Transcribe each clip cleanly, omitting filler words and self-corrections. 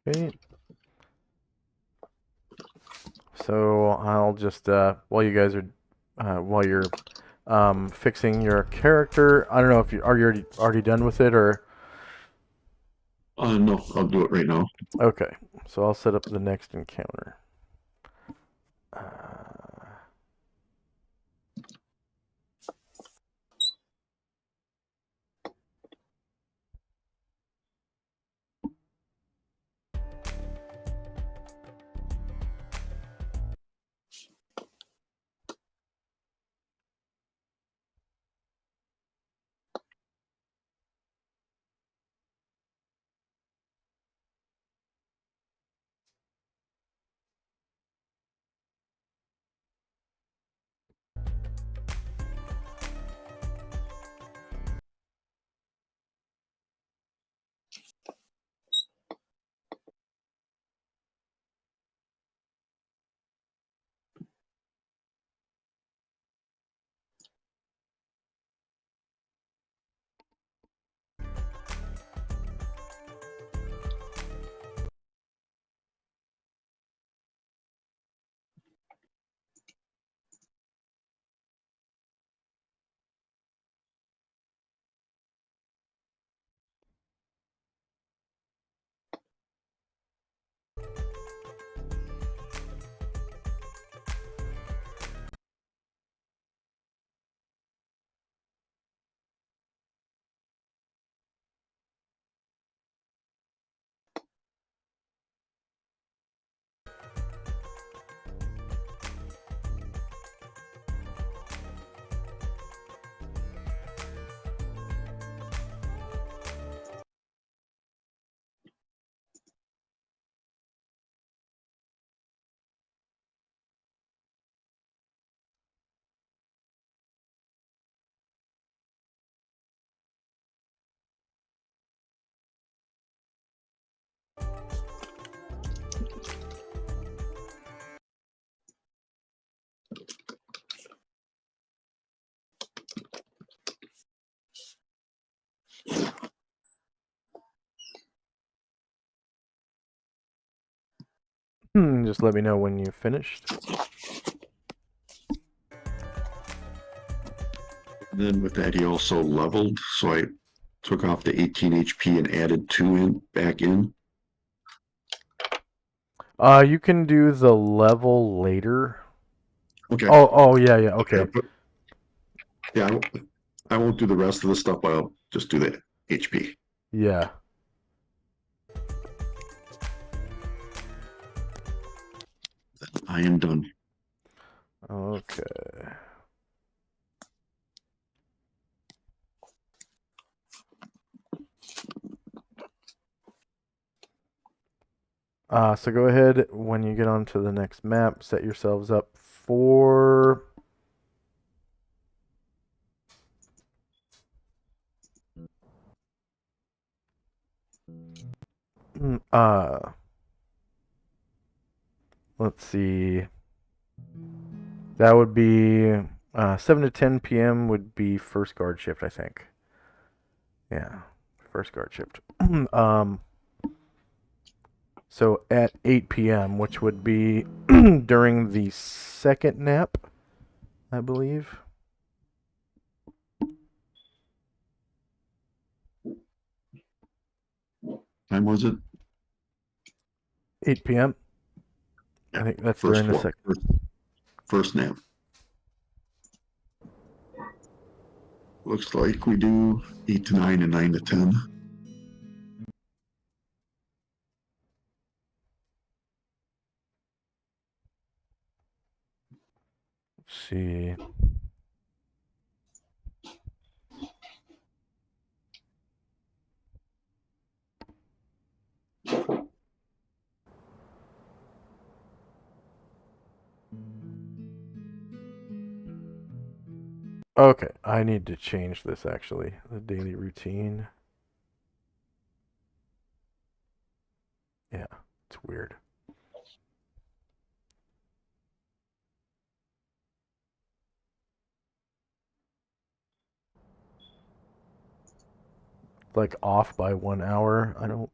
Okay. So I'll just while you guys are while you're fixing your character, I don't know if you are you already done with it or No, I'll do it right now. okay. So I'll set up the next encounter. Uh, just let me know when you finished. And then with that, he also leveled, so I took off the 18 HP and added 2 in back in. You can do the level later. Okay. Oh, yeah, yeah. Okay. Okay. Yeah, I won't do the rest of the stuff, but I'll just do the HP. Yeah. I am done. Okay. So go ahead when you get onto the next map, set yourselves up for mm, let's see. That would be 7 to 10 p.m. would be first guard shift, I think. Yeah, first guard shift. um, so at 8 p.m., which would be during the second nap, I believe. Time was it? 8 p.m. Yeah, I think that's first during the floor, second. first nap. Looks like we do 8 to 9 and 9 to 10. Let's see. Okay, I need to change this actually. The daily routine. Yeah, it's weird. Like off by 1 hour. I don't.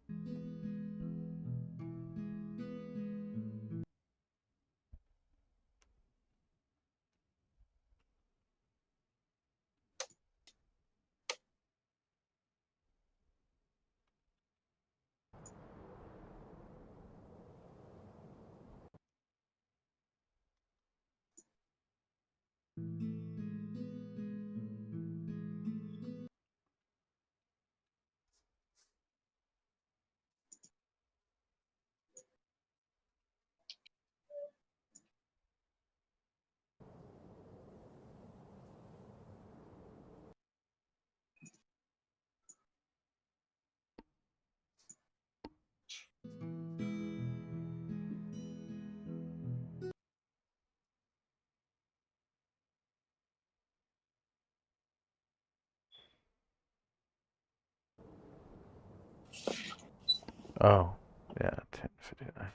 Oh, yeah, 10:59.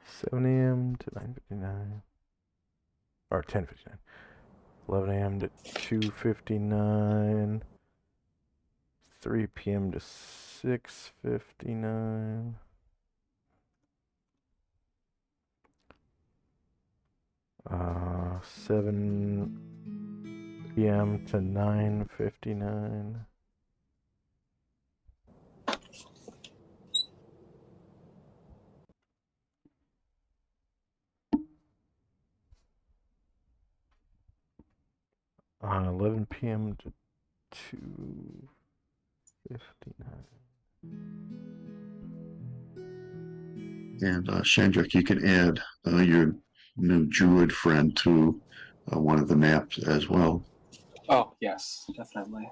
Seven a.m. to 9:59, or 10:59. 11 a.m. to 2:59. 3 p.m. to 6:59. 7 p.m. to 9:59. On 11 p.m. to 2:59. And Shandrik, you can add your new Druid friend to one of the maps as well. Oh, yes, definitely.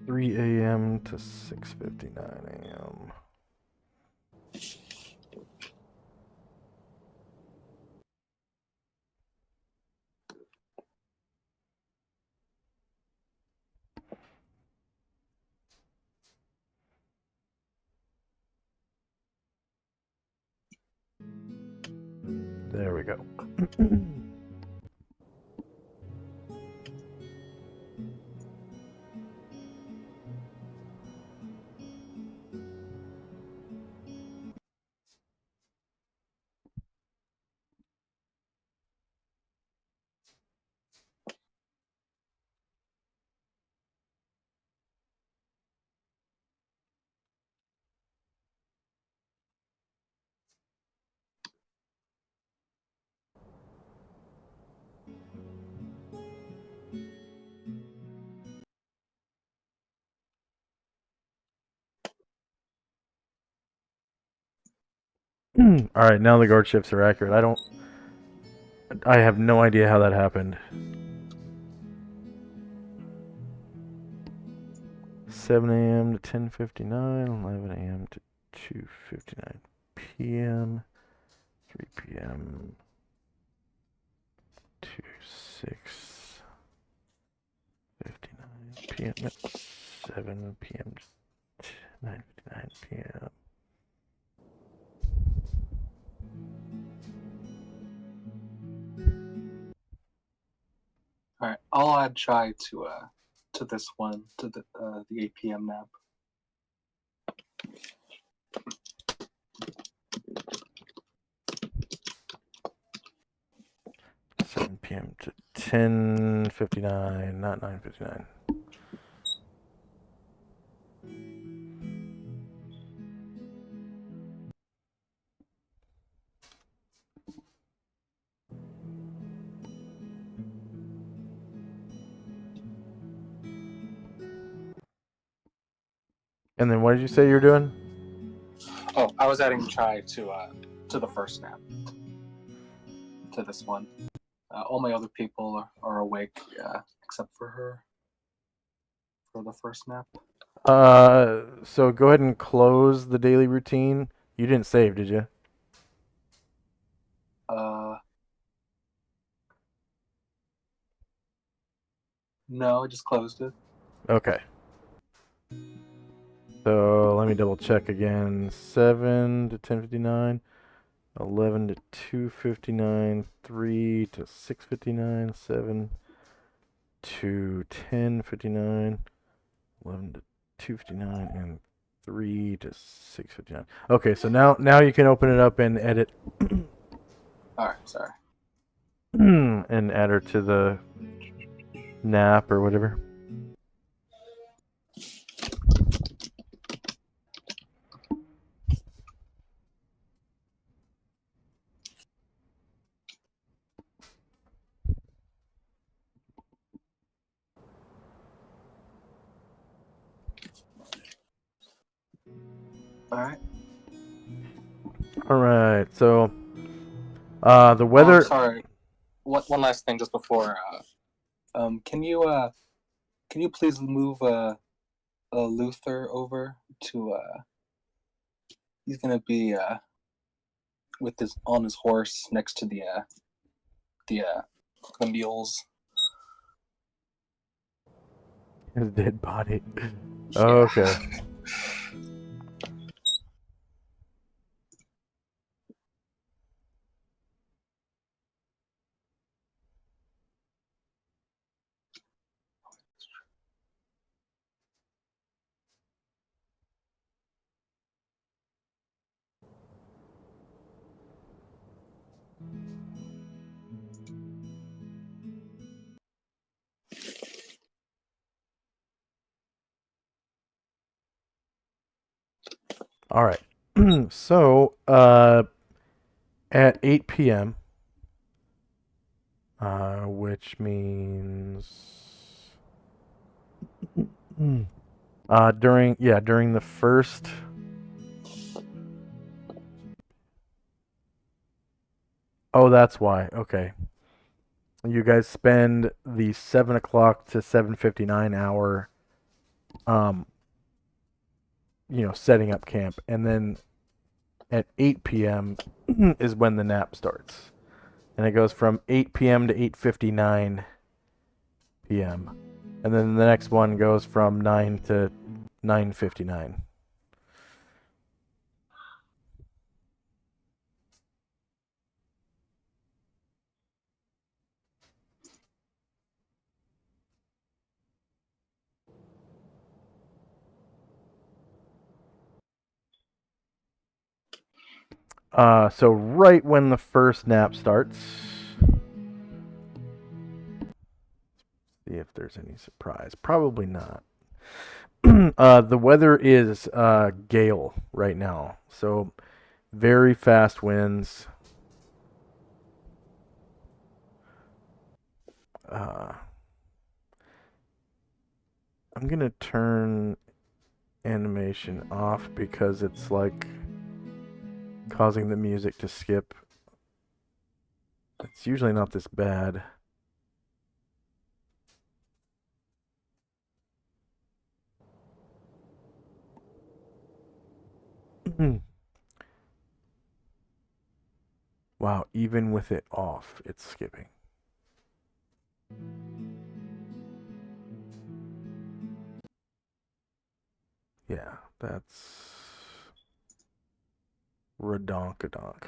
Three a.m. to 6:59 a.m. There we go. All right, now the guard shifts are accurate. I have no idea how that happened. 7 a.m. to 10:59, 11 a.m. to 2:59 p.m., 3 p.m. to 6:59 p.m. 7 p.m. to 9:59 p.m. All right, I'll add try to this one, to the 8 p.m. map. Seven p.m. to 10:59, not 9:59. And then what did you say you're doing? Oh, I was adding try to the first map, to this one. All my other people are awake, except for her, for the first map. So go ahead and close the daily routine. You didn't save, did you? No, I just closed it. Okay. So let me double check again. 7 to 10:59, 11 to 2:59, 3 to 6:59, 7 to 10:59, 11 to 2:59, and 3 to 6:59. Okay, so now you can open it up and edit All right, sorry. and add her to the nap or whatever. All right. All right, so The weather. Sorry. One last thing just before. Can you please move Luther over to he's gonna be with his on his horse next to the mules. His dead body. Yeah. Okay. All right. So, at 8 p.m., which means during the first. Oh, that's why. Okay. You guys spend the 7 o'clock to 7:59 hour, um, setting up camp, and then at 8 p.m. is when the nap starts, and it goes from 8 p.m. to 8:59 p.m., and then the next one goes from 9 to 9:59. So right when the first nap starts, see if there's any surprise. Probably not. The weather is gale right now, so very fast winds. I'm gonna turn animation off because it's like causing the music to skip. It's usually not this bad. Wow, even with it off, it's skipping. Yeah, that's redonkadonk.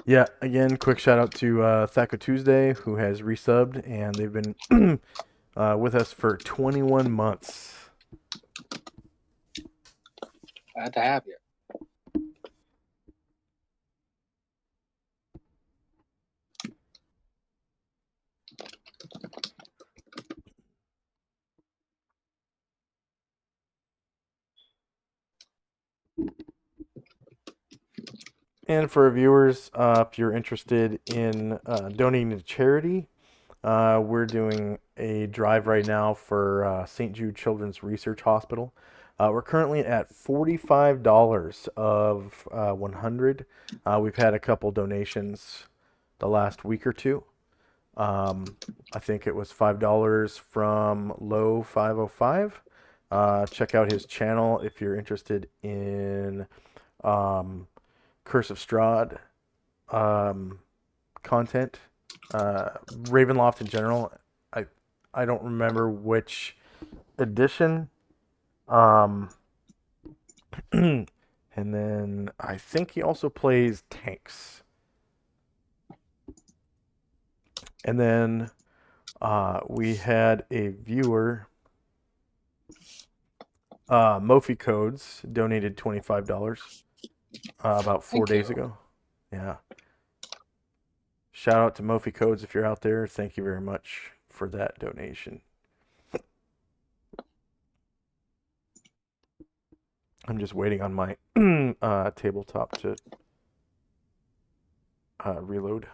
Yeah, again, quick shout out to Thaco Tuesday, who has resubbed, and they've been with us for 21 months. Glad to have you. And for our viewers, if you're interested in donating to charity, we're doing a drive right now for St. Jude Children's Research Hospital. We're currently at $45 of 100. We've had a couple donations the last week or two. I think it was $5 from Low 505. Check out his channel if you're interested in Curse of Strahd content. Ravenloft in general. I don't remember which edition. And then I think he also plays tanks. And then we had a viewer, Mofi Codes, donated $25 about 4 days ago. Yeah. Shout out to Mofi Codes if you're out there. Thank you very much for that donation. I'm just waiting on my tabletop to reload.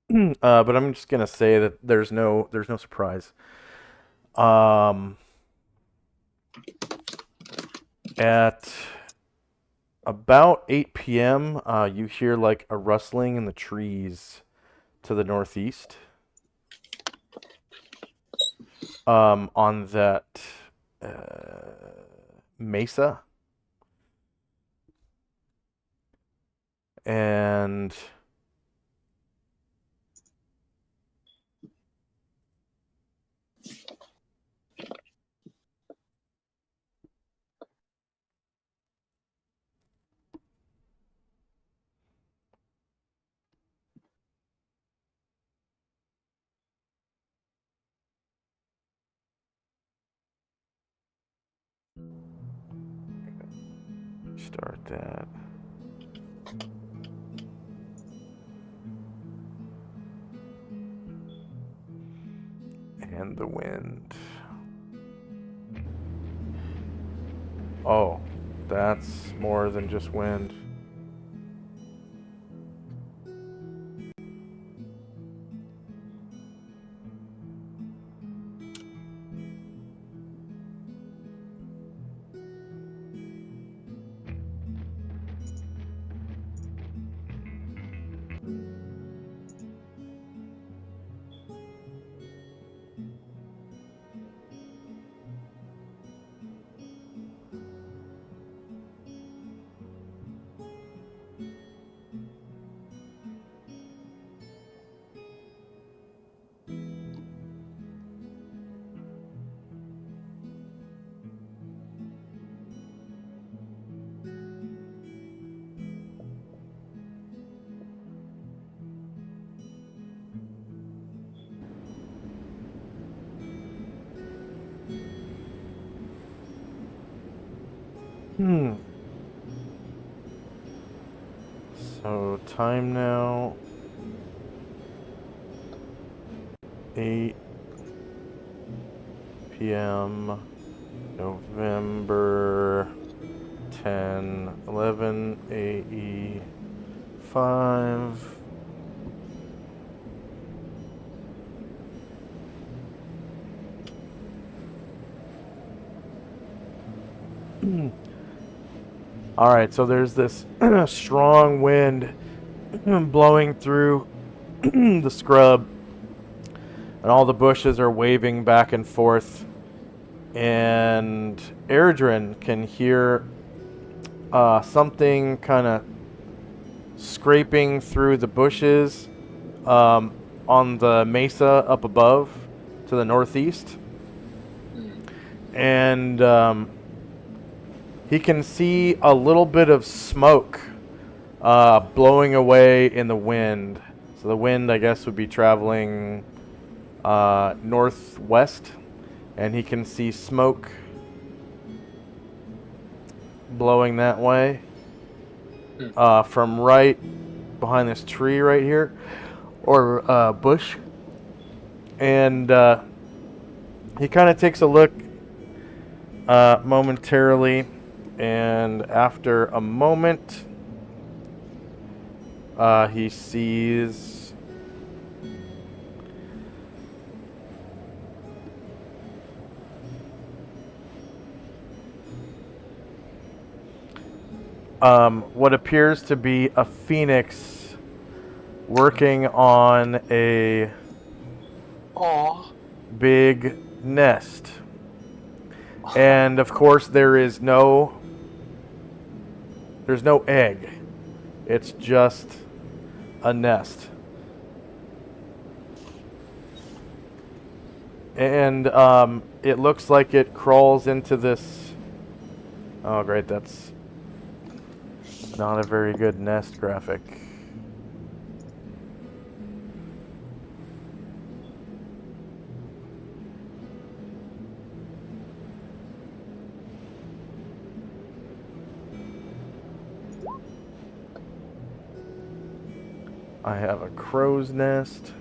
But I'm just gonna say that there's no surprise. At about 8 p.m., you hear like a rustling in the trees to the northeast. On that mesa. And start that. And the wind. Oh, that's more than just wind. So time now 8 p.m. November 10/11 AE 5. All right, so there's this strong wind blowing through the scrub, and all the bushes are waving back and forth. And Erdrin can hear something kind of scraping through the bushes on the mesa up above to the northeast. And he can see a little bit of smoke blowing away in the wind. So the wind, I guess, would be traveling northwest, and he can see smoke blowing that way from right behind this tree right here, or bush. And he kind of takes a look momentarily, and after a moment, he sees what appears to be a phoenix working on a big nest. And of course, there's no egg. It's just a nest. And it looks like it crawls into this. Oh, great! That's not a very good nest graphic. I have a crow's nest.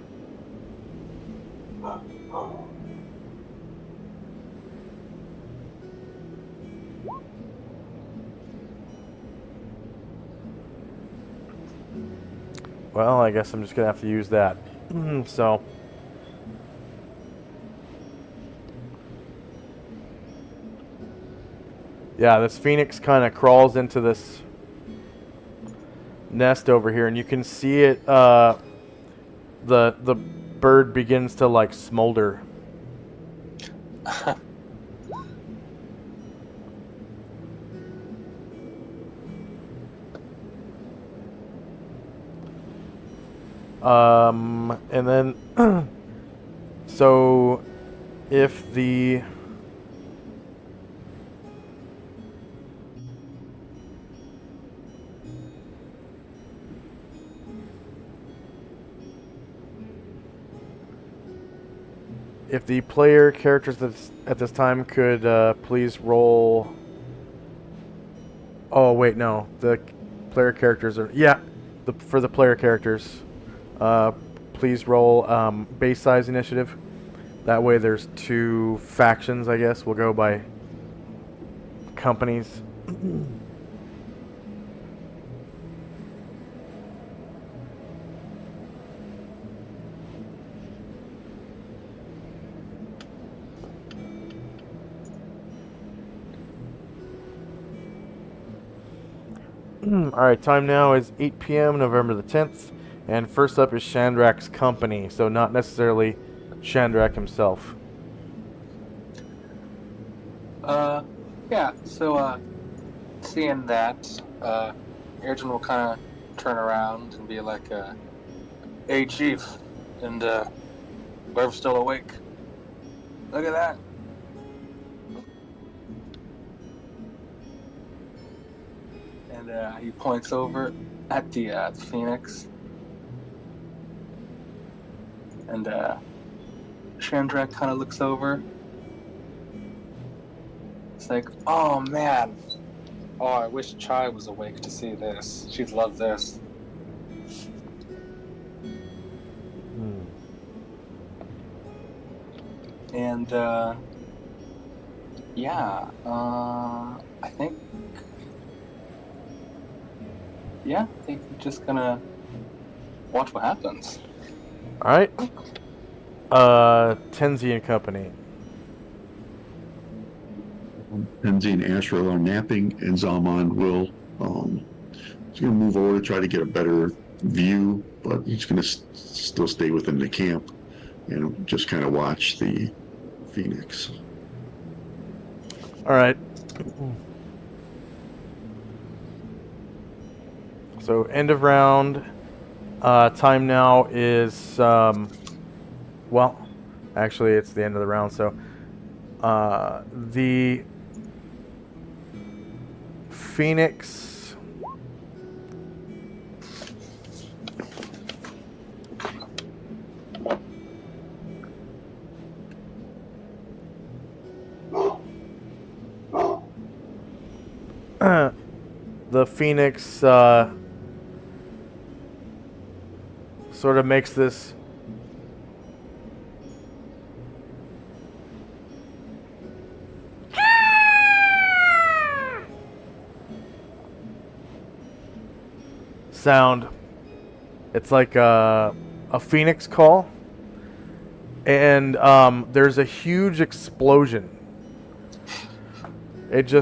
Well, I guess I'm just gonna have to use that. So, yeah, this phoenix kind of crawls into this nest over here, and you can see it. The bird begins to like smolder. And then, so if the player characters at this time could please roll. Oh wait, no, the player characters are for the player characters. Please roll base size initiative. That way there's 2 factions, I guess. We'll go by companies. Alright, time now is 8 p.m. November the 10th. And first up is Chandrak's company, so not necessarily Chandrak himself. Yeah, so, seeing that, Arjun will kind of turn around and be like, hey, Chief, and, whoever's still awake, look at that. And, he points over at the Phoenix. And, Chandrak kind of looks over. It's like, oh man. Oh, I wish Chai was awake to see this. She'd love this. And, yeah, I think we're just gonna watch what happens. Alright. Tenzi and Company. Tenzi and Ashra are napping, and Zalman will he's going to move over to try to get a better view, but he's going to still stay within the camp and just kind of watch the Phoenix. All right. So end of round. Time now is well, actually it's the end of the round. So the Phoenix the Phoenix sort of makes this sound. It's like a phoenix call, and there's a huge explosion. It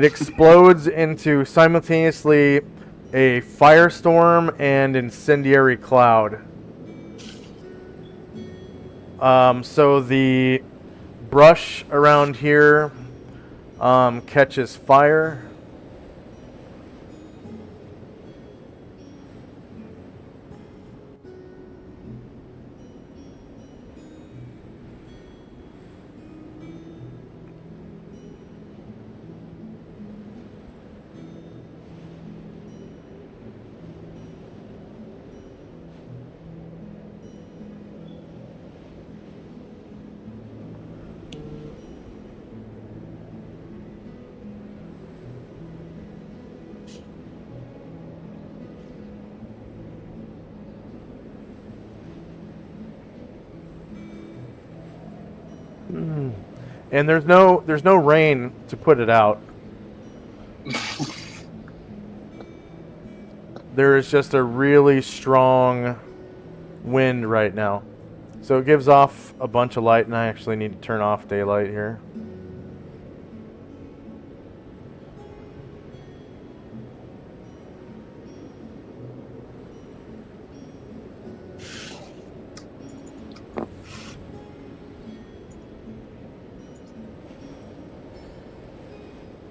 explodes into simultaneously a firestorm and incendiary cloud. So the brush around here catches fire. And there's no rain to put it out. There is just a really strong wind right now. So it gives off a bunch of light, and I actually need to turn off daylight here.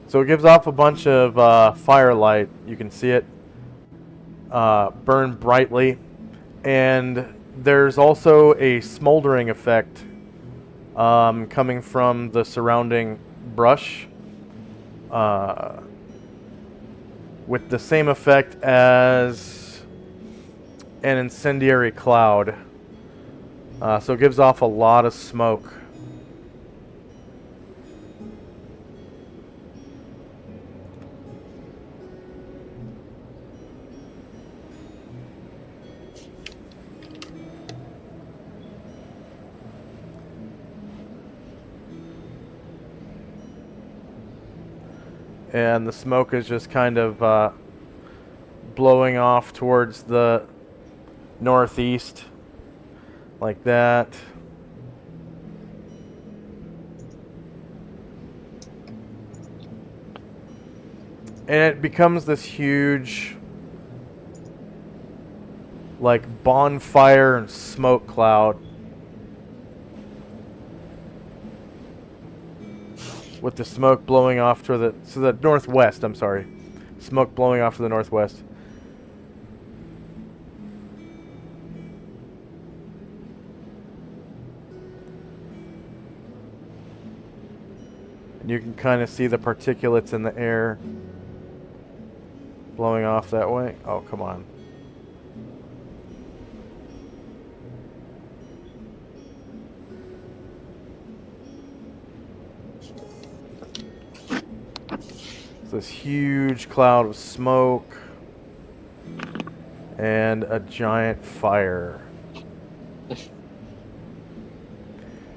So it gives off a bunch of firelight. You can see it burn brightly. And there's also a smoldering effect coming from the surrounding brush with the same effect as an incendiary cloud. So it gives off a lot of smoke. And the smoke is just kind of blowing off towards the northeast, like that. And it becomes this huge, like, bonfire and smoke cloud. With the smoke blowing off to the northwest, I'm sorry. Smoke blowing off to the northwest. And you can kind of see the particulates in the air blowing off that way. Oh, come on. This huge cloud of smoke and a giant fire.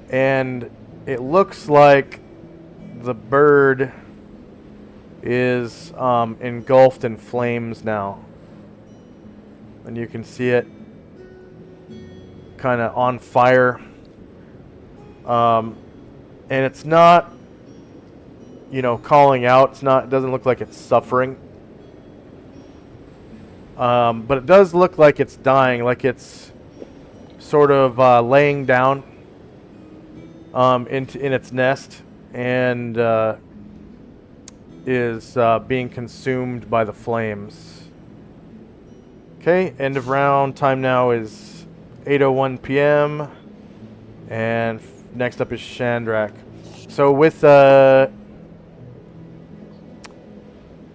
And it looks like the bird is engulfed in flames now. And you can see it kind of on fire. And it's not, calling out. It doesn't look like it's suffering. But it does look like it's dying, like it's sort of laying down in its nest and is being consumed by the flames. Okay, end of round. Time now is 8:01 p.m. And next up is Shandrak. So with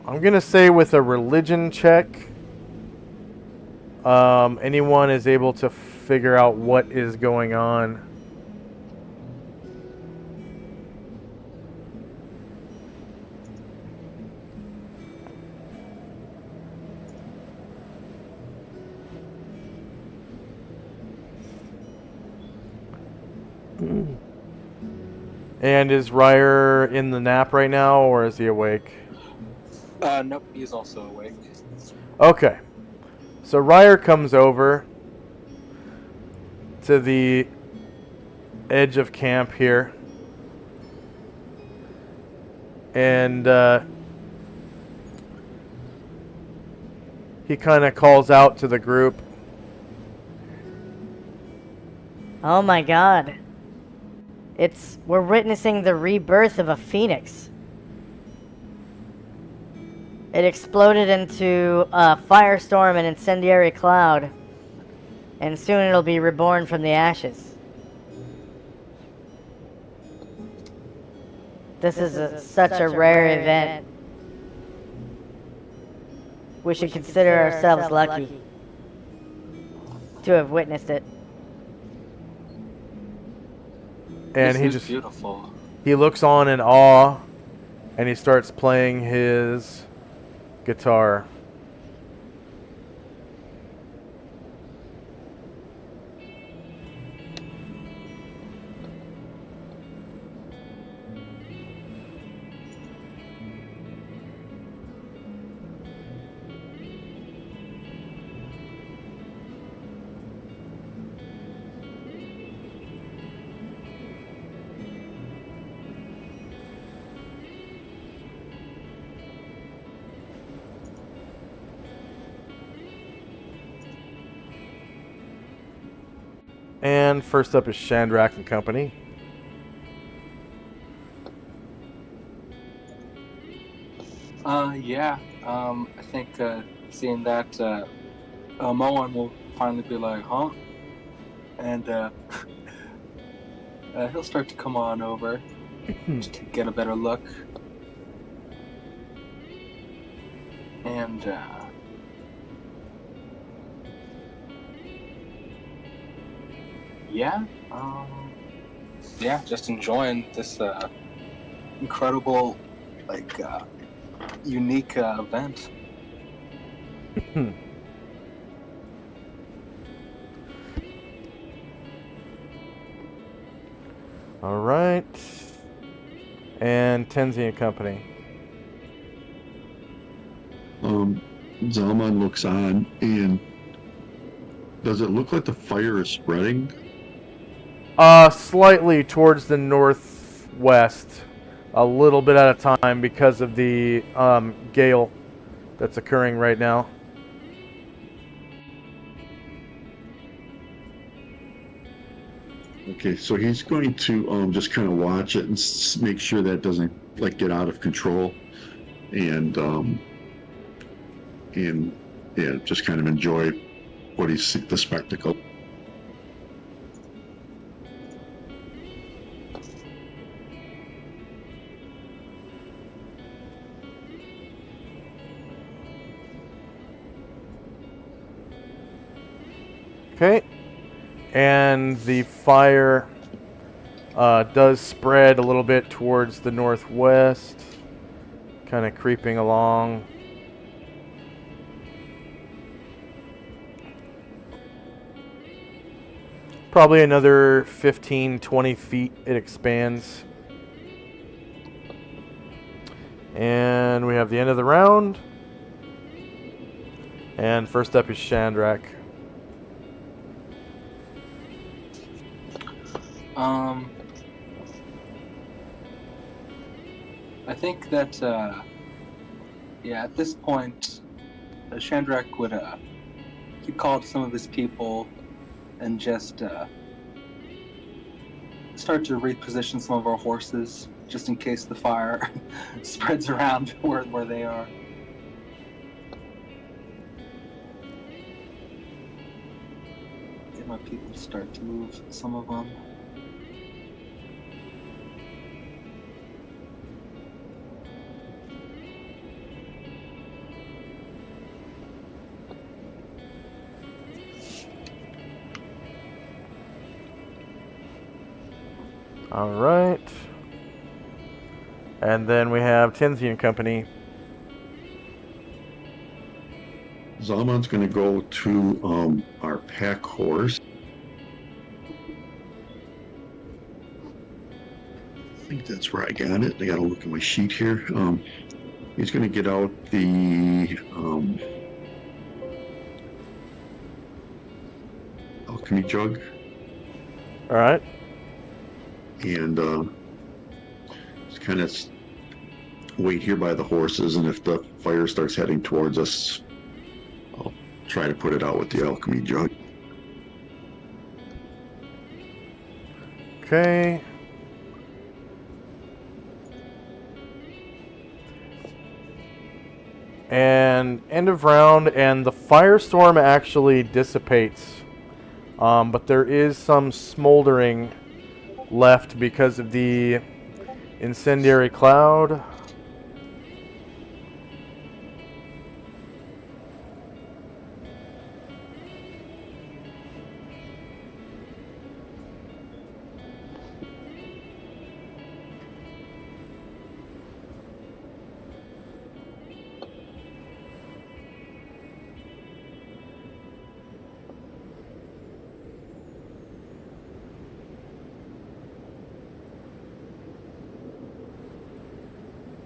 I'm going to say with a religion check, anyone is able to figure out what is going on. And is Ryer in the nap right now, or is he awake? Nope, he's also awake. Okay. So Ryer comes over to the edge of camp here. And he kind of calls out to the group. Oh my god. We're witnessing the rebirth of a phoenix. It exploded into a firestorm and incendiary cloud, and soon it'll be reborn from the ashes. This is such a rare event. We should consider ourselves lucky to have witnessed it. And This he is just beautiful. he looks on in awe, and he starts playing his guitar. And first up is Shandrak and Company. Yeah. I think seeing that, Moen will finally be like, huh? And he'll start to come on over just to get a better look. And yeah, just enjoying this incredible, like, unique event. All right. And Tenzi and Company. Zalman looks on, and does it look like the fire is spreading? Slightly towards the northwest, a little bit at a time because of the gale that's occurring right now. Okay, so he's going to just kind of watch it and make sure that doesn't like get out of control, and yeah, just kind of enjoy what he's the spectacle. Okay. And the fire does spread a little bit towards the northwest, kind of creeping along. Probably another 15-20 feet it expands. And we have the end of the round. And first up is Shandrak. I think that, at this point, Shandrak would, he called some of his people and just, start to reposition some of our horses, just in case the fire spreads around where they are. Get my people to start to move, some of them. All right. And then we have Tenzi and Company. Zalman's going to go to our pack horse. I think that's where I got it. I got to look at my sheet here. He's going to get out the alchemy jug. All right. And just kind of wait here by the horses, and if the fire starts heading towards us, I'll try to put it out with the alchemy jug. Okay. And end of round, and the firestorm actually dissipates. But there is some smoldering left because of the incendiary cloud.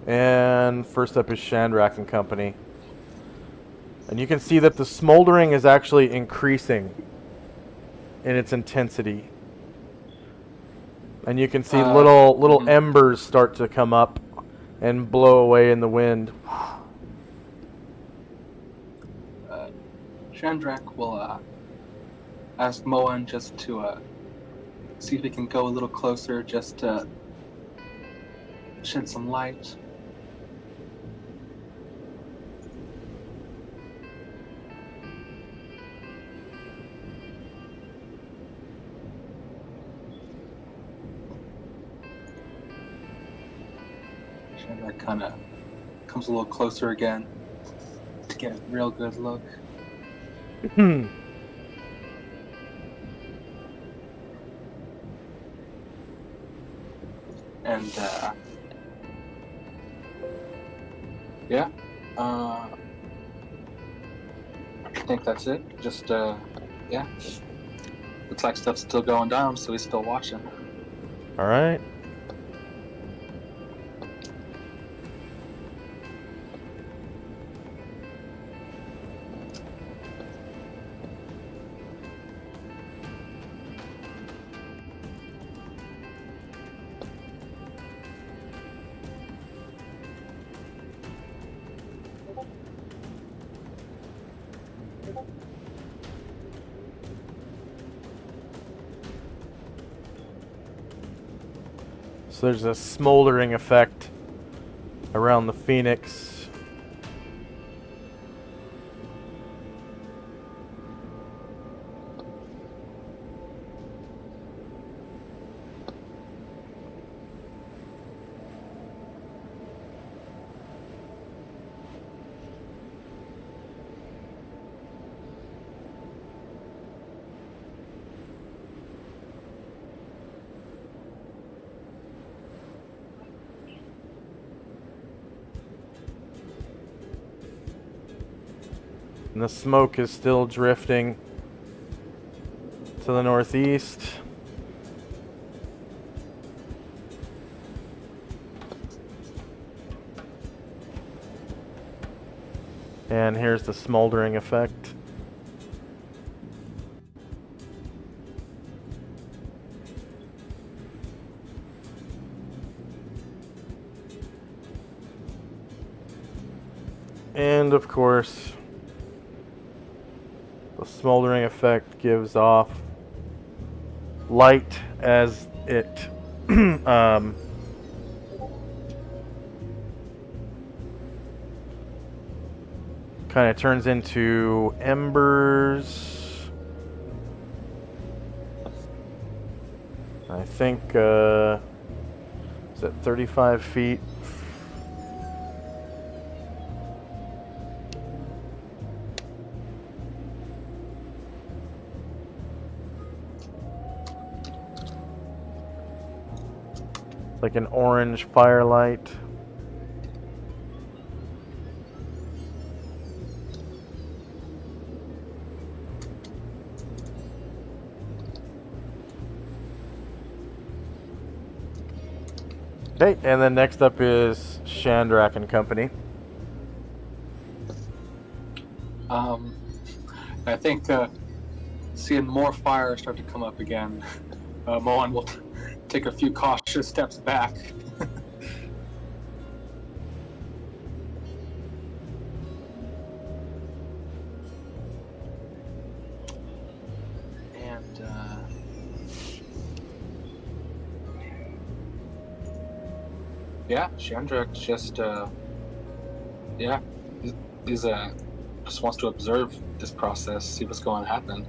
And first up is Shandrak and Company. And you can see that the smoldering is actually increasing in its intensity. And you can see little embers start to come up and blow away in the wind. Chandrak will ask Moan just to see if he can go a little closer, just to shed some light. Chandrak kind of comes a little closer again to get a real good look. And yeah, I think that's it. Just yeah, looks like stuff's still going down, so he's still watching. All right. So there's a smoldering effect around the Phoenix. And the smoke is still drifting to the northeast. And here's the smoldering effect. And of course, the smoldering effect gives off light as it kind of turns into embers. I think is it 35 feet? Like an orange firelight. Okay, and then next up is Chandrak and Company. I think seeing more fire start to come up again, Moan will take a few cautious steps back. And yeah, Chandrak just yeah, He's just wants to observe this process, see what's going to happen.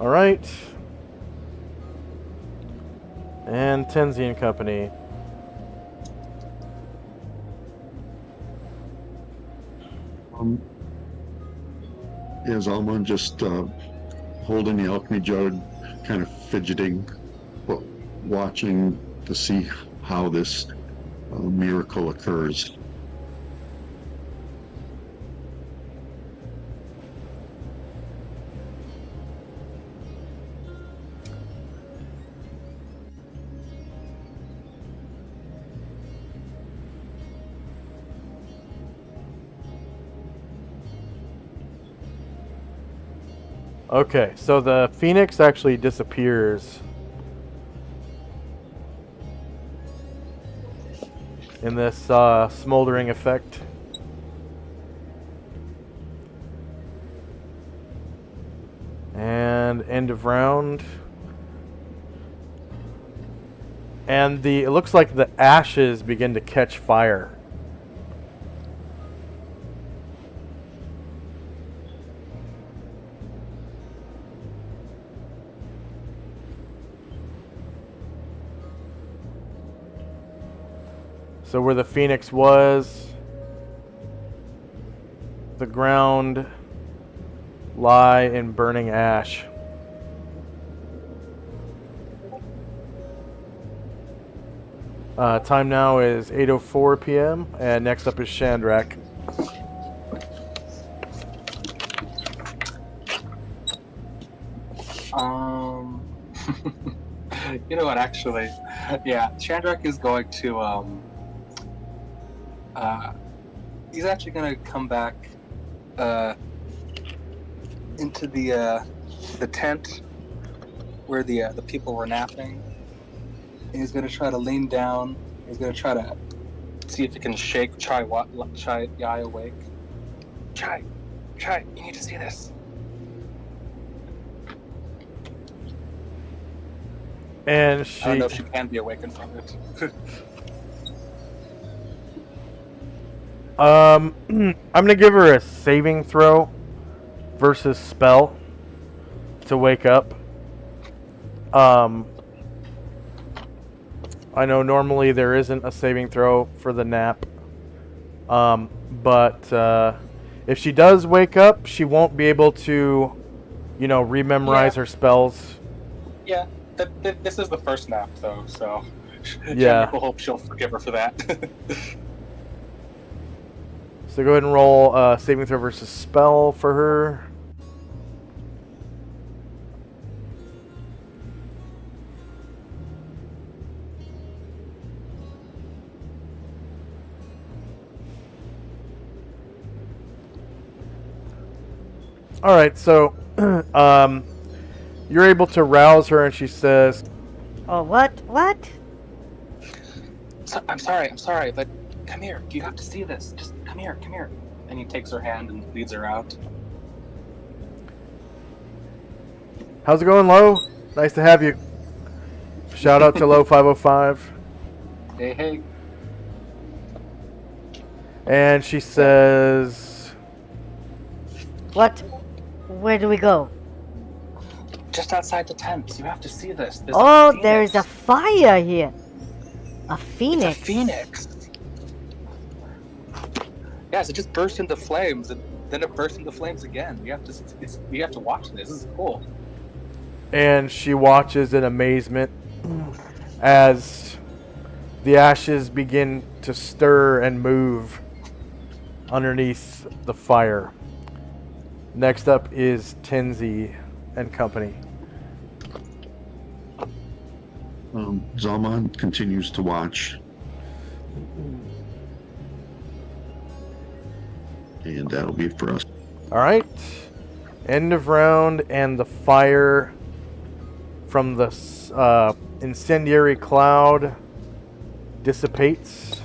All right. And Tenzi and Company. Yeah, Zalman just holding the alchemy jug, kind of fidgeting, but watching to see how this miracle occurs. Okay, so the phoenix actually disappears in this smoldering effect. And end of round. And it looks like the ashes begin to catch fire. So where the phoenix was, the ground lie in burning ash. Time now is 8:04 p.m. and next up is Shandrak. You know what? Actually, yeah, Chandrak is going to he's actually going to come back into the tent where the people were napping. And he's going to try to lean down. He's going to try to see if he can shake Chai Yai awake. Chai, you need to see this. And I don't know if she can be awakened from it. I'm gonna give her a saving throw versus spell to wake up. I know normally there isn't a saving throw for the nap, but if she does wake up, she won't be able to, rememorize her spells. Yeah, this is the first nap, though, so Yeah. we'll hope she'll forgive her for that. So go ahead and roll saving throw versus spell for her. All right, so you're able to rouse her, and she says, Oh, what? What? So, I'm sorry, but come here. You have to see this. Just come here. And he takes her hand and leads her out. "How's it going, Lo? Nice to have you." Shout out to Lo 505. Hey. And she says, What? Where do we go? Just outside the tent. You have to see this. Oh, there's a fire here. A phoenix. It's a phoenix. Yes, it just burst into flames, and then it burst into flames again. You have to watch this. This is cool. and she watches in amazement as the ashes begin to stir and move underneath the fire. Next up is Tenzi and Company. Zalman continues to watch. And that'll be it for us. All right. End of round, and the fire from the incendiary cloud dissipates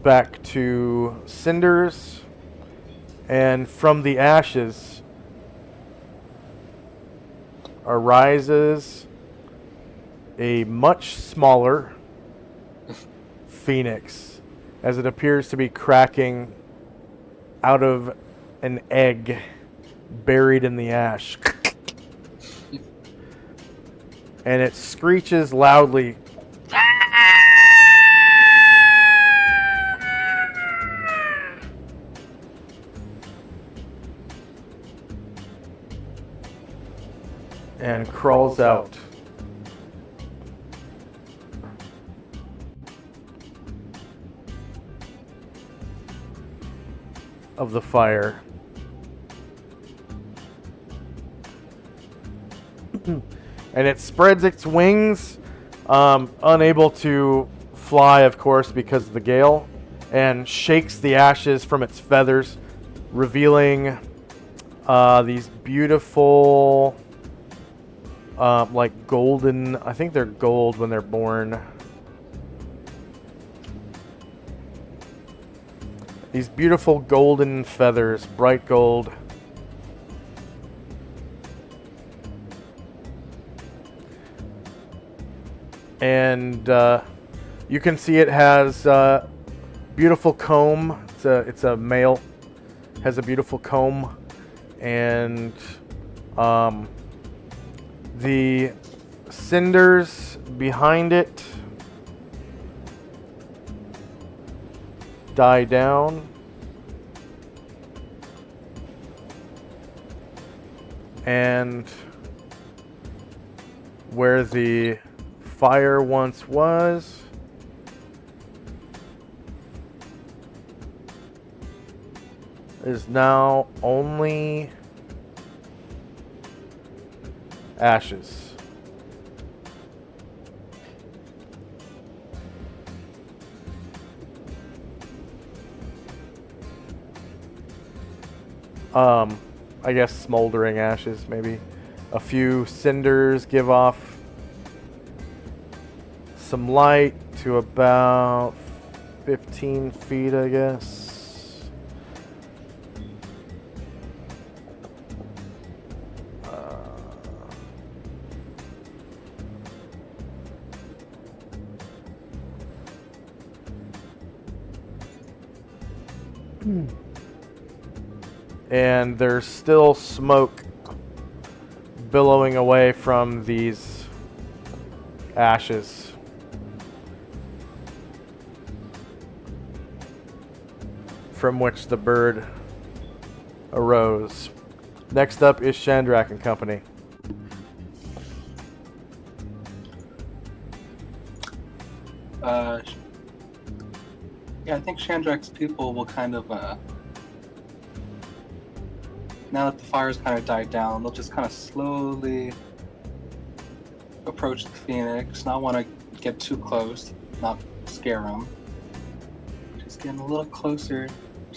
back to cinders, and from the ashes arises a much smaller phoenix, as it appears to be cracking out of an egg buried in the ash. And it screeches loudly. And crawls out. Of the fire. And it spreads its wings, unable to fly, of course, because of the gale, and shakes the ashes from its feathers, revealing these beautiful, like golden, I think they're gold when they're born. These beautiful golden feathers, bright gold. And you can see it has beautiful comb. It's a male. Has a beautiful comb, and the cinders behind it die down, and where the fire once was is now only ashes. I guess smoldering ashes, maybe. A few cinders give off some light to about 15 feet, I guess. And there's still smoke billowing away from these ashes. From which the bird arose. Next up is Chandrak and Company. Yeah, I think Chandrak's people will kind of, now that the fire's kind of died down, they'll just kind of slowly approach the Phoenix. Not want to get too close, not scare him. Just getting a little closer.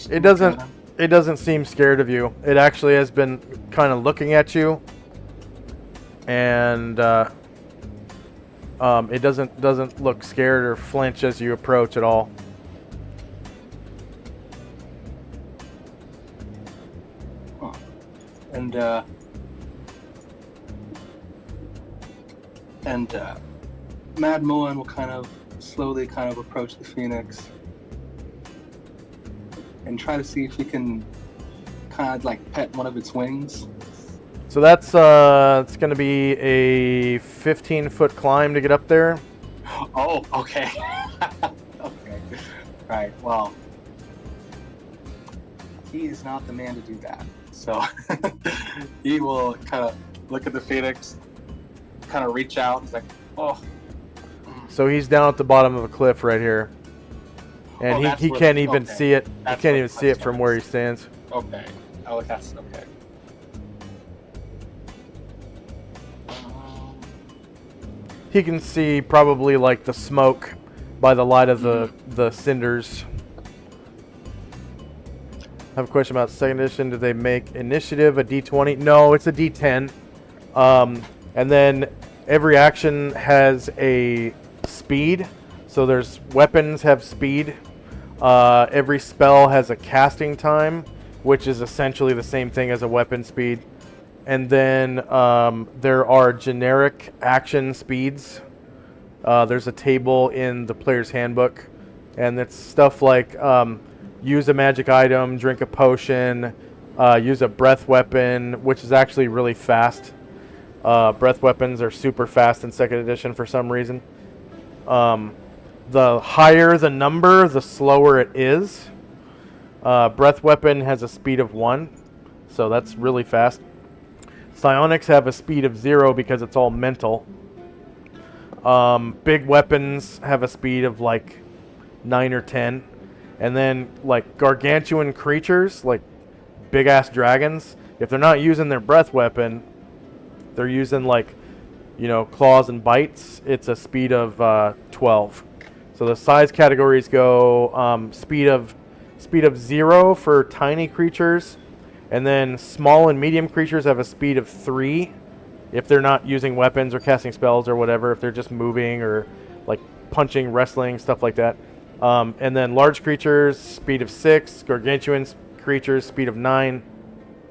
It doesn't seem scared of you. It actually has been kind of looking at you, and it doesn't look scared or flinch as you approach at all. And Mad Moen will kind of slowly approach the Phoenix and try to see if he can kind of like pet one of its wings. So that's it's going to be a 15-foot climb to get up there. Oh, okay. Okay. Right. Well, he is not the man to do that. So he will kind of look at the Phoenix, kind of reach out. He's like, oh. So he's down at the bottom of a cliff right here, and he can't even see it. He can't even see it from where he stands. Okay. Oh, that's okay. He can see probably like the smoke by the light of the cinders. I have a question about second edition. Do they make initiative a D20? No, it's a D10. And then every action has a speed. So there's weapons have speed. Every spell has a casting time, which is essentially the same thing as a weapon speed. And then there are generic action speeds. There's a table in the player's handbook, and it's stuff like use a magic item, drink a potion, use a breath weapon, which is actually really fast. Breath weapons are super fast in 2nd edition for some reason. The higher the number, the slower it is. Breath weapon has a speed of 1, so that's really fast. Psionics have a speed of 0 because it's all mental. Big weapons have a speed of like 9 or 10. And then like gargantuan creatures, like big ass dragons, if they're not using their breath weapon, they're using like, claws and bites, it's a speed of 12. So the size categories go speed of 0 for tiny creatures, and then small and medium creatures have a speed of 3 if they're not using weapons or casting spells or whatever, if they're just moving or like punching, wrestling, stuff like that. And then large creatures, speed of 6, gargantuan creatures, speed of 9,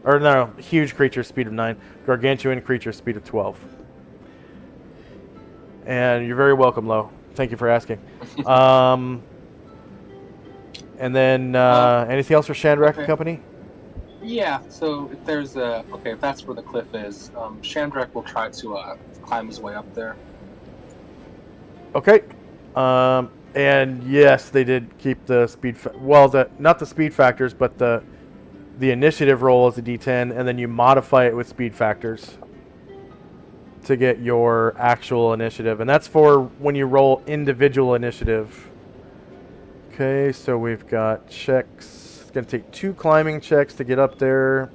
or no, huge creatures, speed of 9, gargantuan creatures, speed of 12. And you're very welcome, Lo. Thank you for asking. And then anything else for Chandrak and Company? Yeah, so if there's if that's where the cliff is, Chandrak will try to climb his way up there. Okay. And yes, they did keep the speed. Not the speed factors, but the initiative roll is a D10, and then you modify it with speed factors to get your actual initiative, and that's for when you roll individual initiative. Okay, so we've got checks. It's going to take 2 climbing checks to get up there.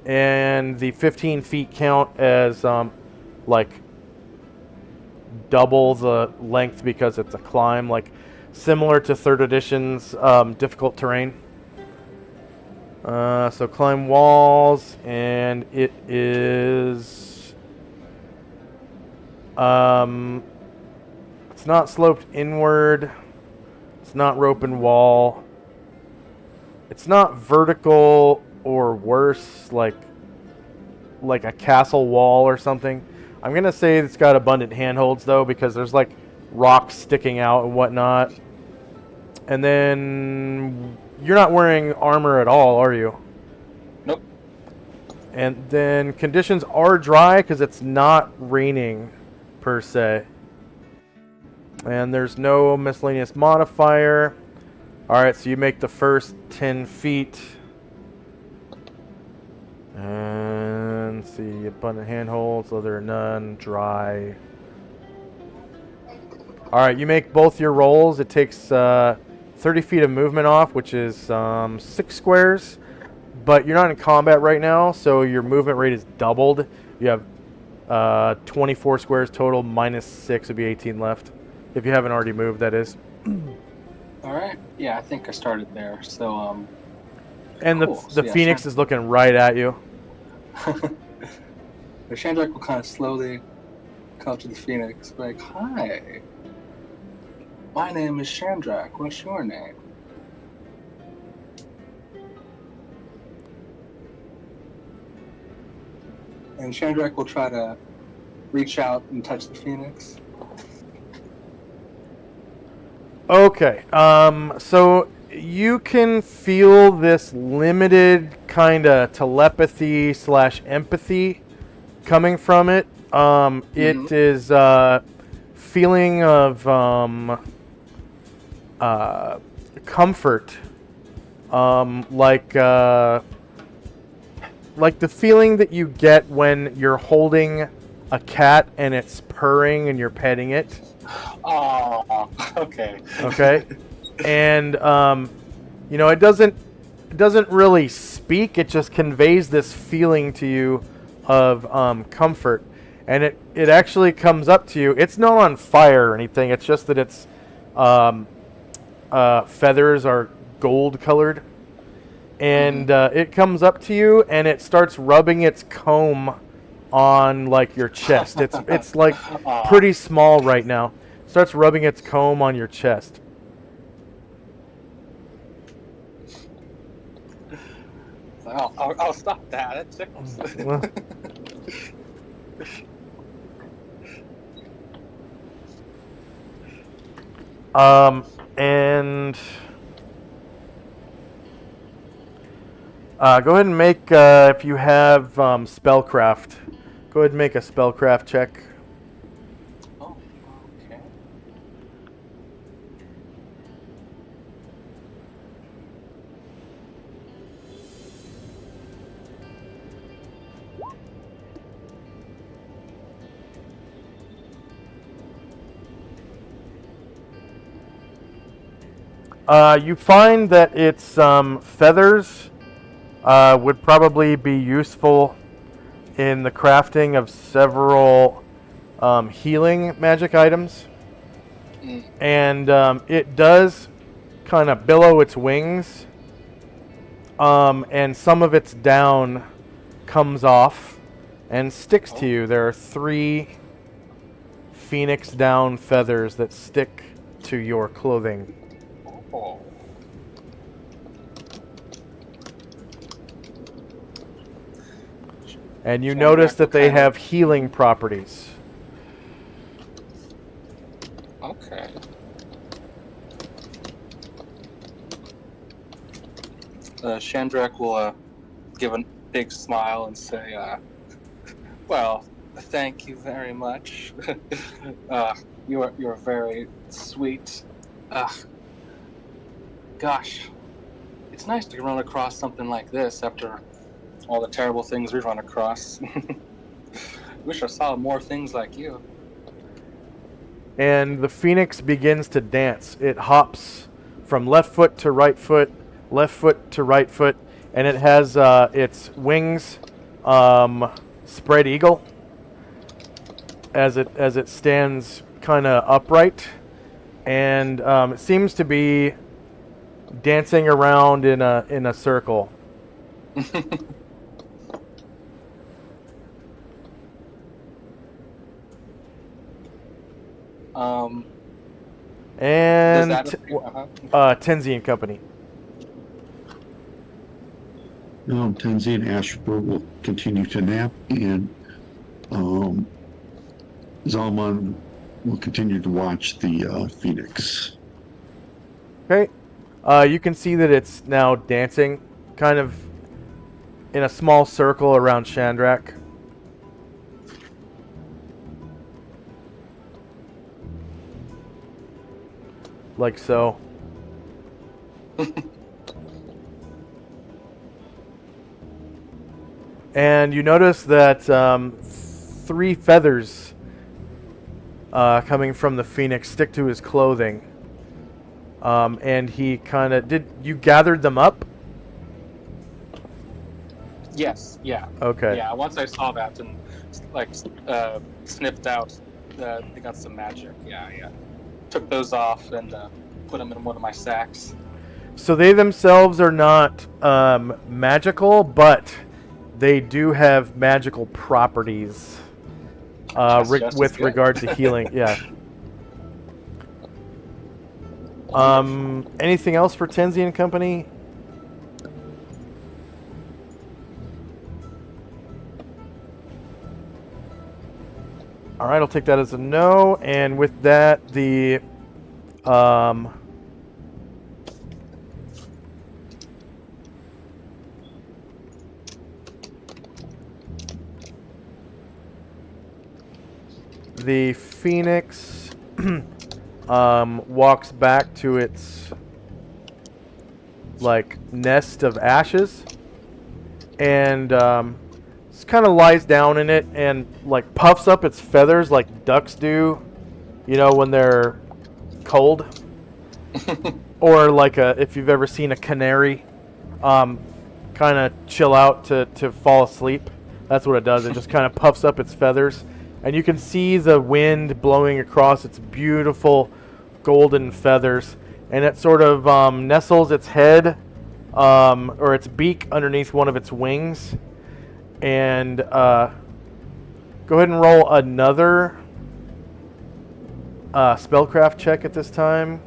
And the 15 feet count as, like, double the length because it's a climb, like, similar to 3rd edition's difficult terrain. So climb walls, and it is... it's not sloped inward. It's not rope and wall. It's not vertical or worse, like a castle wall or something. I'm gonna say it's got abundant handholds though, because there's like rocks sticking out and whatnot. And then you're not wearing armor at all, are you? Nope. And then conditions are dry because it's not raining per se. And there's no miscellaneous modifier. Alright, so you make the first 10 feet. And see, abundant handholds, leather none, dry. Alright, you make both your rolls. It takes 30 feet of movement off, which is 6 squares. But you're not in combat right now, so your movement rate is doubled. You have 24 squares total, minus 6 would be 18 left. If you haven't already moved, that is. Alright, yeah, I think I started there, so, And cool. the Phoenix is looking right at you. The Chandrak will kind of slowly come to the Phoenix, like, hi, my name is Chandrak, what's your name? And Chandrak will try to reach out and touch the Phoenix. Okay, so you can feel this limited kind of telepathy / empathy coming from it. It is feeling of comfort, like the feeling that you get when you're holding a cat and it's purring and you're petting it. Oh, okay. Okay, and it doesn't really speak. It just conveys this feeling to you of comfort, and it actually comes up to you. It's not on fire or anything. It's just that its feathers are gold colored, and it comes up to you and it starts rubbing its comb on like your chest. It's like pretty small right now. Starts rubbing its comb on your chest. I'll stop that. It tickles. And go ahead and make, if you have spellcraft, go ahead and make a spellcraft check. Oh, okay. You find that its feathers would probably be useful in the crafting of several healing magic items. Mm. And it does kind of billow its wings, and some of its down comes off and sticks to you. There are 3 phoenix down feathers that stick to your clothing. Oh. And you So notice what that they kind of- have healing properties. Okay. Shandrak will give a big smile and say, "Well, thank you very much. You're very sweet. Gosh, it's nice to run across something like this after all the terrible things we've run across. Wish I saw more things like you." And the phoenix begins to dance. It hops from left foot to right foot, left foot to right foot, and it has its wings spread eagle as it stands kind of upright, and it seems to be dancing around in a circle. And Tenzi and Company. Tenzi and Ashbur will continue to nap, and Zalman will continue to watch the Phoenix. Okay. You can see that it's now dancing kind of in a small circle around Shandrak. Like so. And you notice that 3 feathers coming from the phoenix stick to his clothing. And he kind of... Did you gathered them up? Yes, yeah. Okay. Yeah, once I saw that and sniffed out they got some magic. Yeah. Took those off and put them in one of my sacks. So they themselves are not magical, but they do have magical properties with regard to healing. Yeah. Anything else for Tenzi and Company? All right, I'll take that as a no. And with that, the phoenix walks back to its nest of ashes, and kind of lies down in it and puffs up its feathers like ducks do, when they're cold. Or if you've ever seen a canary kind of chill out to fall asleep. That's what it does. It just kind of puffs up its feathers, and you can see the wind blowing across its beautiful golden feathers, and it sort of nestles its head or its beak underneath one of its wings. And go ahead and roll another spellcraft check at this time.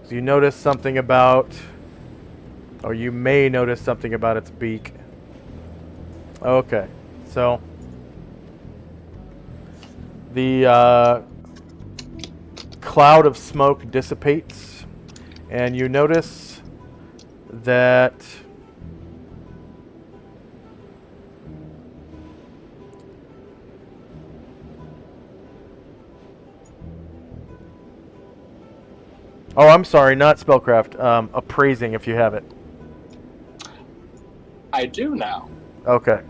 So you notice something about, or you may notice something about its beak. Okay, so cloud of smoke dissipates, and you notice that oh, I'm sorry, not spellcraft. Appraising, if you have it. I do now. Okay.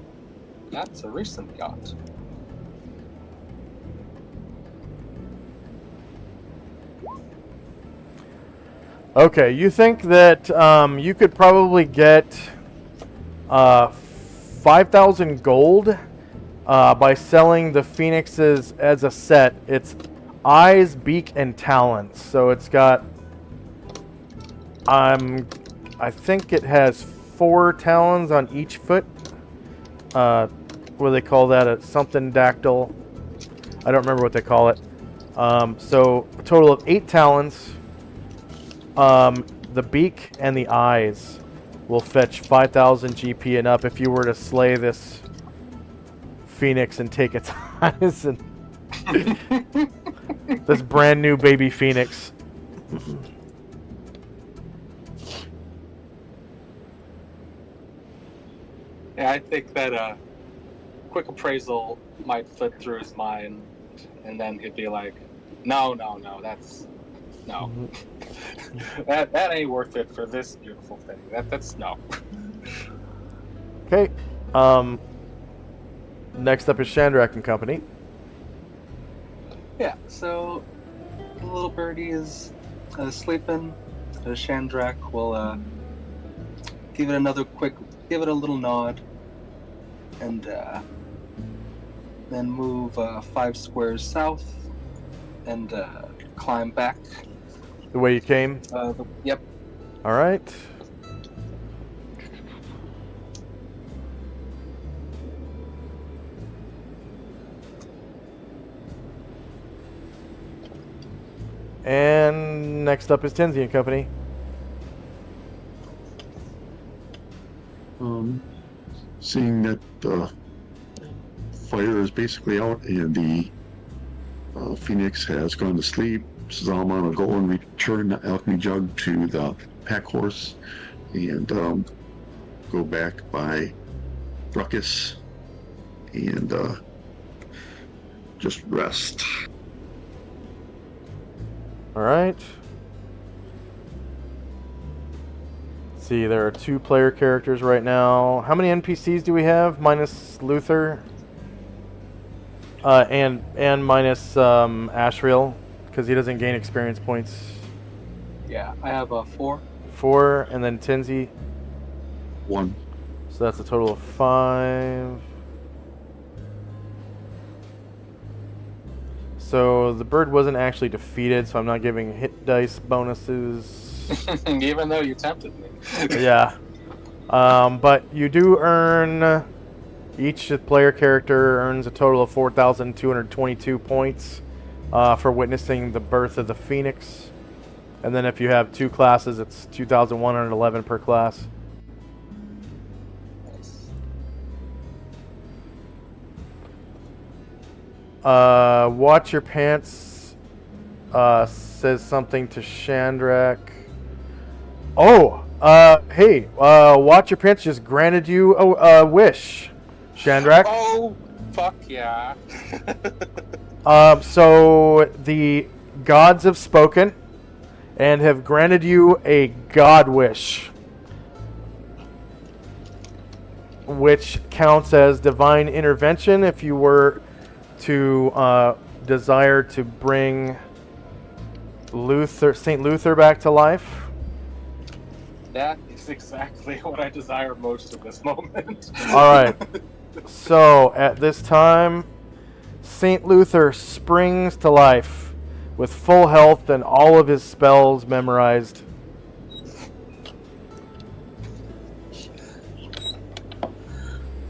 That's a recent yacht. Okay, you think that you could probably get 5,000 gold by selling the phoenixes as a set. It's eyes, beak, and talons. So it's got I think it has 4 talons on each foot. What do they call that? A something dactyl. I don't remember what they call it. So a total of 8 talons. The beak and the eyes will fetch 5,000 GP and up if you were to slay this phoenix and take its eyes and this brand new baby phoenix. Yeah, I think that a quick appraisal might flit through his mind, and then he'd be like, "No, that's no, that ain't worth it for this beautiful thing. That's no." Okay. Next up is Chandrak and Company. Yeah, so the little birdie is sleeping. Chandrak will give it a little nod, and then move 5 squares south and climb back. The way you came? Yep. All right. And next up is Tenzi and Company. Seeing that the fire is basically out and the Phoenix has gone to sleep, Zalman will go and return the alchemy jug to the pack horse and go back by Ruckus and just rest. All right. Let's see, there are 2 player characters right now. How many NPCs do we have? Minus Luther. And minus Ashriel, because he doesn't gain experience points. Yeah, I have 4. 4, and then Tenzi. 1. So that's a total of 5. So the bird wasn't actually defeated, so I'm not giving hit dice bonuses. Even though you tempted me. Yeah. But you do earn... Each player character earns a total of 4,222 points for witnessing the birth of the Phoenix. And then if you have 2 classes, it's 2,111 per class. Watch Your Pants says something to Chandrak. Oh, hey, Watch Your Pants just granted you a wish, Chandrak. Oh, fuck yeah. So the gods have spoken and have granted you a god wish, which counts as divine intervention if you were to desire to bring St. Luther back to life. That is exactly what I desire most at this moment. All right. So at this time, St. Luther springs to life with full health and all of his spells memorized.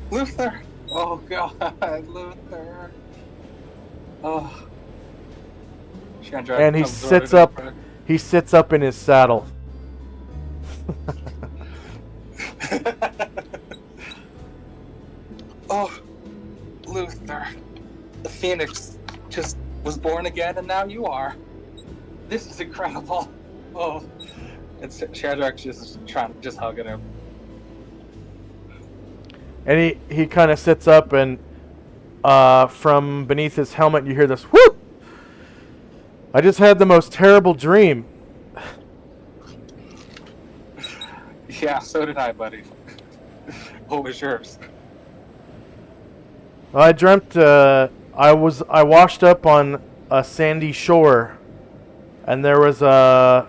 Luther! Oh god, Luther. Oh. Chandrak And he comes sits running up. He sits up in his saddle. Oh, Luther. The Phoenix just was born again and now you are. This is incredible. Oh, it's Shadrach just trying to just hug at him. And he kind of sits up, and from beneath his helmet you hear this whoop. I just had the most terrible dream. Yeah, so did I, buddy. What was yours? I dreamt I washed up on a sandy shore, and there was a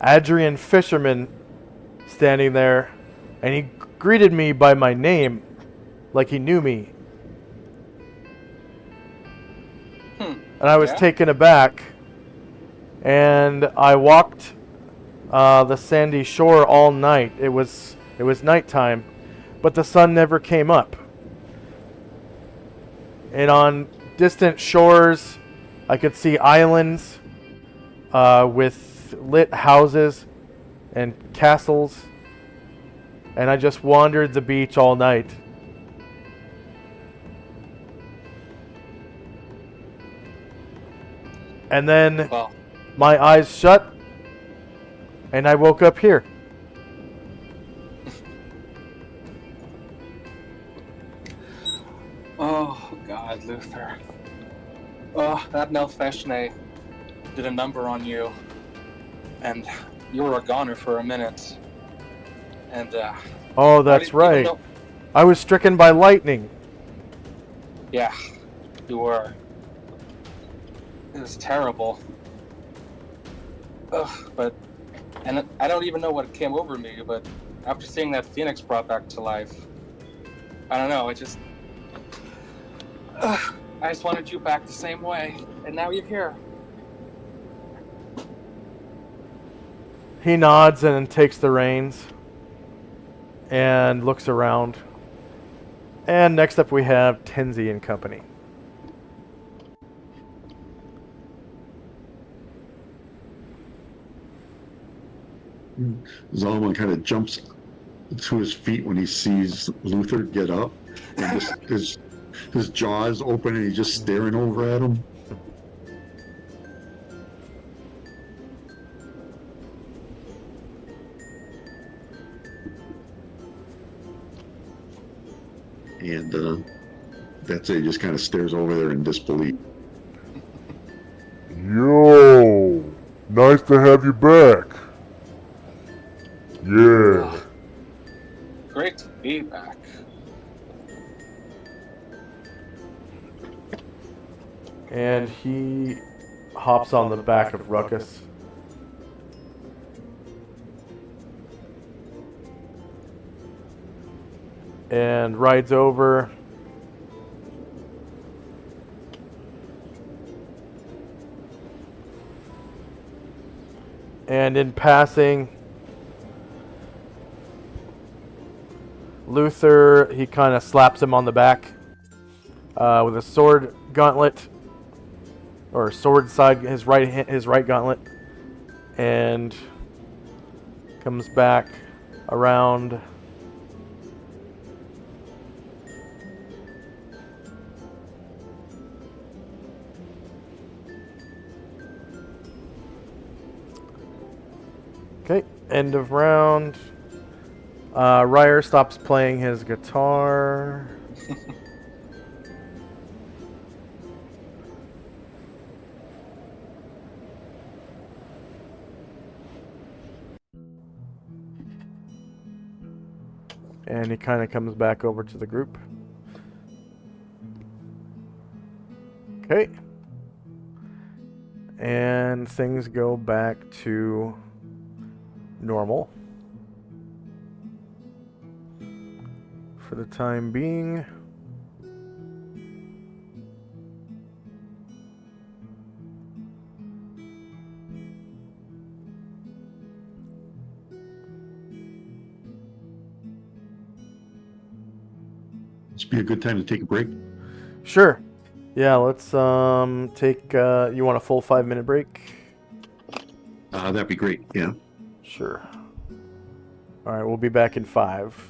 Adrian fisherman standing there, and he greeted me by my name, like he knew me. And I was taken aback, and I walked the sandy shore all night. It was nighttime, but the sun never came up. And on distant shores, I could see islands with lit houses and castles. And I just wandered the beach all night. And then my eyes shut, and I woke up here. Oh, God, Luther. Oh, that Nell Feshne did a number on you. And you were a goner for a minute. And, Oh, that's right. I was stricken by lightning. Yeah, you were. It was terrible. Ugh, and I don't even know what came over me, but after seeing that phoenix brought back to life, I don't know, I just wanted you back the same way, and now you're here. He nods and takes the reins and looks around. And next up we have Tenzi and company. Zalman kind of jumps to his feet when he sees Luther get up, and just his jaws open, and he's just staring over at him. And that's it. He just kind of stares over there in disbelief. Yo, nice to have you back. Yeah. Great to be back. And he hops on the back of Ruckus. And rides over. And in passing, Luther, he kind of slaps him on the back with a sword gauntlet, or sword side, his right gauntlet, and comes back around. Okay, end of round. Ryer stops playing his guitar. And he kind of comes back over to the group. Okay. And things go back to normal for the time being. This be a good time to take a break. Sure. Yeah, let's take you want a full 5-minute break? That'd be great. Yeah. Sure. All right, we'll be back in 5.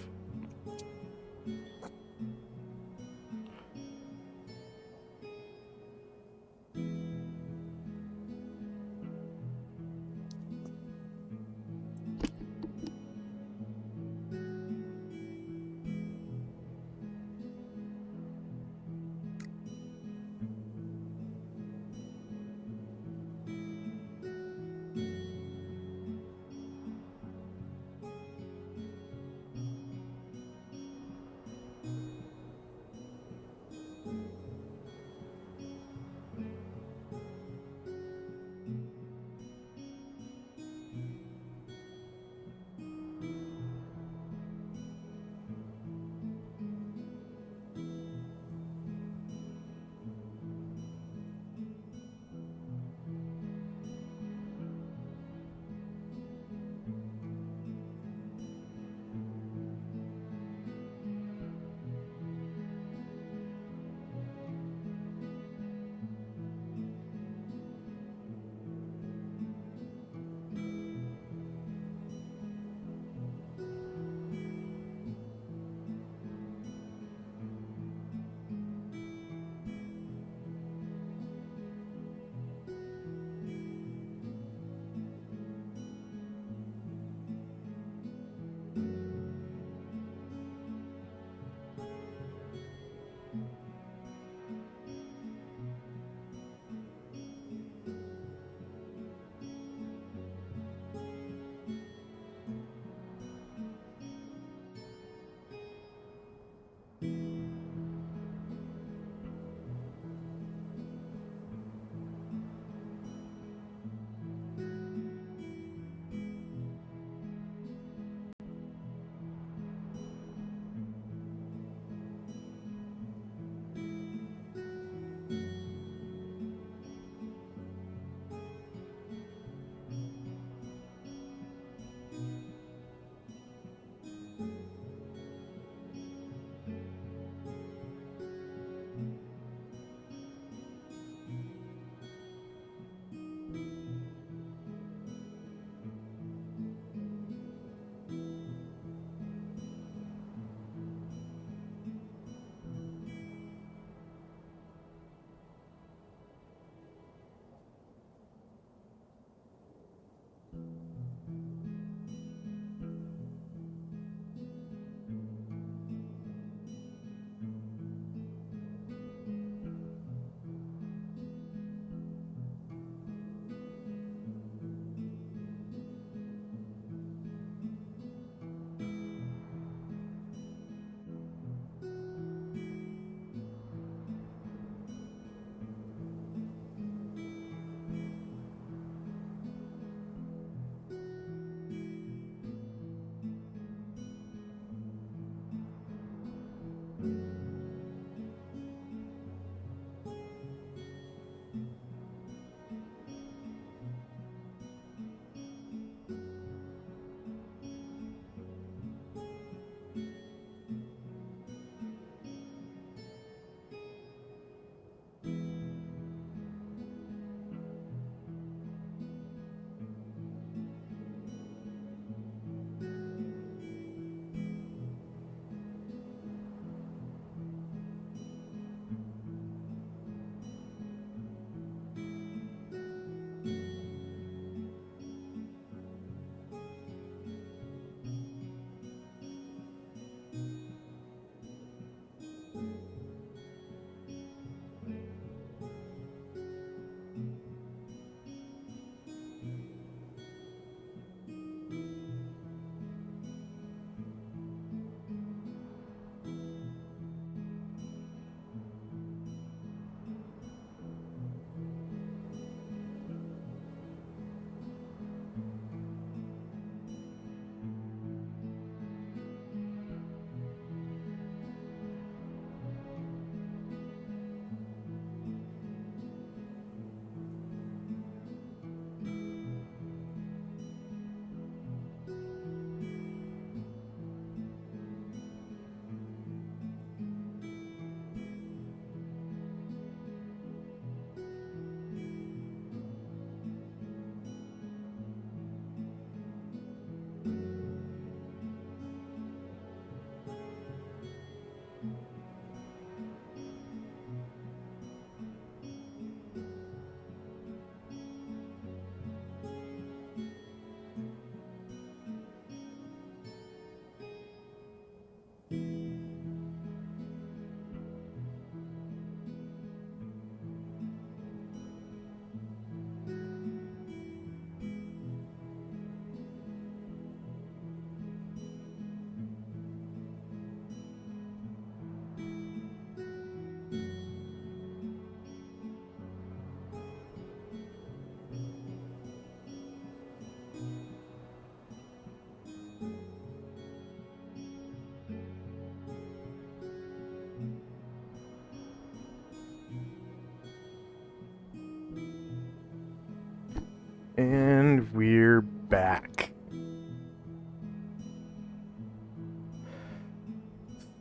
And we're back.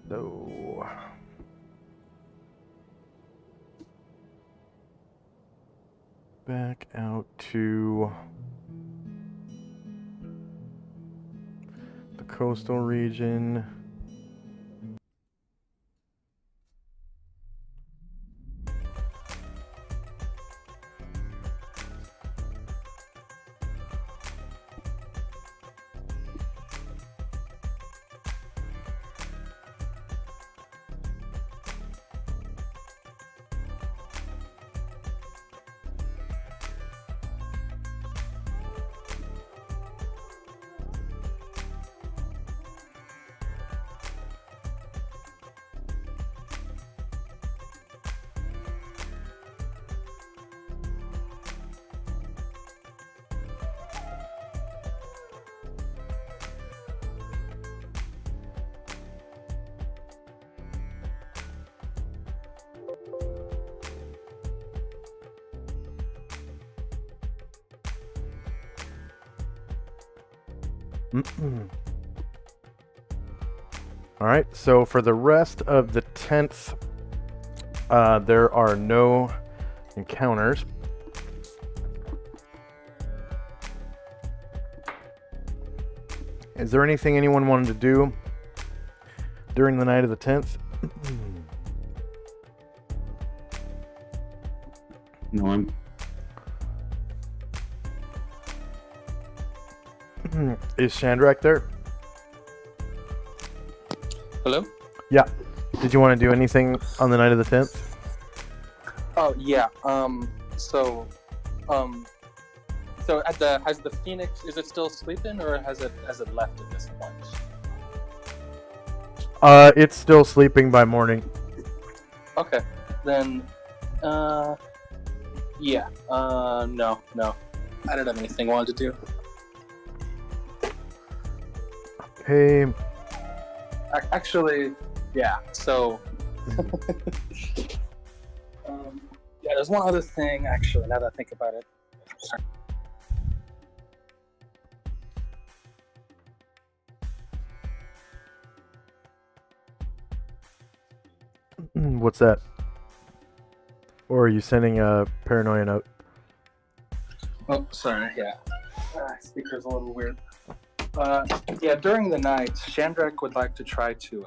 So back out to the coastal region. All right, so for the rest of the 10th, there are no encounters. Is there anything anyone wanted to do during the night of the 10th? No, I'm. Is Shandrak there? Hello? Yeah. Did you want to do anything on the night of the 10th? Oh yeah. So has the Phoenix, is it still sleeping or has it left at this point? It's still sleeping by morning. Okay. Then yeah. No. I don't have anything I wanted to do. Okay. Actually, Yeah. So. Yeah, there's one other thing actually. Now that I think about it. Sorry. What's that? Or are you sending a paranoia note? Oh, sorry. Yeah. Speaker's a little weird. Yeah. During the night, Shandrak would like to try to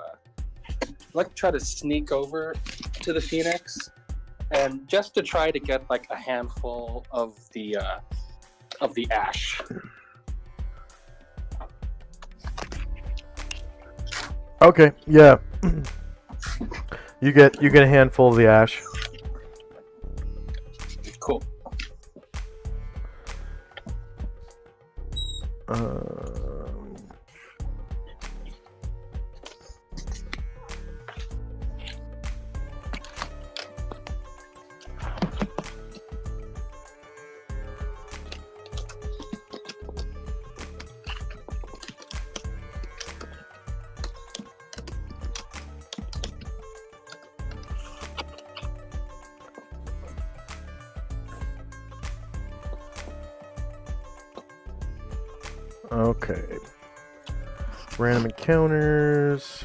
sneak over to the Phoenix, and just to try to get like a handful of the ash. Okay, yeah. You get a handful of the ash. Cool. Okay. Random encounters.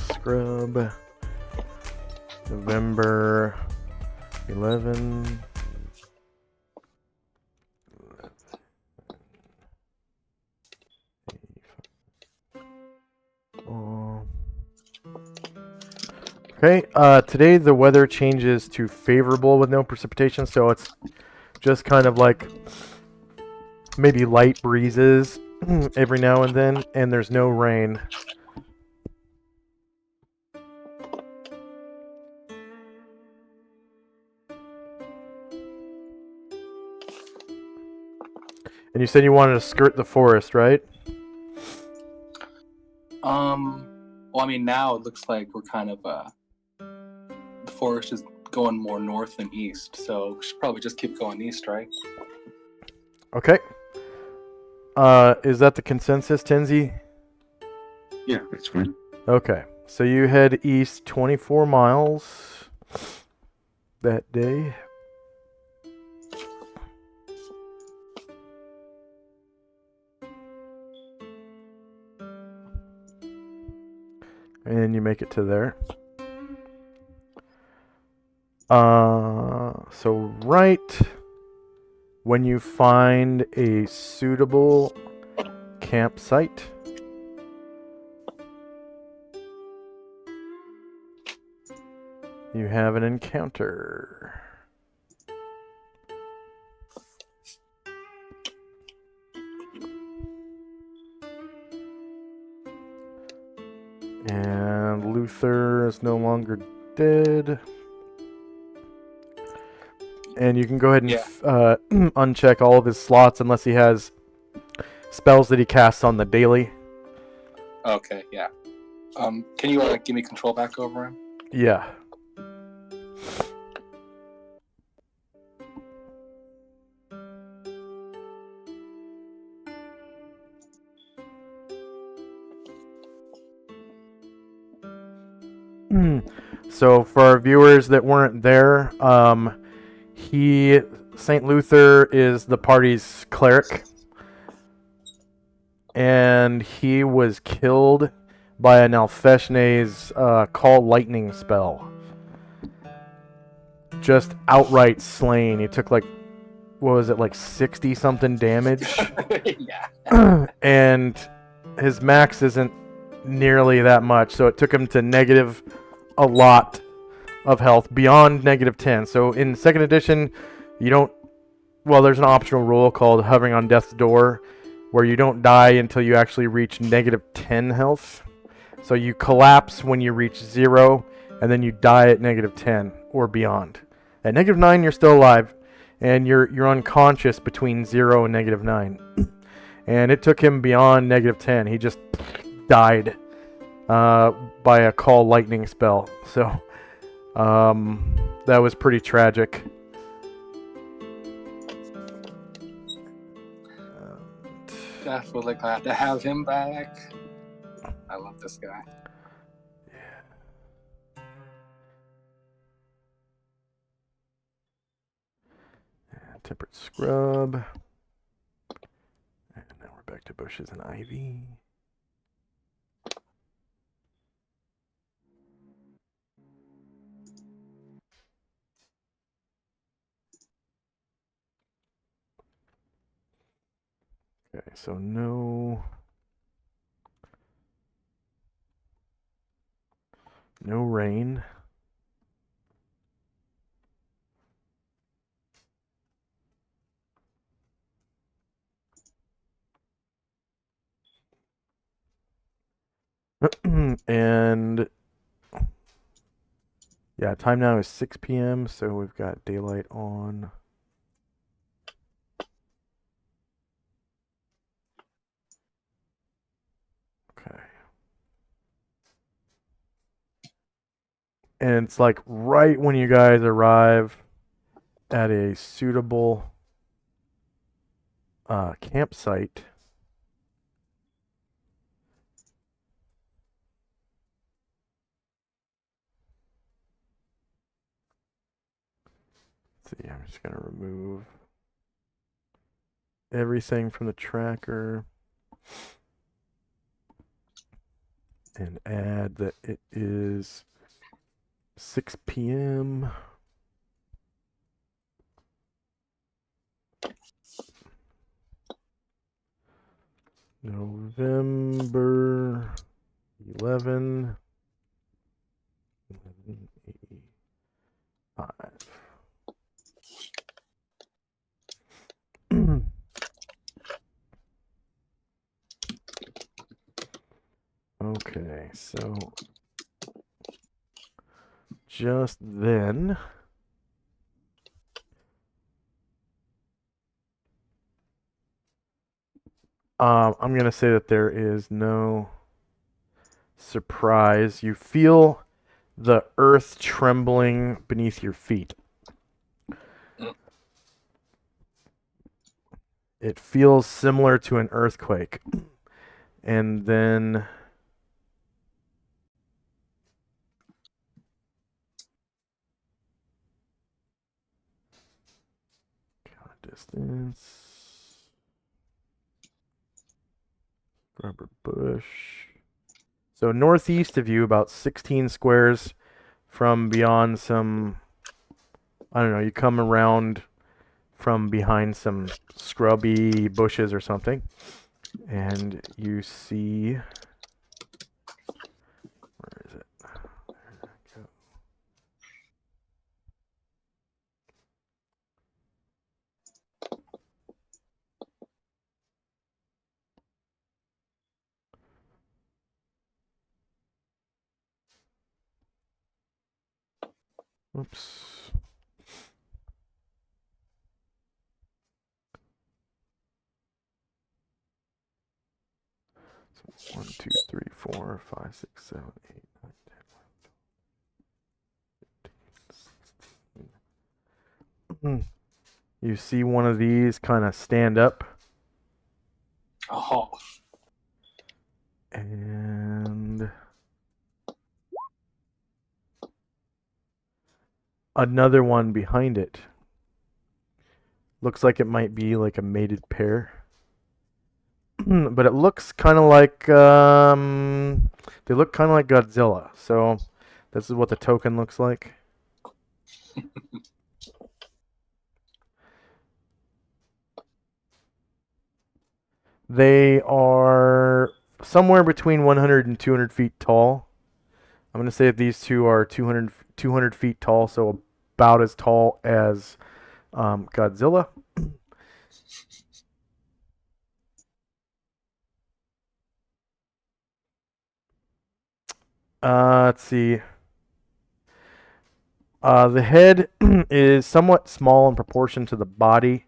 Scrub. November 11. Okay, today the weather changes to favorable with no precipitation, so it's just kind of like maybe light breezes every now and then, and there's no rain. And you said you wanted to skirt the forest, right? Well, I mean, now it looks like we're kind of the forest is going more north than east, so we should probably just keep going east, right? Okay. Is that the consensus, Tenzi? Yeah, that's fine. Okay. So you head east 24 miles that day. And you make it to there. So right when you find a suitable campsite, you have an encounter. And Luther is no longer dead. And you can go ahead and uncheck all of his slots unless he has spells that he casts on the daily. Okay, yeah. Can you give me control back over him? Yeah. So for our viewers that weren't there, Saint Luther is the party's cleric, and he was killed by an Alfeshne's call lightning spell. Just outright slain. He took like 60 something damage. Yeah. And his max isn't nearly that much, so it took him to negative a lot of health beyond -10. So in second edition, there's an optional rule called hovering on death's door where you don't die until you actually reach -10 health. So you collapse when you reach 0, and then you die at -10 or beyond. At -9 you're still alive, and you're unconscious between 0 and -9. And it took him beyond -10. He just died by a call lightning spell. So that was pretty tragic. Definitely glad to have him back. I love this guy. Temperate scrub. And now we're back to bushes and ivy. Okay, so no rain. And yeah, time now is 6 p.m., so we've got daylight on. Okay. And it's like right when you guys arrive at a suitable campsite. Let's see, I'm just going to remove everything from the tracker and add that it is 6 p.m. November 11, 11:85. Okay, so just then, I'm going to say that there is no surprise. You feel the earth trembling beneath your feet. It feels similar to an earthquake. And then count distance. Rubber bush. So northeast of you, about 16 squares from beyond some, I don't know, you come around from behind some scrubby bushes or something, and you see, where is it? There we go. Oops. So 1, 2, 3, 4, 5, 6, 7, 8, 9, 10, 11, 12, 15, 16. You see one of these kind of stand up. Oh, And another one behind it. Looks like it might be like a mated pair. But it looks kind of like, they look kind of like Godzilla. So this is what the token looks like. They are somewhere between 100 and 200 feet tall. I'm going to say that these two are 200 feet tall, so about as tall as Godzilla. Let's see. The head is somewhat small in proportion to the body.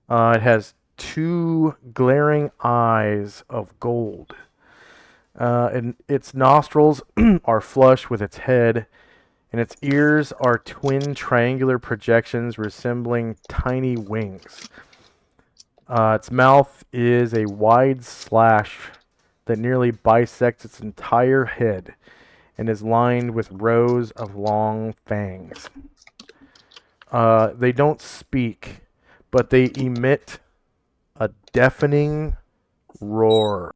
It has 2 glaring eyes of gold. And its nostrils are flush with its head, and its ears are twin triangular projections resembling tiny wings. Its mouth is a wide slash that nearly bisects its entire head and is lined with rows of long fangs. They don't speak, but they emit a deafening roar.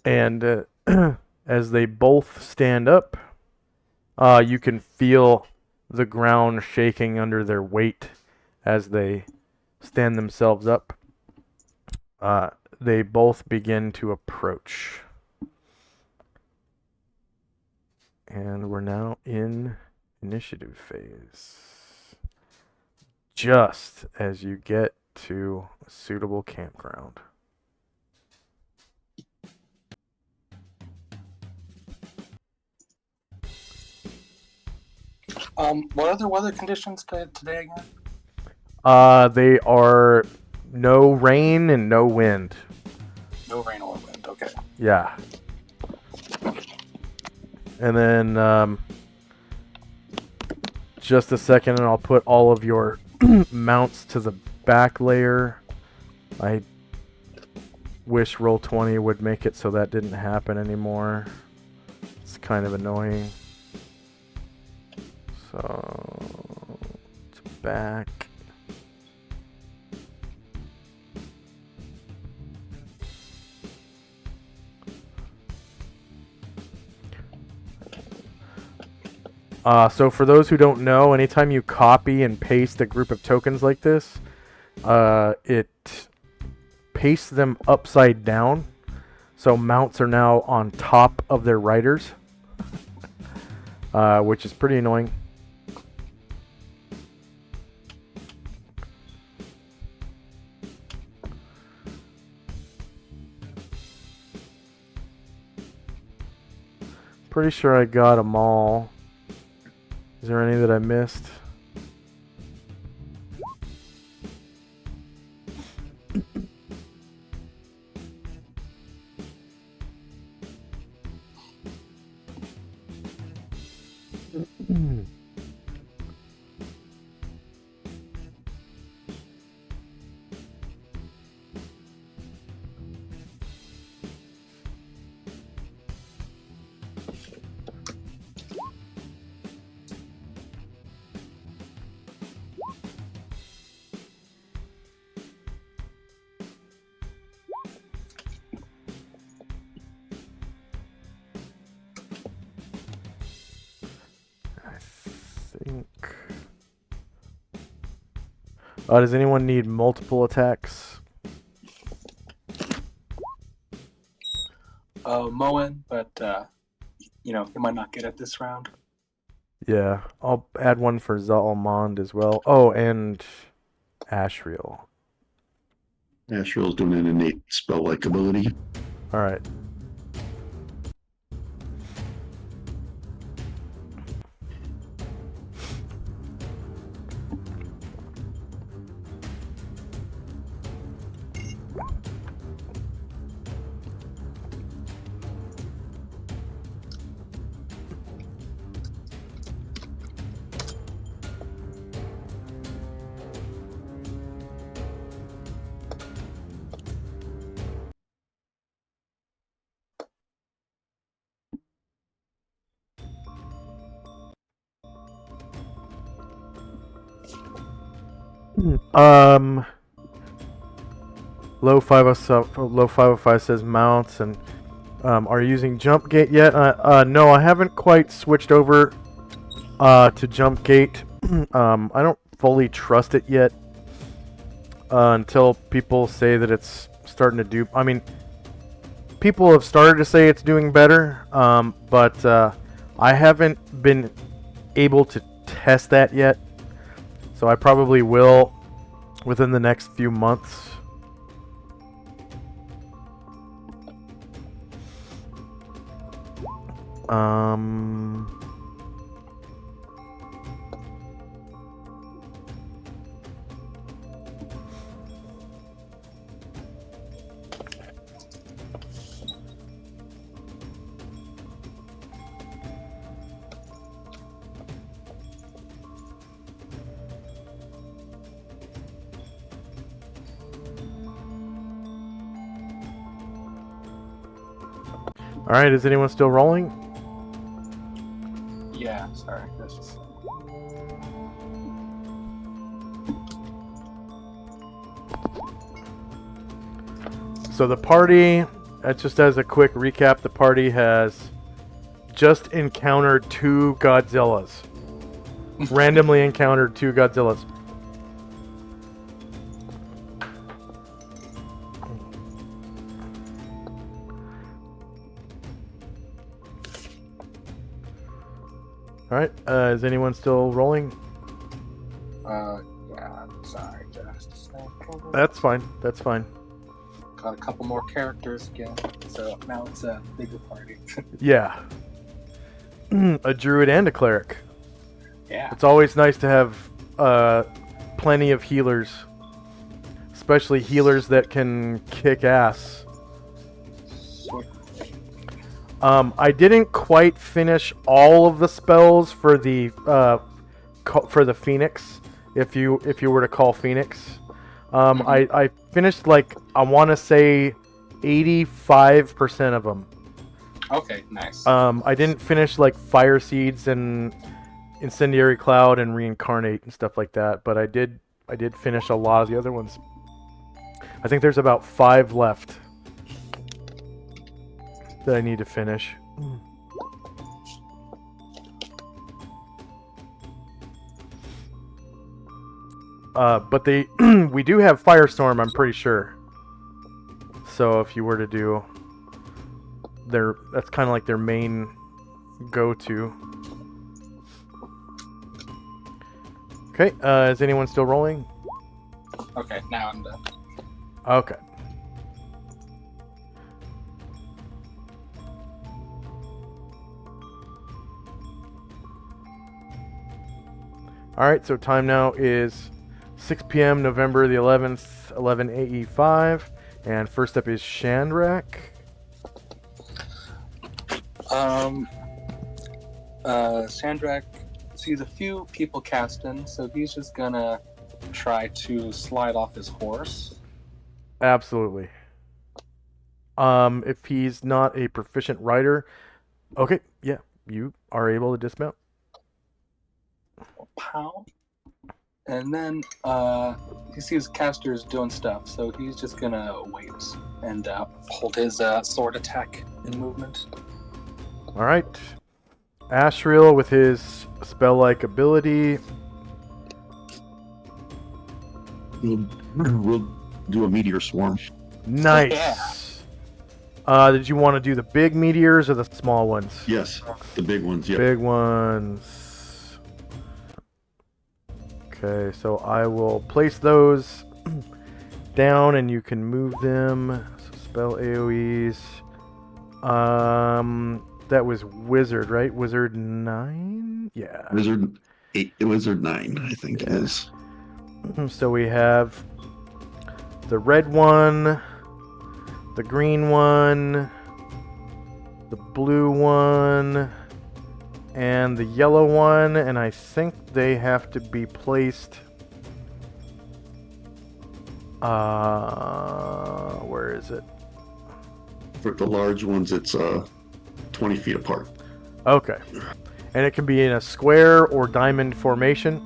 And as they both stand up, you can feel the ground shaking under their weight as they stand themselves up. They both begin to approach. And we're now in initiative phase. Just as you get to a suitable campground. What are the weather conditions today again? They are no rain and no wind. No rain or wind. Okay. Yeah. And then just a second and I'll put all of your mounts to the back layer. I wish Roll20 would make it so that didn't happen anymore. It's kind of annoying. So it's back. So for those who don't know, anytime you copy and paste a group of tokens like this, it pastes them upside down. So mounts are now on top of their riders, which is pretty annoying. Pretty sure I got them all. Is there any that I missed? Does anyone need multiple attacks? Moen, but you might not get it this round. Yeah, I'll add one for Zalmond as well. Oh, and Ashriel. Ashriel's doing an innate spell-like ability. All right. Low 505 says mounts, and are you using jump gate yet? No, I haven't quite switched over to jump gate. I don't fully trust it yet until people say that it's starting to do. I mean, people have started to say it's doing better, but I haven't been able to test that yet. So I probably will within the next few months. All right, is anyone still rolling? Yeah, sorry. That's just... So the party, just as a quick recap, the party has just encountered 2 Godzillas. Randomly encountered 2 Godzillas. All right, is anyone still rolling? Yeah, sorry, just a second. That's fine. That's fine. Got a couple more characters again, so now it's a bigger party. Yeah. A druid and a cleric. Yeah. It's always nice to have plenty of healers, especially healers that can kick ass. I didn't quite finish all of the spells for the Phoenix. If you were to call Phoenix, I finished like I want to say 85% of them. Okay, nice. I didn't finish like Fire Seeds and Incendiary Cloud and Reincarnate and stuff like that, but I did finish a lot of the other ones. I think there's about 5 left that I need to finish. But we do have Firestorm, I'm pretty sure. So if you were to do that's kind of like their main go-to. Okay, is anyone still rolling? Okay, now I'm done. Okay. Alright, so time now is 6 p.m. November the 11th, 11:85. And first up is Shandrak. Sandrak sees a few people casting, so he's just gonna try to slide off his horse. Absolutely. If he's not a proficient rider, okay, yeah, you are able to dismount. Pow. And then he sees casters doing stuff, so he's just gonna wait and hold his sword attack in movement. All right. Ashriel with his spell-like ability. We'll do a meteor swarm. Nice. Did you want to do the big meteors or the small ones? Yes, the big ones. Yeah. Big ones. Okay, so I will place those down and you can move them. So spell AoEs. That was Wizard, right? Wizard 9? Yeah. Wizard 8, Wizard 9, I think it is. So we have the red one, the green one, the blue one, and the yellow one, and I think they have to be placed. Where is it? For the large ones, it's 20 feet apart. Okay. And it can be in a square or diamond formation.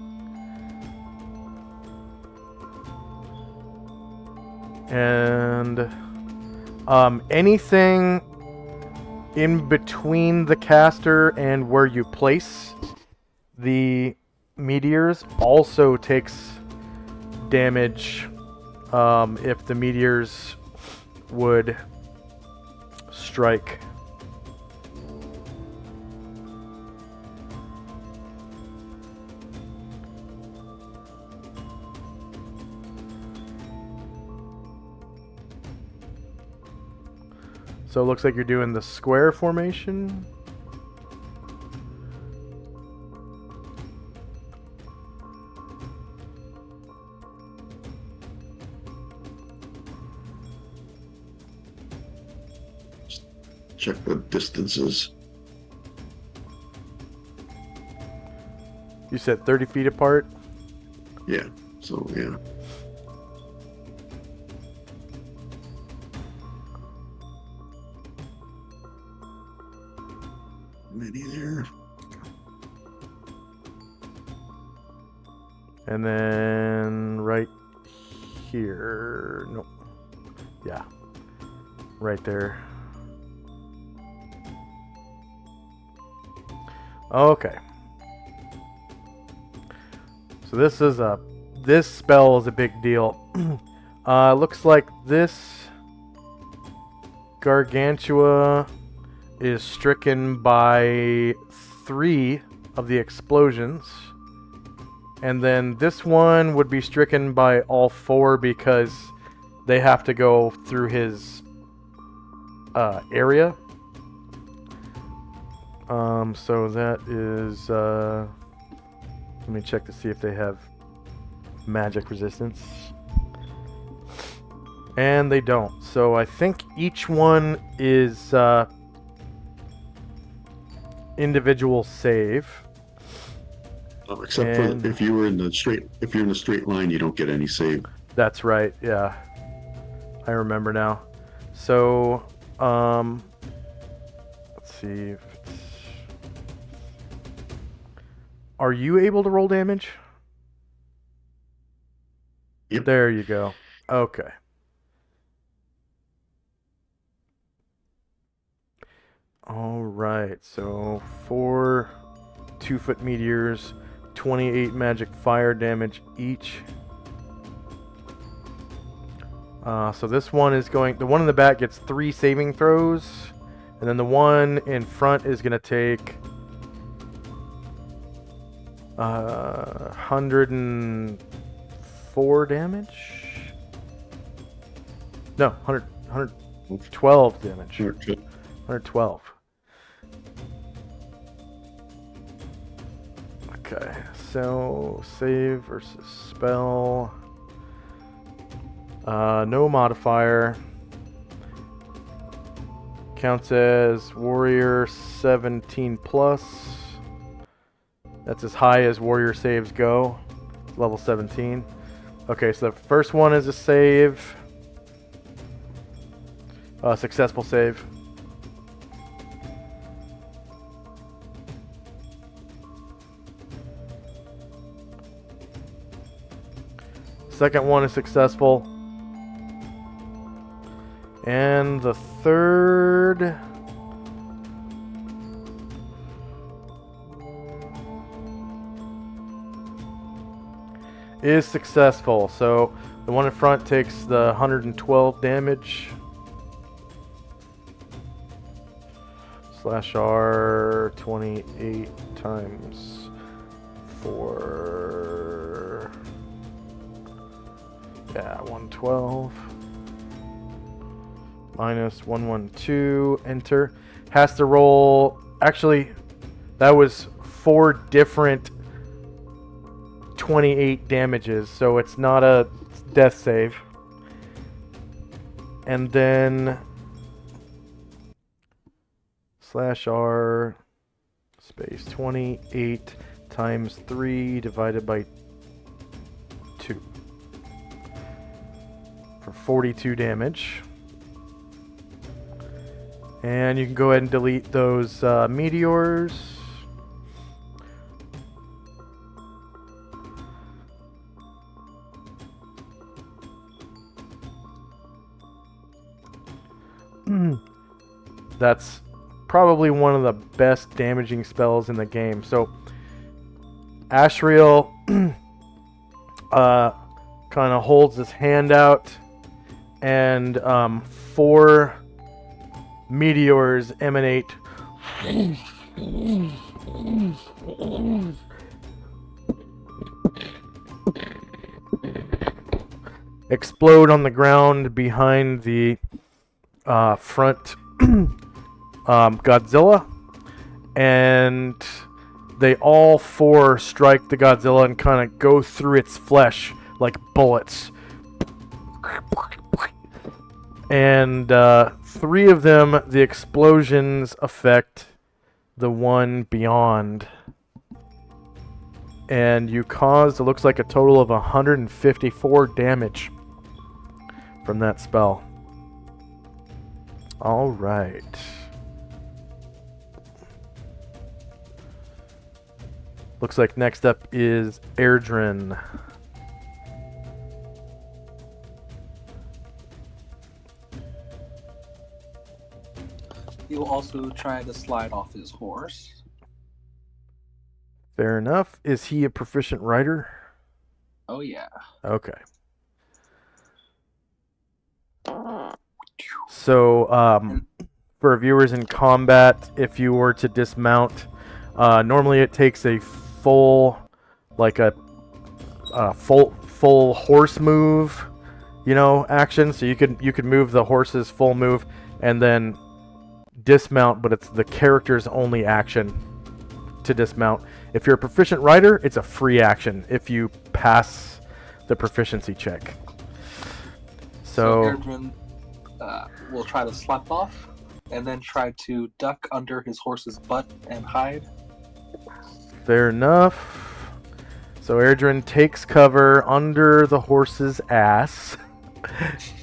And anything in between the caster and where you place the meteors also takes damage if the meteors would strike. So it looks like you're doing the square formation. Check the distances. You said 30 feet apart? Yeah, so yeah. Many there. And then right here. Nope. Yeah. Right there. Okay. So this spell is a big deal. Looks like this Gargantua is stricken by 3 of the explosions. And then this one would be stricken by all 4 because they have to go through his area. So that is... let me check to see if they have magic resistance. And they don't. So I think each one is individual save. Except for if you're in the straight line, you don't get any save. That's right. Yeah, I remember now. So let's see. If it's... Are you able to roll damage? Yep. There you go. Okay. All right. So 4 2-foot meteors, 28 magic fire damage each. So this one is going... The one in the back gets 3 saving throws. And then the one in front is going to take... 104 damage? No, 112 damage. 112. Okay, so save versus spell. No modifier. Counts as warrior 17 plus. That's as high as warrior saves go. Level 17. Okay, so the first one is a save. Successful save. Second one is successful. And the third... is successful. So the one in front takes the 112 damage. Slash R 28 times 4. Yeah, 112. Minus 112. Enter. Has to roll. Actually, that was 4 different 28 damages, so it's not a death save. And then slash R space 28 times 3 divided by 2 for 42 damage. And you can go ahead and delete those meteors. That's probably one of the best damaging spells in the game. So Ashriel kind of holds his hand out, and 4 meteors emanate explode on the ground behind the front Godzilla, and they all 4 strike the Godzilla and kind of go through its flesh like bullets. And 3 of them, the explosions affect the one beyond. And you caused, it looks like, a total of 154 damage from that spell. All right. Looks like next up is Airdrin. He will also try to slide off his horse. Fair enough. Is he a proficient rider? Oh yeah. Okay. So, for viewers in combat, if you were to dismount, normally it takes a full, like a full horse move, action. So you could move the horse's full move and then dismount, but it's the character's only action to dismount. If you're a proficient rider, it's a free action if you pass the proficiency check. So Erdrin will try to slap off and then try to duck under his horse's butt and hide. fair enough. So Airdrin takes cover under the horse's ass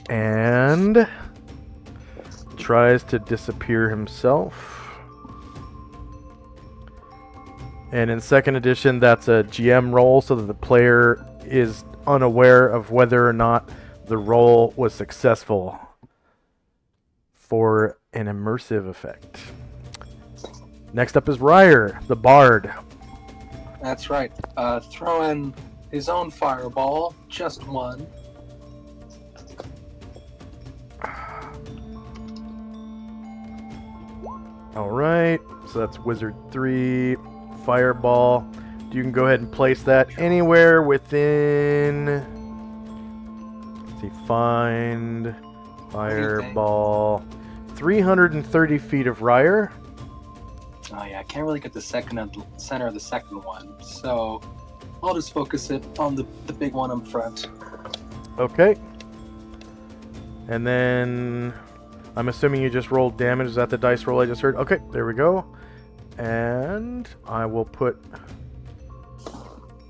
and tries to disappear himself. And in second edition, that's a GM roll, so that the player is unaware of whether or not the roll was successful for an immersive effect. Next up is Ryer, the bard. That's right. Throw in his own fireball, just one. Alright, so that's Wizard 3, Fireball. You can go ahead and place that anywhere within... Let's see, find... Fireball... 330 feet of Ryer. Oh yeah, I can't really get the center of the second one, so I'll just focus it on the big one up front. Okay. And then... I'm assuming you just rolled damage. Is that the dice roll I just heard? Okay, there we go. And I will put...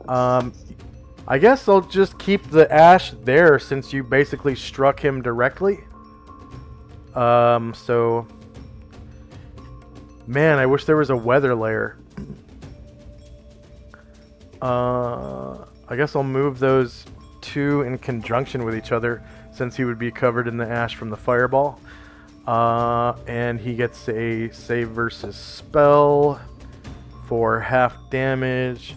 I guess I'll just keep the ash there since you basically struck him directly. So... Man, I wish there was a weather layer. I guess I'll move those two in conjunction with each other since he would be covered in the ash from the fireball. And he gets a save versus spell for half damage.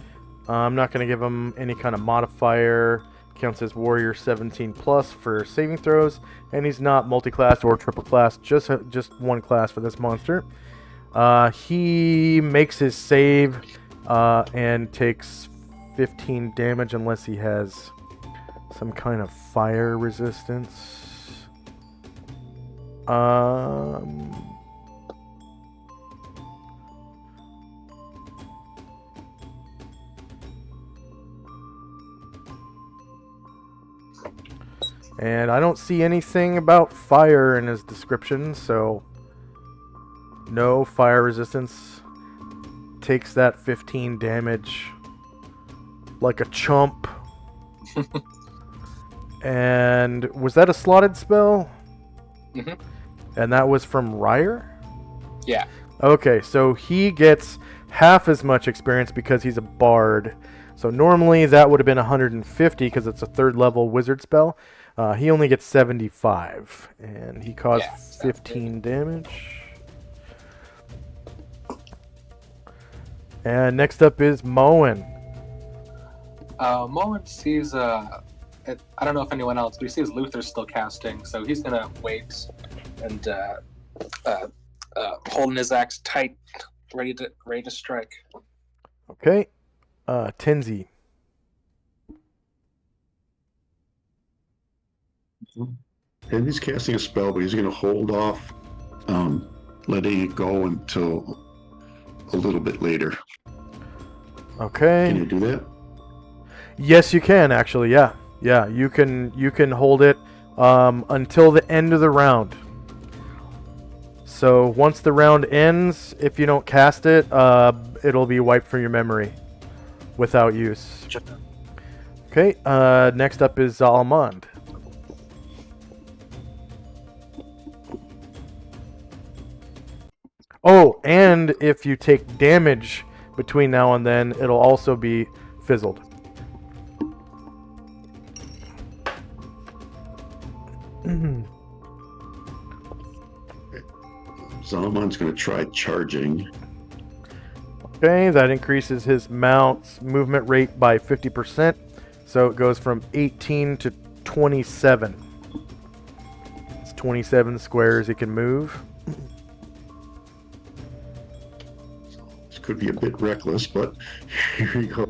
I'm not going to give him any kind of modifier. Counts as Warrior 17 plus for saving throws, and he's not multi-class or triple class, just one class for this monster. He makes his save and takes 15 damage unless he has some kind of fire resistance. And I don't see anything about fire in his description, so no fire resistance. Takes that 15 damage like a chump. And was that a slotted spell? Mhm. And that was from Ryer? Yeah. Okay, so he gets half as much experience because he's a bard. So normally that would have been 150 because it's a third level wizard spell. He only gets 75, and he caused 15 damage. And next up is Moen. Moen sees, I don't know if anyone else, but he sees Luther's still casting, so he's gonna wait and holding his axe tight, ready to strike. Okay, Tenzi. And he's casting a spell, but he's going to hold off letting it go until a little bit later. Okay. Can you do that? Yes, you can actually. Yeah, you can hold it until the end of the round. So once the round ends, if you don't cast it, it'll be wiped from your memory without use. Okay. Next up is Almond. Oh, and if you take damage between now and then, it'll also be fizzled. Zalamon's going to try charging. Okay, that increases his mount's movement rate by 50%. So it goes from 18 to 27. It's 27 squares he can move. This could be a bit reckless, but here we go.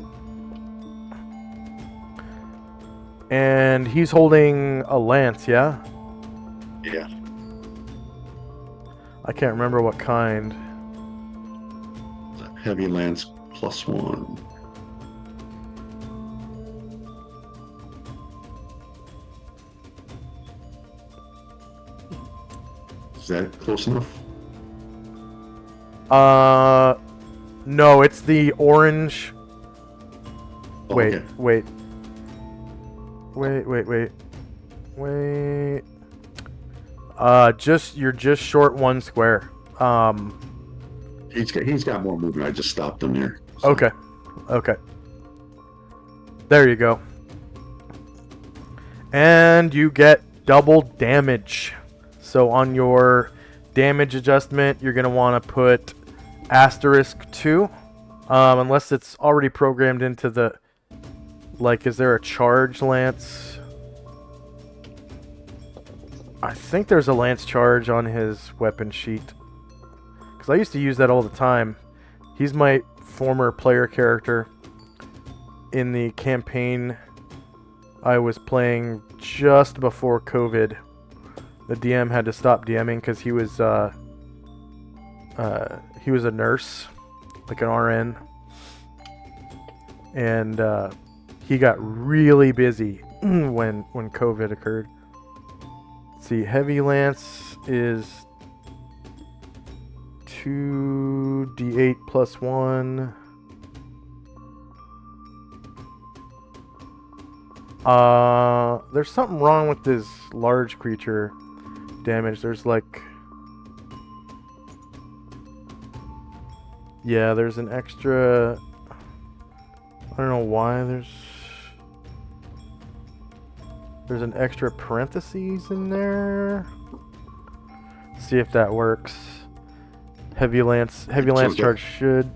And he's holding a lance, yeah? Yeah. I can't remember what kind. Heavy lance +1. Is that close enough? No, it's the orange. Oh, Wait, okay. wait. You're just short 1 square. He's got more movement. I just stopped him there. So. Okay. There you go. And you get double damage. So on your damage adjustment, you're going to want to put *2. Unless it's already programmed into the... Like, is there a charge lance? I think there's a lance charge on his weapon sheet. Because I used to use that all the time. He's my former player character in the campaign I was playing just before COVID. The DM had to stop DMing because he was a nurse, like an RN, and he got really busy when COVID occurred. Let's see, heavy lance is 2d8 +1. There's something wrong with this large creature damage. There's like... Yeah, there's an extra... I don't know why there's an extra parentheses in there. See if that works. Heavy lance charge should...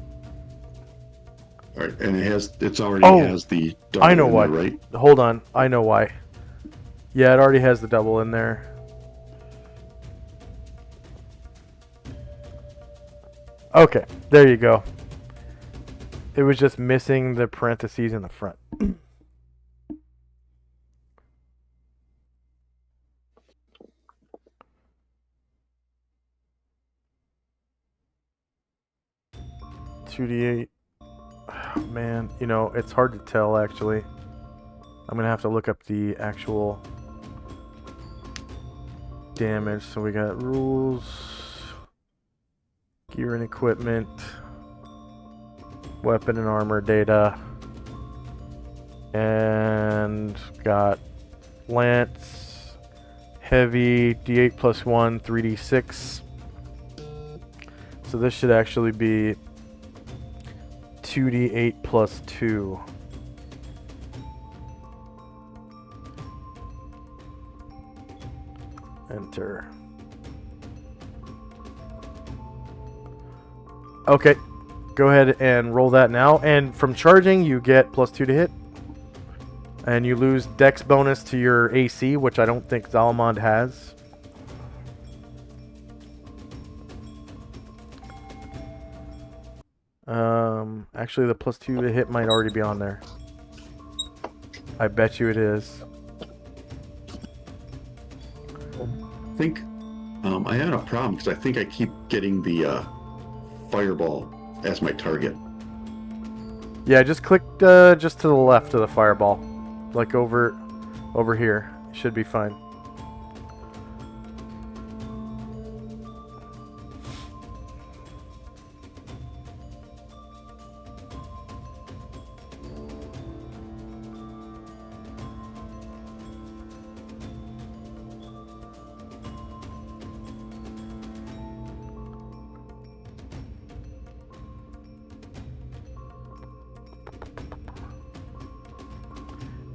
All right, and it already has the double I know in why. there, right? Hold on, I know why. Yeah, it already has the double in there. Okay, there you go. It was just missing the parentheses in the front. $2d8. Oh, man, you know, it's hard to tell actually. I'm gonna have to look up the actual damage. So we got rules, gear and equipment, weapon and armor data, and got lance, heavy, d8 +1, 3d6. So this should actually be 2d8 +2. Enter. Okay, go ahead and roll that now. And from charging, you get +2 to hit. And you lose dex bonus to your AC, which I don't think Solynod has. Actually, the +2 to hit might already be on there. I bet you it is. I think I had a problem because I think I keep getting the fireball as my target. Yeah, just click just to the left of the fireball, like over here. Should be fine.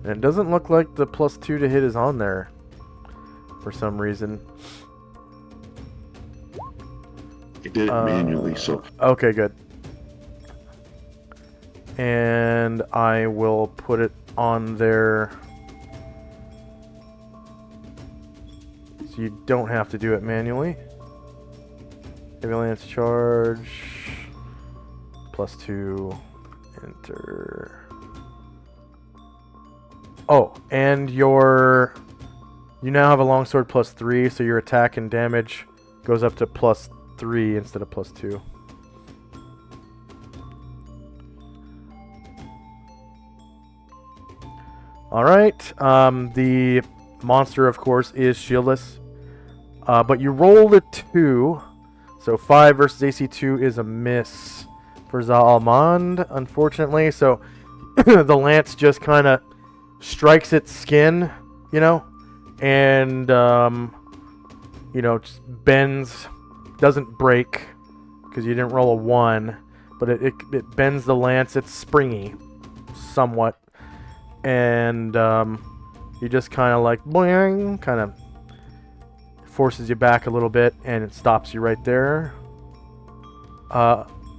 And it doesn't look like the +2 to hit is on there for some reason. I did it manually, so Okay, good. And I will put it on there so you don't have to do it manually. Heavy lance charge, +2, enter. Oh, and you now have a longsword +3, so your attack and damage goes up to +3 instead of +2. Alright, the monster, of course, is shieldless. But you rolled a 2, so 5 versus AC 2 is a miss for Zalmond, unfortunately. So the lance just kind of strikes its skin, you know, and, you know, just bends, doesn't break, because you didn't roll a 1, but it bends the lance. It's springy, somewhat. And you just kind of like boing, kind of forces you back a little bit, and it stops you right there.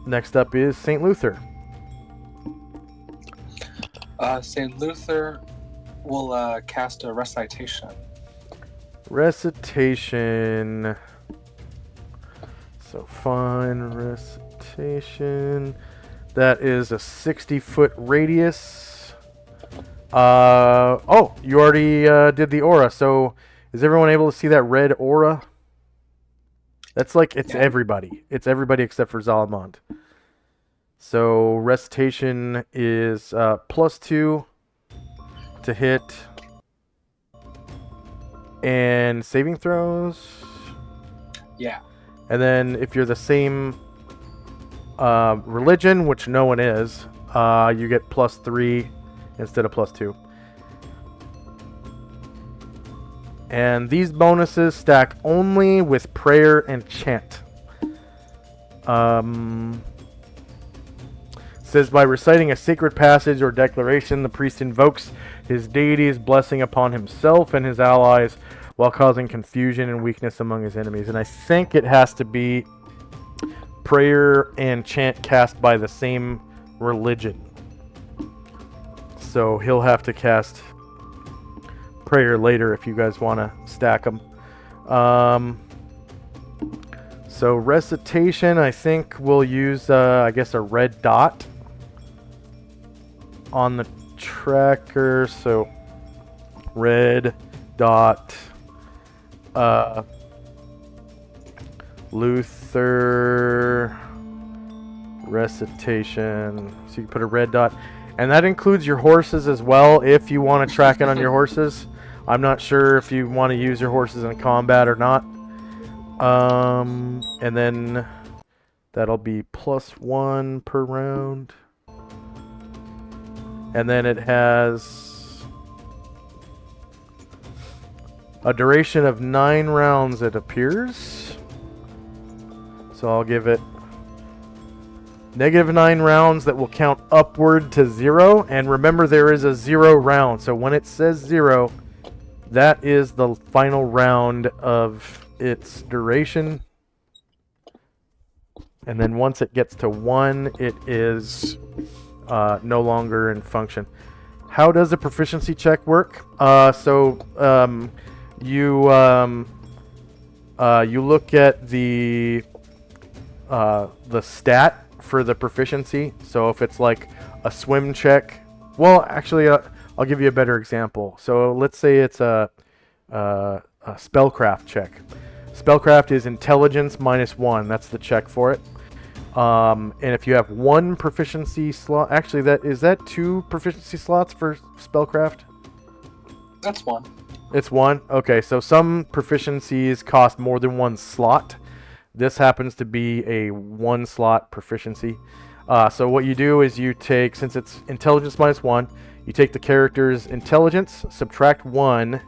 Next up is St. Luther. St. Luther will cast a recitation. Recitation. So fine, recitation. That is a 60-foot radius. Oh, you already did the aura. So is everyone able to see that red aura? That's like, it's everybody. It's everybody except for Zalamond. So recitation is +2 to hit. And saving throws. Yeah. And then if you're the same religion, which no one is, you get +3 instead of +2. And these bonuses stack only with prayer and chant. Says by reciting a sacred passage or declaration, the priest invokes his deity's blessing upon himself and his allies while causing confusion and weakness among his enemies. And I think it has to be prayer and chant cast by the same religion. So he'll have to cast prayer later if you guys want to stack them. So recitation, I think we'll use, I guess, a red dot on the tracker. So red dot, Luther recitation. So you can put a red dot. And that includes your horses as well, if you want to track it on your horses. I'm not sure if you want to use your horses in combat or not. And then that'll be +1 per round. And then it has a duration of 9 rounds, it appears. So I'll give it -9 rounds that will count upward to 0. And remember, there is a 0 round. So when it says 0, that is the final round of its duration. And then once it gets to 1, it is no longer in function. How does a proficiency check work? You look at the stat for the proficiency. So if it's like a swim check, well, actually, I'll give you a better example. So let's say it's a spellcraft check. Spellcraft is intelligence -1. That's the check for it. And if you have 1 proficiency slot, actually, is that 2 proficiency slots for spellcraft? That's 1. It's 1. Okay, so some proficiencies cost more than 1 slot. This happens to be a 1 slot proficiency. So what you do is you take, since it's intelligence -1, you take the character's intelligence, subtract 1,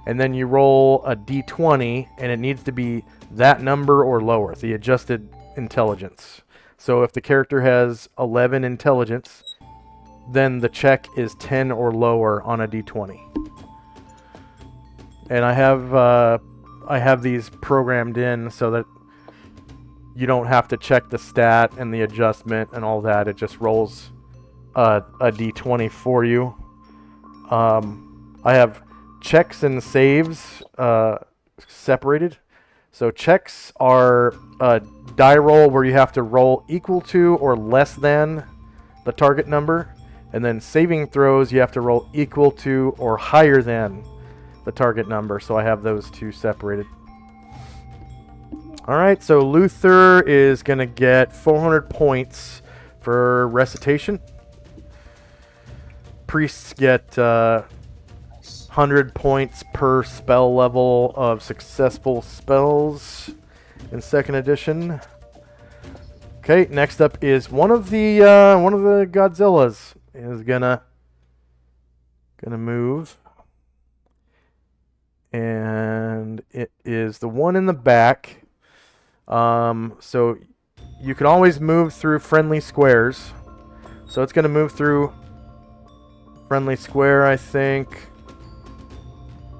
and then you roll a d20, and it needs to be that number or lower, the adjusted intelligence. So if the character has 11 intelligence, then the check is 10 or lower on a d20. And I have these programmed in so that you don't have to check the stat and the adjustment and all that. It just rolls a d20 for you. I have checks and saves separated. So checks are a die roll where you have to roll equal to or less than the target number. And then saving throws, you have to roll equal to or higher than the target number. So I have those two separated. Alright, so Luther is going to get 400 points for recitation. Priests get 100 points per spell level of successful spells in 2nd edition. Okay, next up is one of the Godzillas is gonna move, and it is the one in the back. So you can always move through friendly squares. So it's gonna move through friendly square, I think.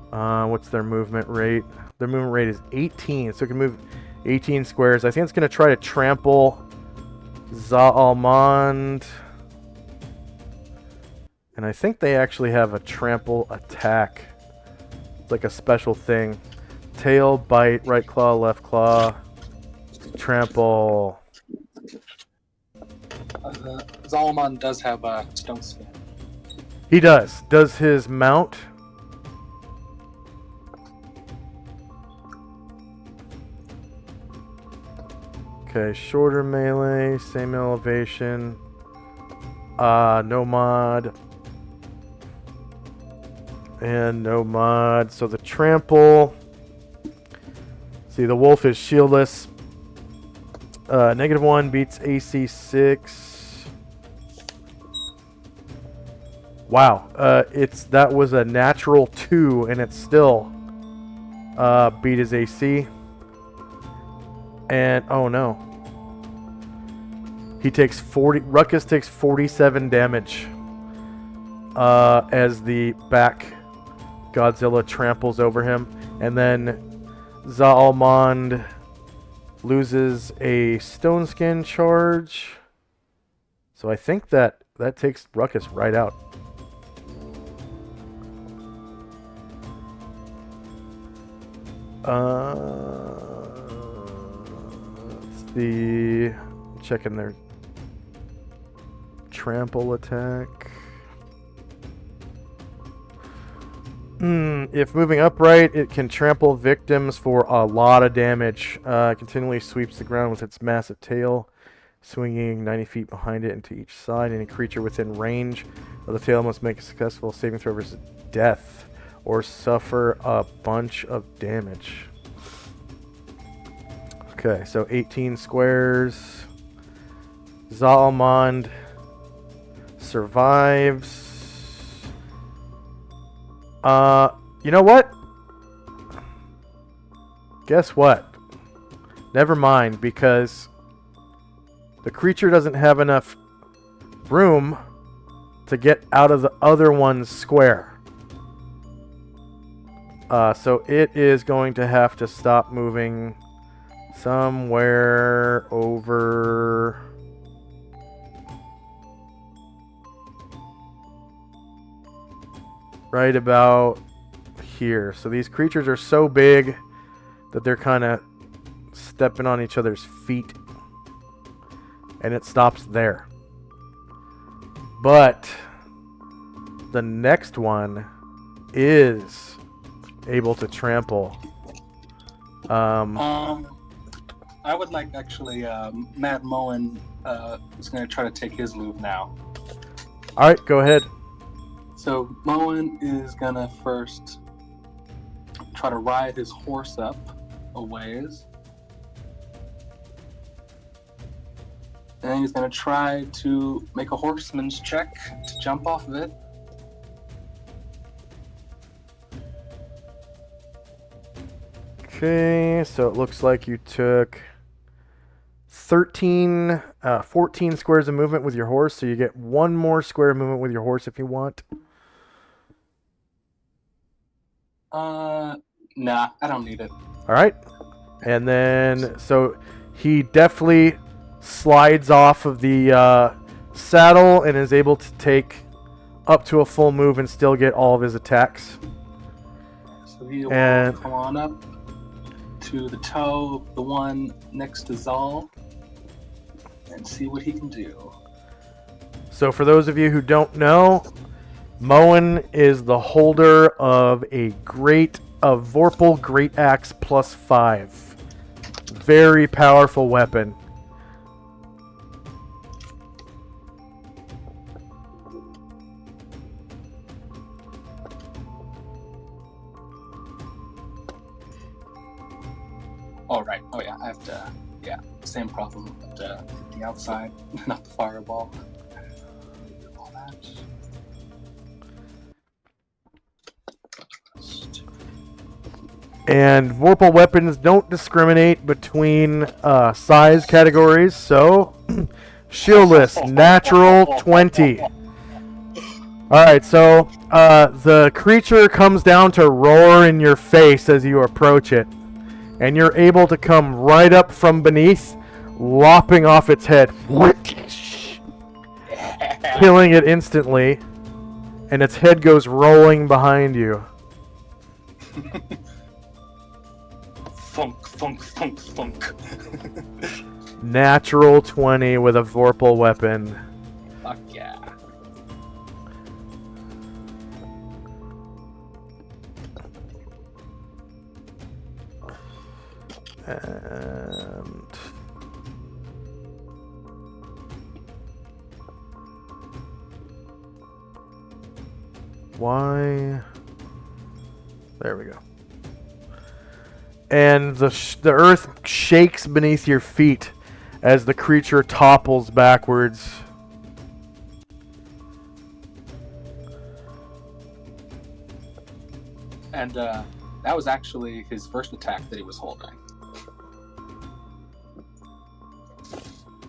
What's their movement rate? Their movement rate is 18, so it can move 18 squares. I think it's going to try to trample Zaalmond. And I think they actually have a trample attack. It's like a special thing. Tail, bite, right claw, left claw, trample. Zalman does have a stone skin. He does. Does his mount? Okay, shorter melee, same elevation. No mod. And no mod. So the trample. See, the wolf is shieldless. -1 beats AC 6. Wow. That was a natural 2, and it still beat his AC. And oh no. He takes 40. Ruckus takes 47 damage as the back Godzilla tramples over him, and then Zaalmond loses a stone skin charge. So I think that takes Ruckus right out. Let's see. Checking their trample attack. If moving upright, it can trample victims for a lot of damage. Continually sweeps the ground with its massive tail, swinging 90 feet behind it and to each side. Any creature within range of the tail must make a successful saving throw versus death or suffer a bunch of damage. Okay, so 18 squares. Zaalmond survives. You know what? Guess what? Never mind, because the creature doesn't have enough room to get out of the other one's square. So it is going to have to stop moving somewhere over... right about here. So these creatures are so big that they're kind of stepping on each other's feet. And it stops there. But the next one is able to trample. I would like actually Matt Moen is going to try to take his move now. All right, go ahead. So Moen is going to first try to ride his horse up a ways. And then he's going to try to make a horseman's check to jump off of it. Okay, so it looks like you took 14 squares of movement with your horse, so you get one more square of movement with your horse if you want. Nah, I don't need it. All right. And then, so he definitely slides off of the saddle and is able to take up to a full move and still get all of his attacks. So he will And- come on up to the toe of the one next to Zal and see what he can do. So for those of you who don't know, Moen is the holder of a Vorpal Great Axe +5. Very powerful weapon. Oh, right. Oh, yeah. I have to. Yeah, same problem. The outside, not the fireball. All that. And Vorpal weapons don't discriminate between size categories, so shieldless, natural 20. Alright, so the creature comes down to roar in your face as you approach it. And you're able to come right up from beneath, lopping off its head, killing it instantly, and its head goes rolling behind you. Thunk, thunk, thunk, thunk. Natural 20 with a Vorpal weapon. Fuck yeah. And why? There we go. And the earth shakes beneath your feet as the creature topples backwards. And that was actually his first attack that he was holding.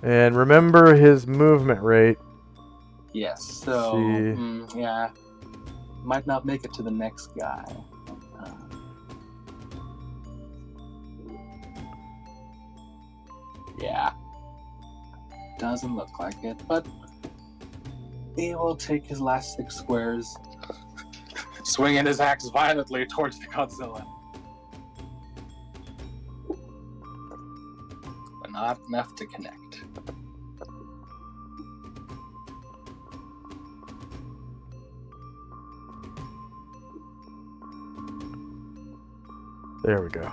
And remember his movement rate. Yes, so yeah, might not make it to the next guy. Yeah, doesn't look like it, but he will take his last 6 squares, swinging his axe violently towards the Godzilla. But not enough to connect. There we go.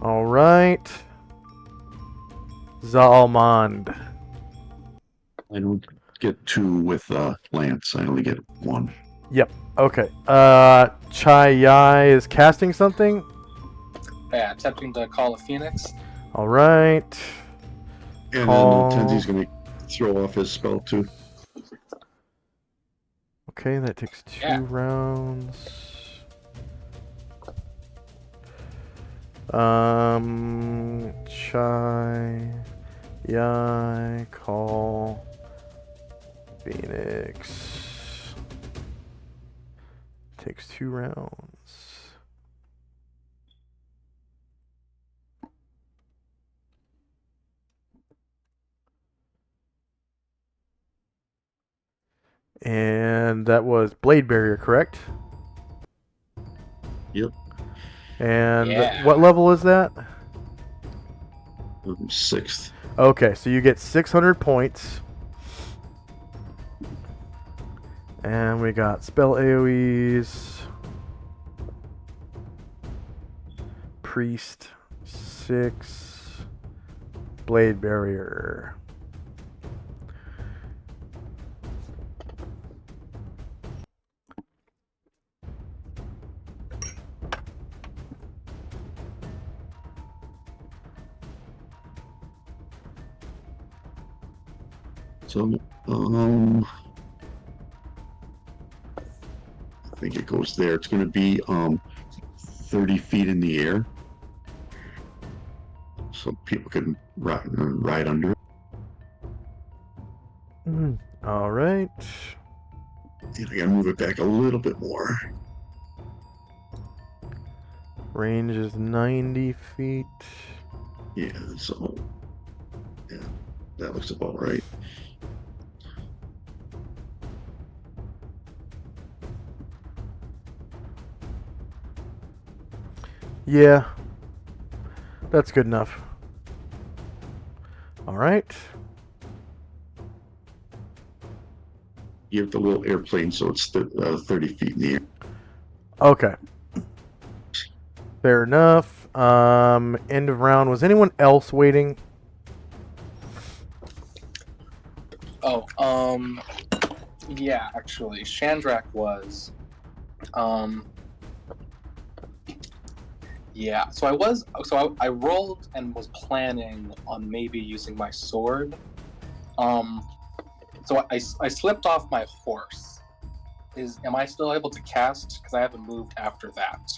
All right. Zalmond. I don't get 2 with Lance. I only get 1. Yep. Okay. Chai Yai is casting something. Yeah, attempting to call a phoenix. All right. And Call. then Tenzi's going to throw off his spell too. Okay, that takes 2 Yeah. rounds. Chai Yai call Phoenix. Takes 2 rounds. And that was Blade Barrier, correct? Yep. And Yeah. what level is that? 6th. Okay, so you get 600 points. And we got spell AoEs. Priest 6. Blade Barrier. So, I think it goes there. It's going to be 30 feet in the air. so people can ride under it. All right. And I gotta move it back a little bit more. Range is 90 feet. Yeah, so yeah, that looks about right. Yeah. That's good enough. All right. You have the little airplane, so it's 30 feet in the air. Okay. Fair enough. End of round. Was anyone else waiting? Oh, yeah, actually, Shandrak was. Yeah, I rolled and was planning on maybe using my sword. So I slipped off my horse. Am I still able to cast? Because I haven't moved after that.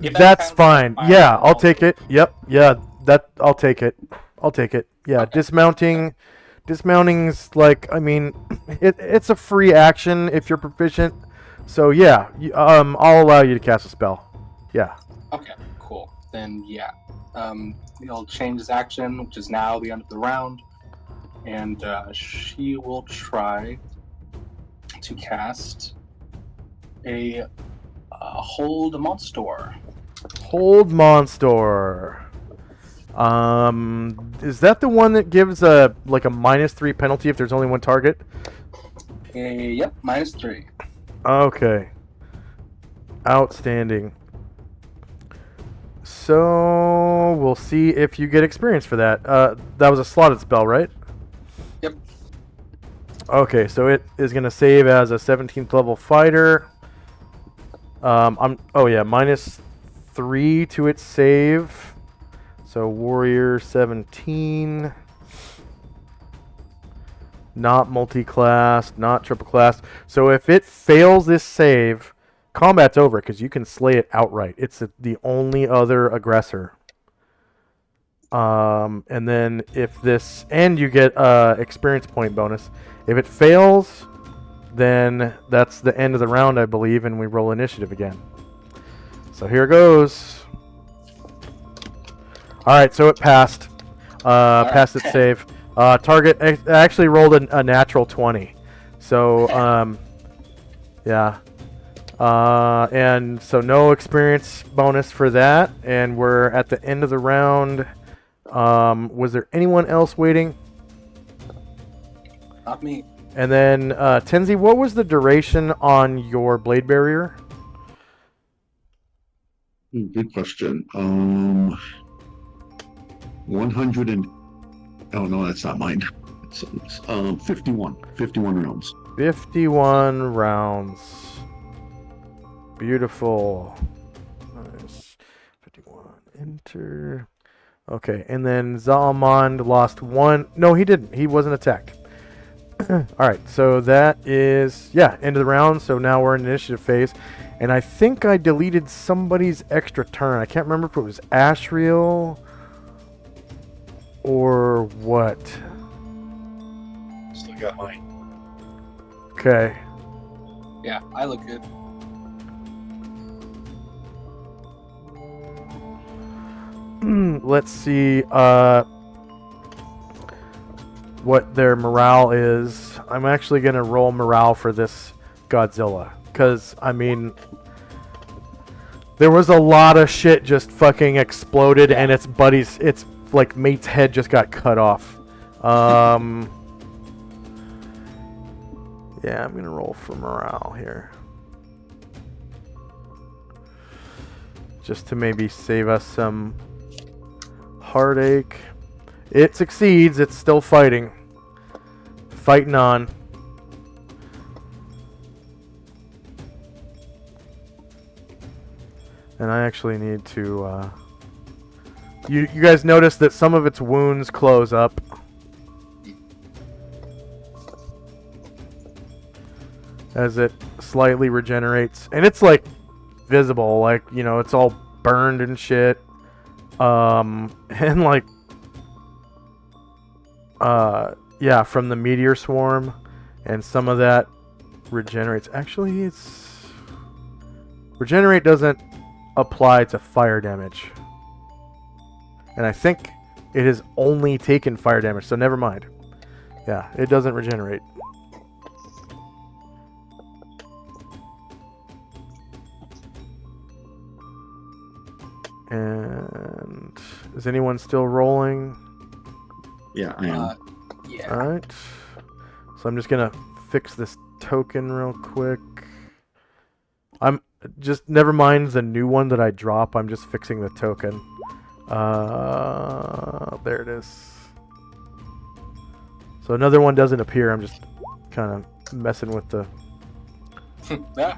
If that That's counts, fine. fine. Yeah, I'll take it. Yep. Yeah, I'll take it. I'll take it. Yeah, Okay. dismounting's like, I mean, it's a free action if you're proficient. So yeah, I'll allow you to cast a spell. Yeah. Okay, cool. Then yeah, he'll change his action, which is now the end of the round, and she will try to cast a hold monster. Hold monster. Is that the one that gives a -3 penalty if there's only one target? Yep, -3. Okay. Outstanding. So we'll see if you get experience for that. That was a slotted spell, right? Yep. Okay, so it is gonna save as a 17th level fighter. Oh yeah, -3 to its save. So warrior 17. Not multi-class, not triple class. So if it fails this save, combat's over because you can slay it outright. It's the only other aggressor. And then if this, and you get experience point bonus. If it fails, then that's the end of the round, I believe, and we roll initiative again. So here goes. All right, so it passed. Passed its save. Target actually rolled a natural 20. So yeah. And so no experience bonus for that, and we're at the end of the round. Was there anyone else waiting? Not me. And then Tenzi, what was the duration on your blade barrier? Good question. 100 and oh no, that's not mine. It's 51 rounds. 51 rounds. Beautiful. Nice. 51. Enter. Okay, and then Zalmond lost one. No, he didn't. He wasn't attacked. All right, so that is, yeah, end of the round. So now we're in initiative phase. And I think I deleted somebody's extra turn. I can't remember if it was Ashriel or what. Still got mine. Okay. Yeah, I look good. Let's see what their morale is. I'm actually going to roll morale for this Godzilla. Because, I mean, there was a lot of shit just fucking exploded and its like mate's head just got cut off. Yeah, I'm going to roll for morale here. Just to maybe save us some heartache. It succeeds. It's still fighting. Fighting on. And I actually need to... You guys notice that some of its wounds close up. As it slightly regenerates. And it's like visible. Like, you know, it's all burned and shit. And like, yeah, from the meteor swarm, and some of that regenerates. Actually, it's regenerate doesn't apply to fire damage, and I think it has only taken fire damage, so never mind. Yeah, it doesn't regenerate. And is anyone still rolling? Yeah, I am. Yeah. Alright. So I'm just gonna fix this token real quick. I'm just never mind the new one that I drop, I'm just fixing the token. There it is. So another one doesn't appear, I'm just kind of messing with the... Yeah.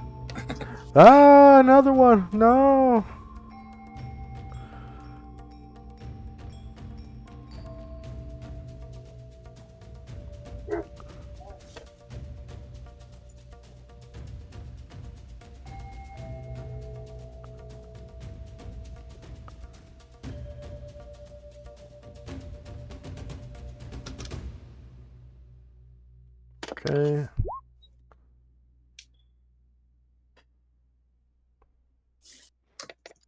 Another one! No! Okay.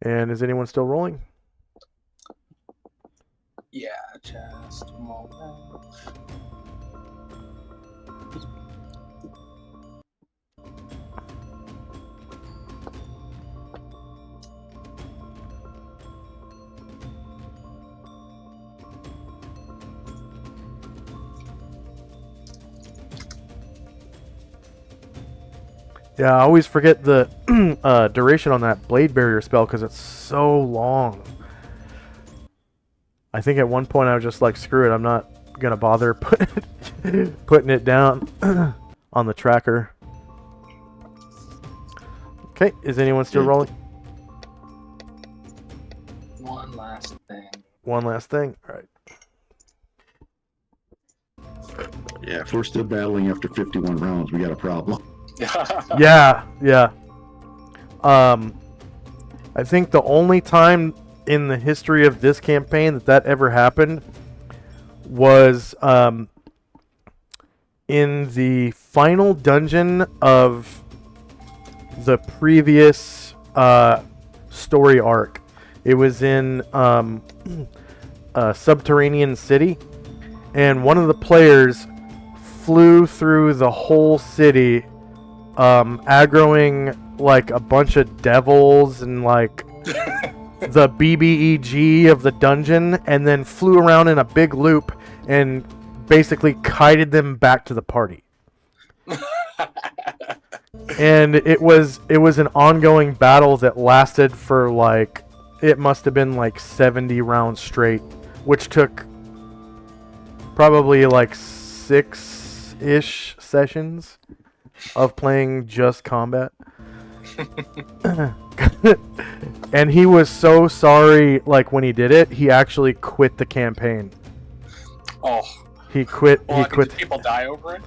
And is anyone still rolling? Yeah, just a moment. Yeah, I always forget the duration on that blade barrier spell because it's so long. I think at one point I was just like, screw it, I'm not gonna bother putting it down on the tracker. Okay, is anyone still rolling? One last thing. One last thing. All right. Yeah, if we're still battling after 51 rounds, we got a problem. Yeah, yeah. I think the only time in the history of this campaign that ever happened was in the final dungeon of the previous story arc. It was in a subterranean city, and one of the players flew through the whole city, aggroing like a bunch of devils and like the BBEG of the dungeon, and then flew around in a big loop and basically kited them back to the party. And it was an ongoing battle that lasted for like, it must have been like 70 rounds straight, which took probably like 6-ish sessions of playing just combat. And he was so sorry, like when he did it, he actually quit the campaign. Oh. He quit. Well, He quit. Did people die over it?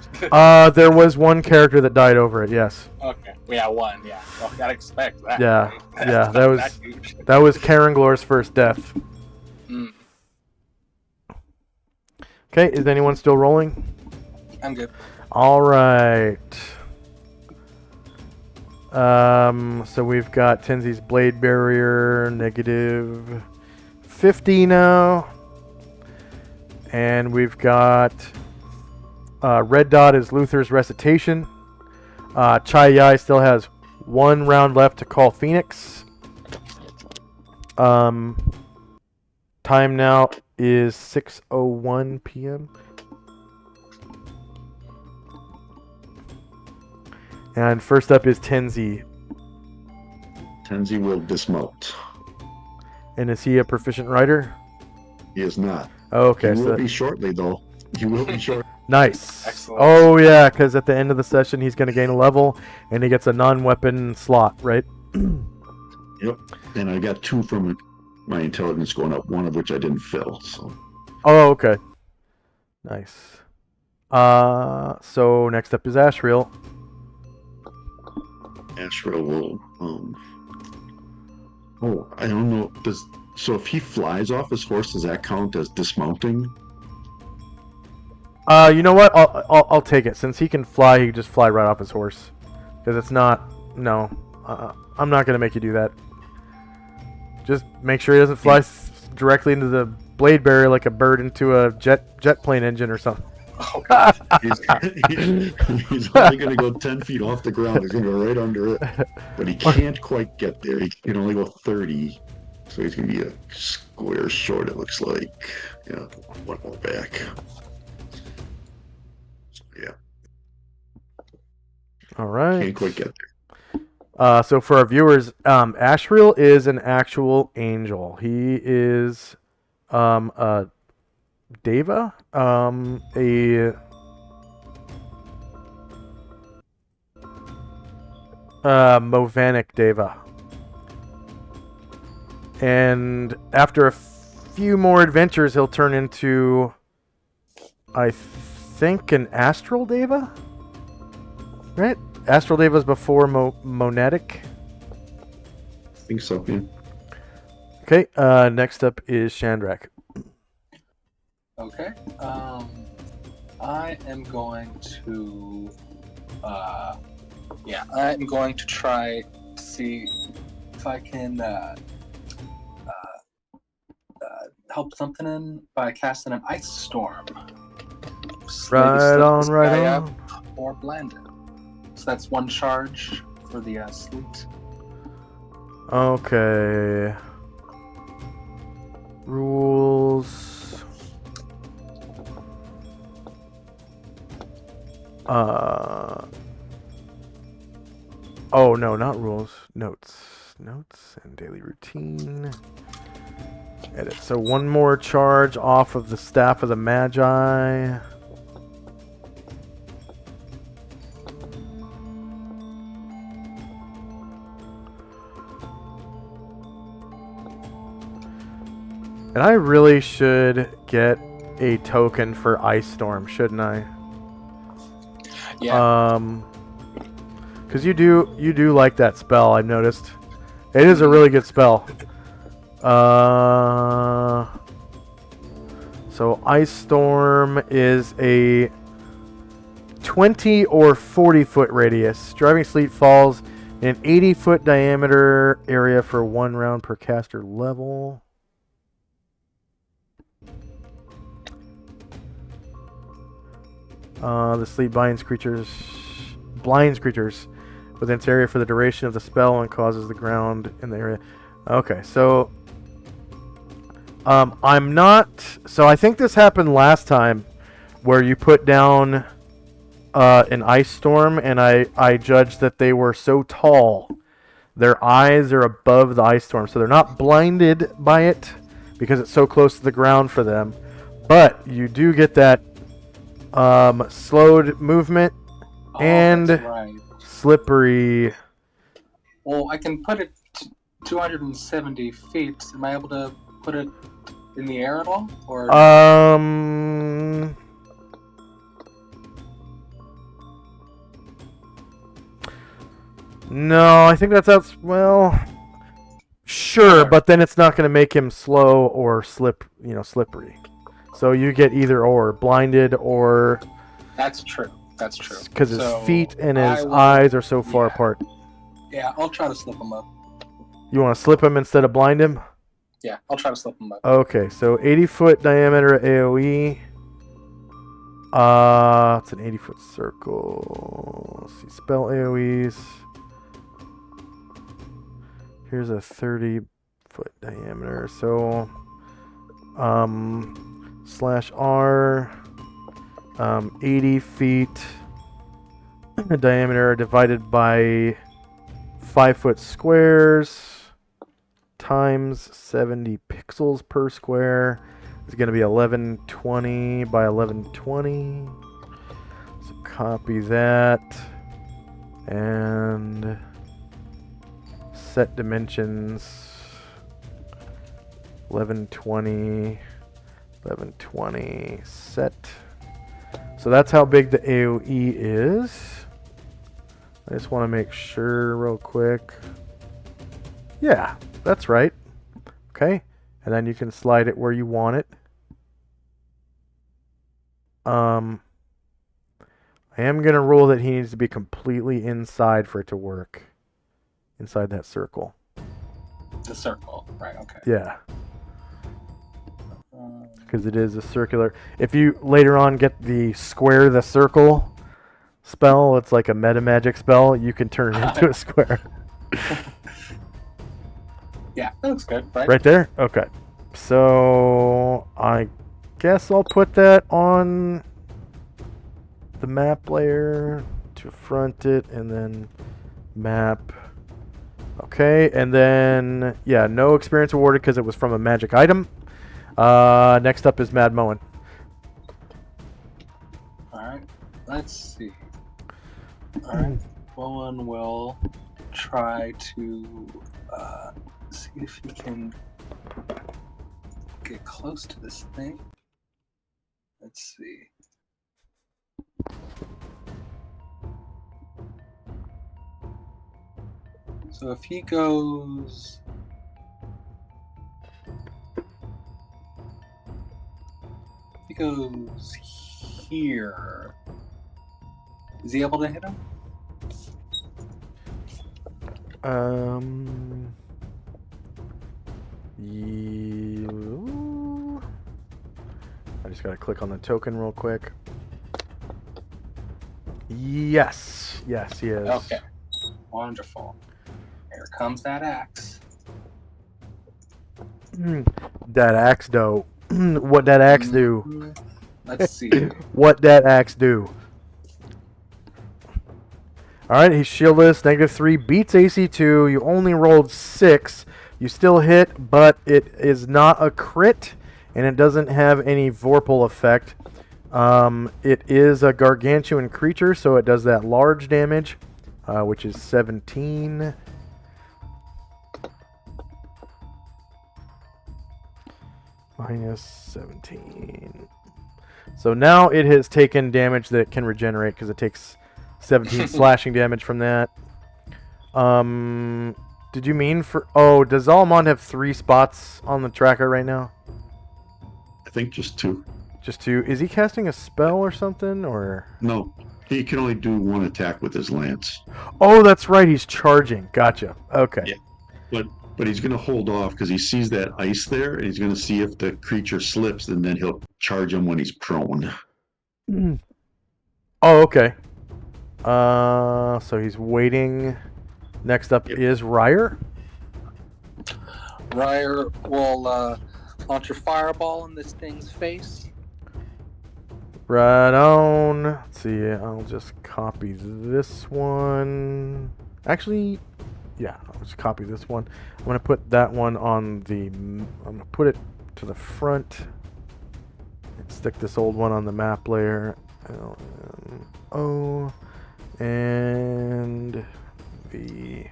There was one character that died over it. Yes. Okay. Yeah, one. Yeah. Well, gotta expect that. Yeah. Right? Yeah. It's That not was huge. that was Karen Glor's first death. Mm, Okay. Is anyone still rolling? I'm good. All right. So we've got Tenzi's Blade Barrier, negative 50 now. And we've got Red Dot is Luther's Recitation. Chai Yai still has 1 round left to call Phoenix. Time now is 6:01 p.m. And first up is Tenzi. Tenzi will dismount. And is he a proficient rider? He is not. Okay, He so will be shortly, though. He will be short. nice. Excellent. Oh yeah, because at the end of the session he's going to gain a level, and he gets a non-weapon slot, right? Yep. And I got 2 from my intelligence going up, one of which I didn't fill. So Oh, okay. Nice. So next up is Ashriel. Ashra will Oh, I don't know. So if he flies off his horse, does that count as dismounting? You know what? I'll take it. Since he can fly, he can just fly right off his horse. Because it's not... No. I'm not going to make you do that. Just make sure he doesn't fly directly into the blade barrier like a bird into a jet plane engine or something. He's, he's only going to go 10 feet off the ground. He's going to go right under it. But he can't quite get there. He can only go 30. So he's going to be a square short, it looks like. Yeah, one more back. Yeah, All right. can't quite get there. So for our viewers, Ashriel is an actual angel. He is a Deva, a Movanic Deva. And after a few more adventures, he'll turn into, I think, an Astral Deva? Right? Astral Deva's before Monadic. I think so, yeah. Okay, next up is Shandrak. Okay. I am going to. I'm going to try to see if I can help something in by casting an ice storm. Right on. Or blind it. So that's one charge for the sleet. Okay. Rules. Oh no, not rules. Notes and daily routine. Edit. So one more charge off of the Staff of the Magi. And I really should get a token for Ice Storm, shouldn't I? Yeah. Because you do like that spell, I've noticed. It is a really good spell. So Ice Storm is a 20 or 40 foot radius. Driving Sleet falls in an 80 foot diameter area for 1 round per caster level. The sleep blinds creatures within its area for the duration of the spell and causes the ground in the area. Okay, so I'm not. So I think this happened last time, where you put down an ice storm, and I judged that they were so tall, their eyes are above the ice storm, so they're not blinded by it because it's so close to the ground for them. But you do get that slowed movement and That's right. slippery. Well, I can put it 270 feet. Am I able to put it in the air at all? Or no, I think that's well, sure, but then it's not going to make him slow or slippery. So you get either or, blinded or. That's true. That's true. Because his feet and his eyes are so far apart. Yeah, I'll try to slip him up. You want to slip him instead of blind him? Yeah, I'll try to slip him up. Okay, so 80 foot diameter AoE. It's an 80 foot circle. Let's see, spell AoEs. Here's a 30 foot diameter. So, /R, 80 feet diameter divided by 5 foot squares times 70 pixels per square is going to be 1120 by 1120. So copy that and set dimensions 1120 set. So that's how big the AoE is. I just want to make sure real quick. Yeah, that's right. Okay, and then you can slide it where you want it. I am going to rule that he needs to be completely inside for it to work. Inside that circle. The circle, right? Okay. Yeah. Because it is a circular. If you later on get the square the circle spell, it's like a meta magic spell, you can turn it into a square. Yeah, that looks good, right? Right there? Okay. So I guess I'll put that on the map layer to front it, and then map. Okay, and then, yeah, no experience awarded because it was from a magic item. Next up is Mad Moen. Alright, let's see. Alright, Moen will try to see if he can get close to this thing. Let's see. So if he goes... If he goes here... Is he able to hit him? I just gotta click on the token real quick. Yes, yes, he is. Okay, wonderful. Here comes that axe. That axe do. What that axe do? Let's see. What that axe do? Alright, he's shieldless, -3, beats AC2. You only rolled 6. You still hit, but it is not a crit, and it doesn't have any Vorpal effect. It is a gargantuan creature, so it does that large damage, which is 17. Minus 17. So now it has taken damage that it can regenerate because it takes 17 slashing damage from that. Did you mean for... Oh, does Almond have 3 spots on the tracker right now? I think just 2. Just 2. Is he casting a spell or something, or... No, he can only do 1 attack with his lance. Oh, that's right. He's charging. Gotcha. Okay. Yeah. But he's going to hold off because he sees that ice there, and he's going to see if the creature slips, and then he'll charge him when he's prone. Oh, okay. So he's waiting. Next up is Ryer. Ryer will launch a fireball in this thing's face. Right on. Let's see. I'll just copy this one. Actually, yeah, I'll just copy this one. I'm going to put that one on the... I'm going to put it to the front. And stick this old one on the map layer. LMO. And V.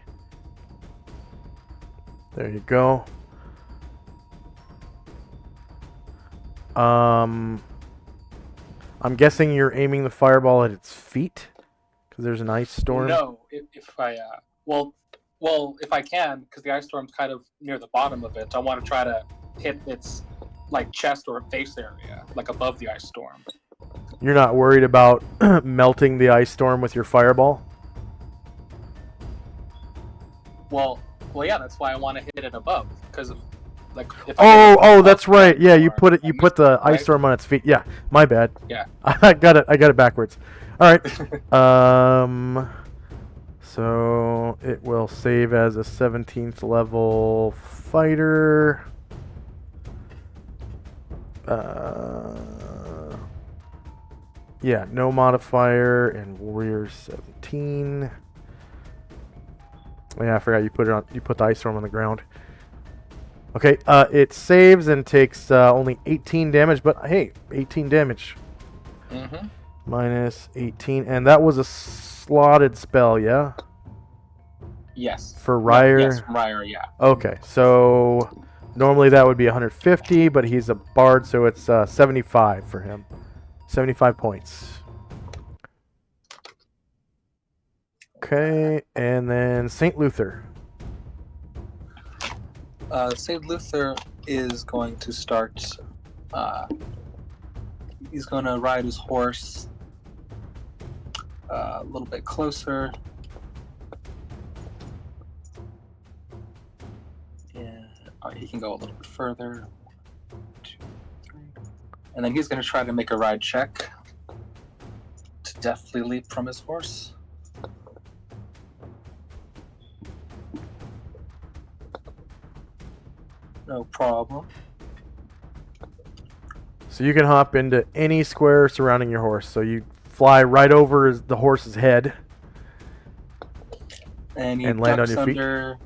There you go. I'm guessing you're aiming the fireball at its feet because there's an ice storm. No, if I if I can, because the ice storm's kind of near the bottom of it, I want to try to hit its like chest or face area, like above the ice storm. You're not worried about melting the ice storm with your fireball? Well, yeah, that's why I want to hit it above, because if if that's right. Yeah, you put the ice storm on its feet. Yeah, my bad. Yeah. I got it backwards. All right. So it will save as a 17th level fighter. Yeah, no modifier, and warrior 17. Yeah, I forgot you put the ice storm on the ground. Okay, it saves and takes only 18 damage, but hey, 18 damage. Mm-hmm. Minus 18, and that was a slotted spell, yeah? Yes. For Ryer? Yes, Ryer, yeah. Okay, so normally that would be 150, but he's a bard, so it's 75 for him. 75 points. Okay, and then St. Luther. St. Luther is going to start. He's going to ride his horse a little bit closer. Yeah, he can go a little bit further. 1, 2, 3. And then he's going to try to make a ride check to deftly leap from his horse. No problem. So you can hop into any square surrounding your horse. So you fly right over the horse's head. And he And land on ducks your feet? under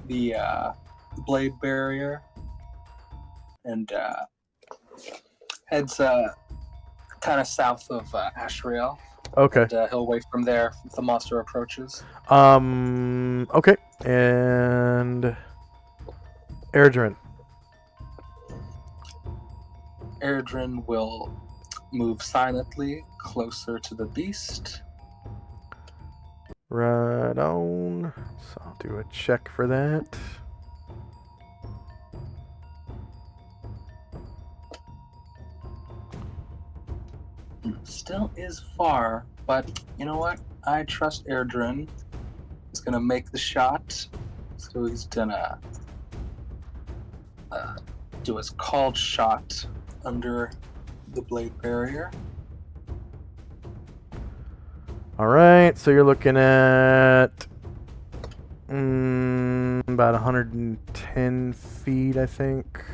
the blade barrier and heads kind of south of Ashriel. Okay. And he'll wait from there if the monster approaches. Okay. And Erdrin. Erdrin will move silently closer to the beast. Right on. So I'll do a check for that. Still is far, but you know what? I trust Erdrin. He's gonna make the shot. So he's gonna do his called shot under the blade barrier. All right. So you're looking at about 110 feet, I think.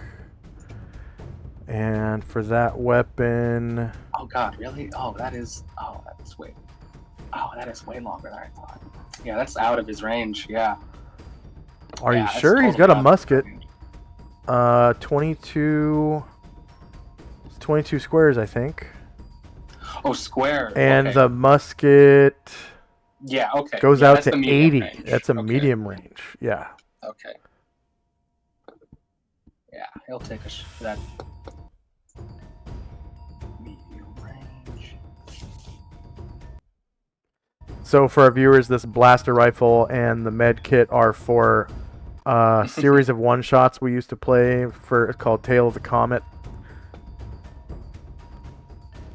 And for that weapon, Oh God, really? That is way longer than I thought. Yeah, that's out of his range. Yeah. are Yeah, you that's sure? He's totally got a out of his musket. range. 22. It's 22 squares, I think. Oh, square. And okay. the musket Yeah, okay. goes Yeah, out that's to the medium 80. range. That's a Okay. medium range. Yeah. Okay. Yeah, he'll take that medium range. So for our viewers, this blaster rifle and the med kit are for a series of one shots we used to play for called Tale of the Comet.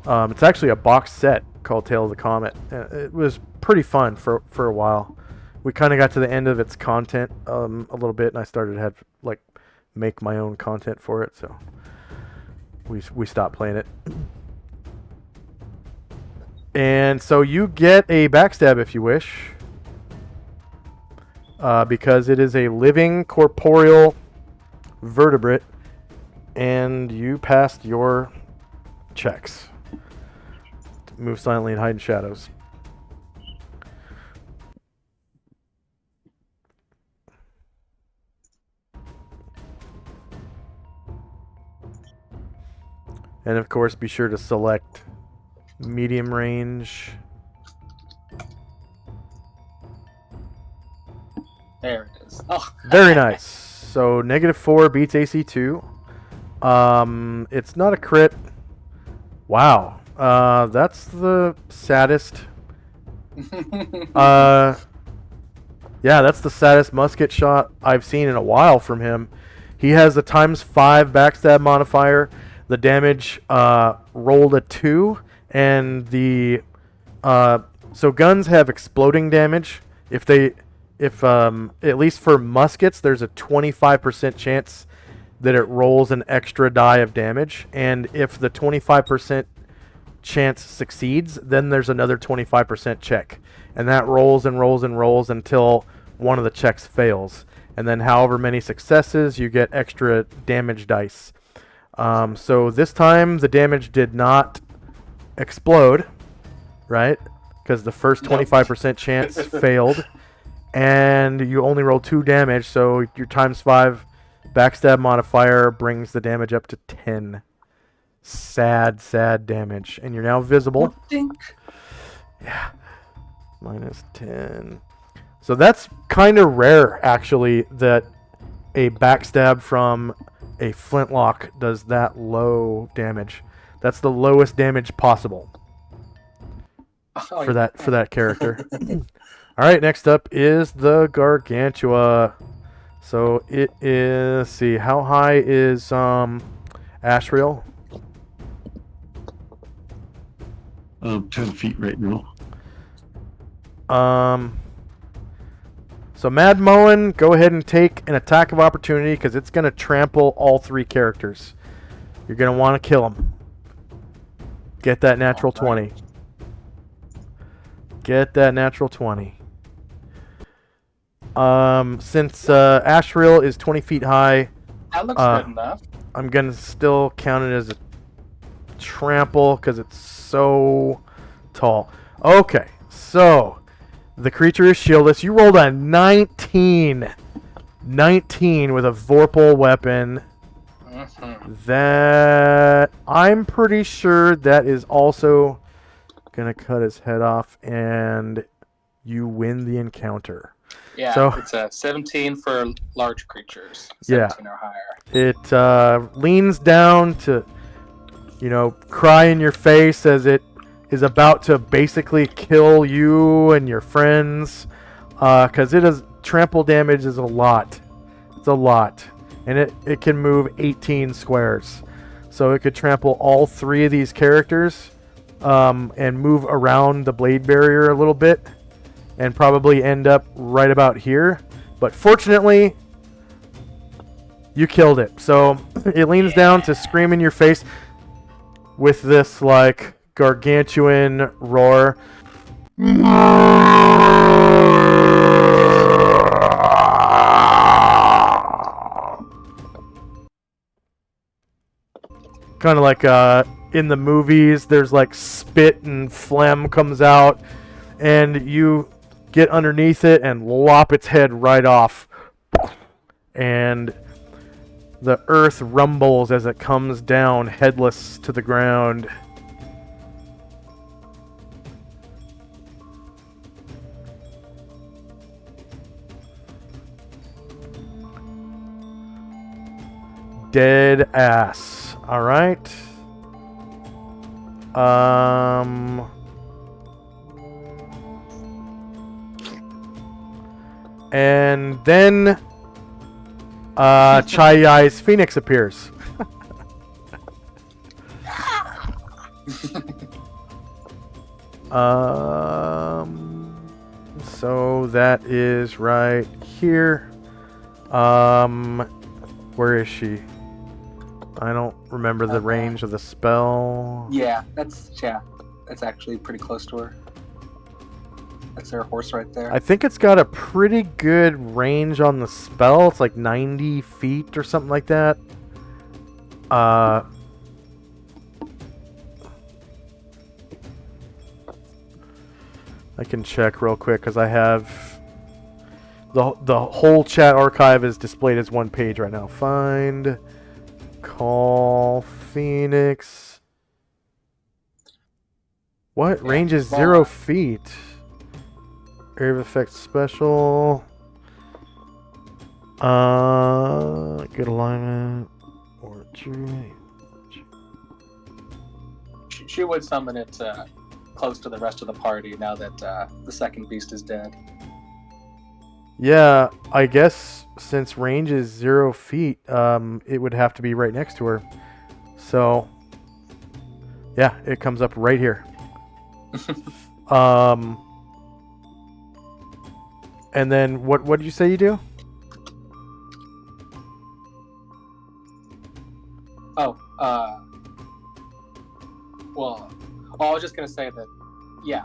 It's actually a box set called Tale of the Comet. It was pretty fun for a while. We kind of got to the end of its content a little bit, and I started to have make my own content for it. So we stopped playing it. And so you get a backstab if you wish, because it is a living corporeal vertebrate, and you passed your checks. Move silently and hide in shadows. And of course, be sure to select medium range. There it is. Oh, Very nice. So -4 beats AC2. It's not a crit. Wow. That's the saddest. Yeah, that's the saddest musket shot I've seen in a while from him. He has a ×5 backstab modifier. The damage rolled a 2, and the so guns have exploding damage. If at least for muskets, there's a 25% chance that it rolls an extra die of damage, and if the 25% chance succeeds, then there's another 25% check, and that rolls and rolls and rolls until one of the checks fails, and then however many successes, you get extra damage dice. So this time the damage did not explode, right? Because the first 25% chance failed, and you only roll 2 damage, so your ×5 backstab modifier brings the damage up to 10. Sad damage. And you're now visible. Dink. Yeah. -10. So that's kind of rare, actually, that a backstab from a flintlock does that low damage. That's the lowest damage possible Oh, for that character. All right, next up is the Gargantua. So it is. Let's see, how high is Ashriel? 10 feet right now. So Mad Moen, go ahead and take an attack of opportunity because it's going to trample all 3 characters. You're going to want to kill them. Get that natural 20. Get that natural 20. Since Ashriel is 20 feet high, That looks good enough. I'm going to still count it as a trample because it's so tall. Okay, so the creature is shieldless. You rolled a 19. 19 with a Vorpal weapon. That I'm pretty sure that is also gonna cut his head off, and you win the encounter. Yeah, So it's a 17 for large creatures. Yeah. 17 or higher. it leans down to, cry in your face as it is about to basically kill you and your friends, because trample damage is a lot. It's a lot. And it can move 18 squares. So it could trample all 3 of these characters and move around the blade barrier a little bit and probably end up right about here. But fortunately, you killed it. So it leans down to scream in your face with this like gargantuan roar. Kind of like in the movies, there's like spit and phlegm comes out, and you get underneath it and lop its head right off. And the earth rumbles as it comes down headless to the ground. Dead ass. All right. And then Chai-Yai's Phoenix appears. So that is right here. Where is she? I don't remember the range of the spell. Yeah, that's actually pretty close to her. That's their horse right there. I think it's got a pretty good range on the spell. It's like 90 feet or something like that. I can check real quick because I have the whole chat archive is displayed as one page right now. Find Call Phoenix. What? Range is 0 feet. Area of effect special. Good alignment. Or she would summon it close to the rest of the party now that the second beast is dead. Yeah, I guess since range is 0 feet, it would have to be right next to her. So, yeah, it comes up right here. And then what did you say you do? I was just gonna say that, yeah.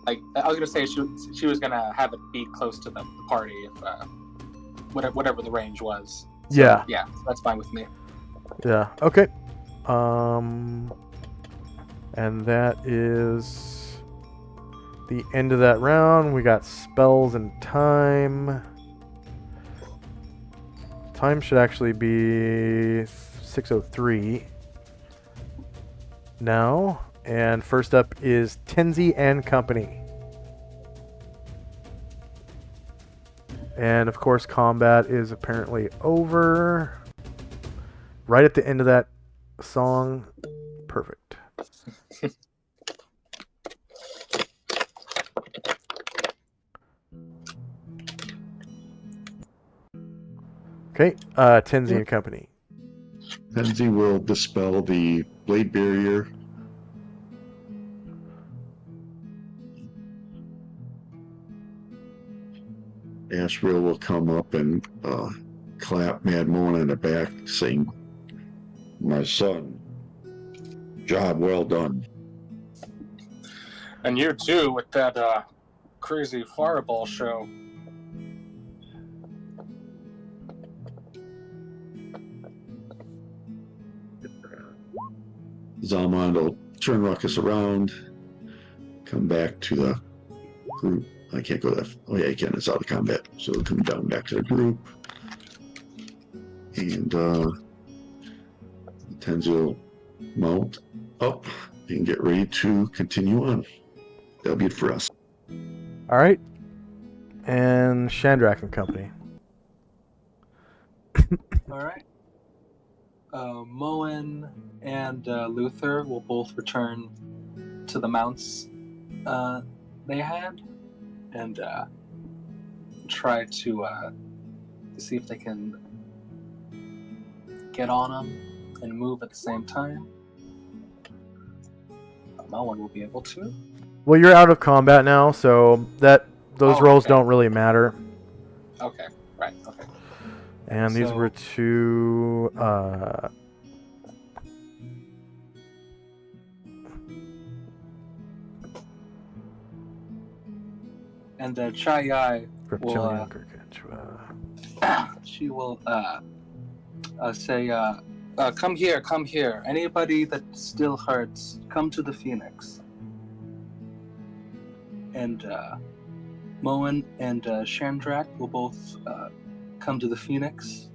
I was gonna say she was gonna have it be close to the party if whatever the range was. So, Yeah. Yeah, that's fine with me. Yeah. Okay. And that is the end of that round. We got spells and time. Time should actually be 6:03 now. And first up is Tenzi and Company. And of course, combat is apparently over. Right at the end of that song. Perfect. Okay, Tenzi and Company. Tenzi will dispel the blade barrier. Ashrail will come up and clap Mad Mona in the back, saying, "My son, job well done." And you too, with that crazy fireball show. Zalmond will turn Ruckus around, come back to the group. I can't go that. Oh yeah, I can. It's out of combat, so it'll come down back to the group, and Tenzi will mount up and get ready to continue on. That'll be it for us. All right, and Shandrak and Company. All right. Moen and Luther will both return to the mounts they had and try to see if they can get on them and move at the same time. Moen will be able to. Well, you're out of combat now, so those rolls okay. don't really matter. Okay, right, okay. And these were two. And Chai Reptilian she will say, come here. Anybody that still hurts, come to the Phoenix. And Moen and Shandrak will both come to the Phoenix,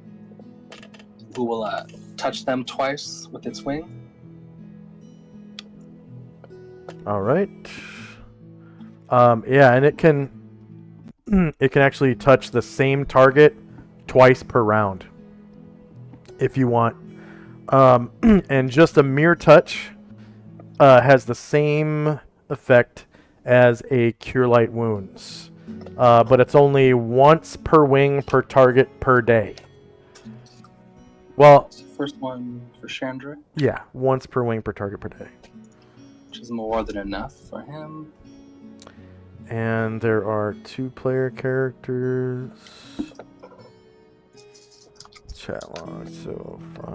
who will touch them twice with its wing. All right. Yeah, and it can actually touch the same target twice per round if you want. And just a mere touch has the same effect as a Cure Light Wounds. But it's only once per wing per target per day. Well, First one for Shandrak, yeah, once per wing per target per day. which is more than enough for him. And there are 2-player characters. Chat log, so 5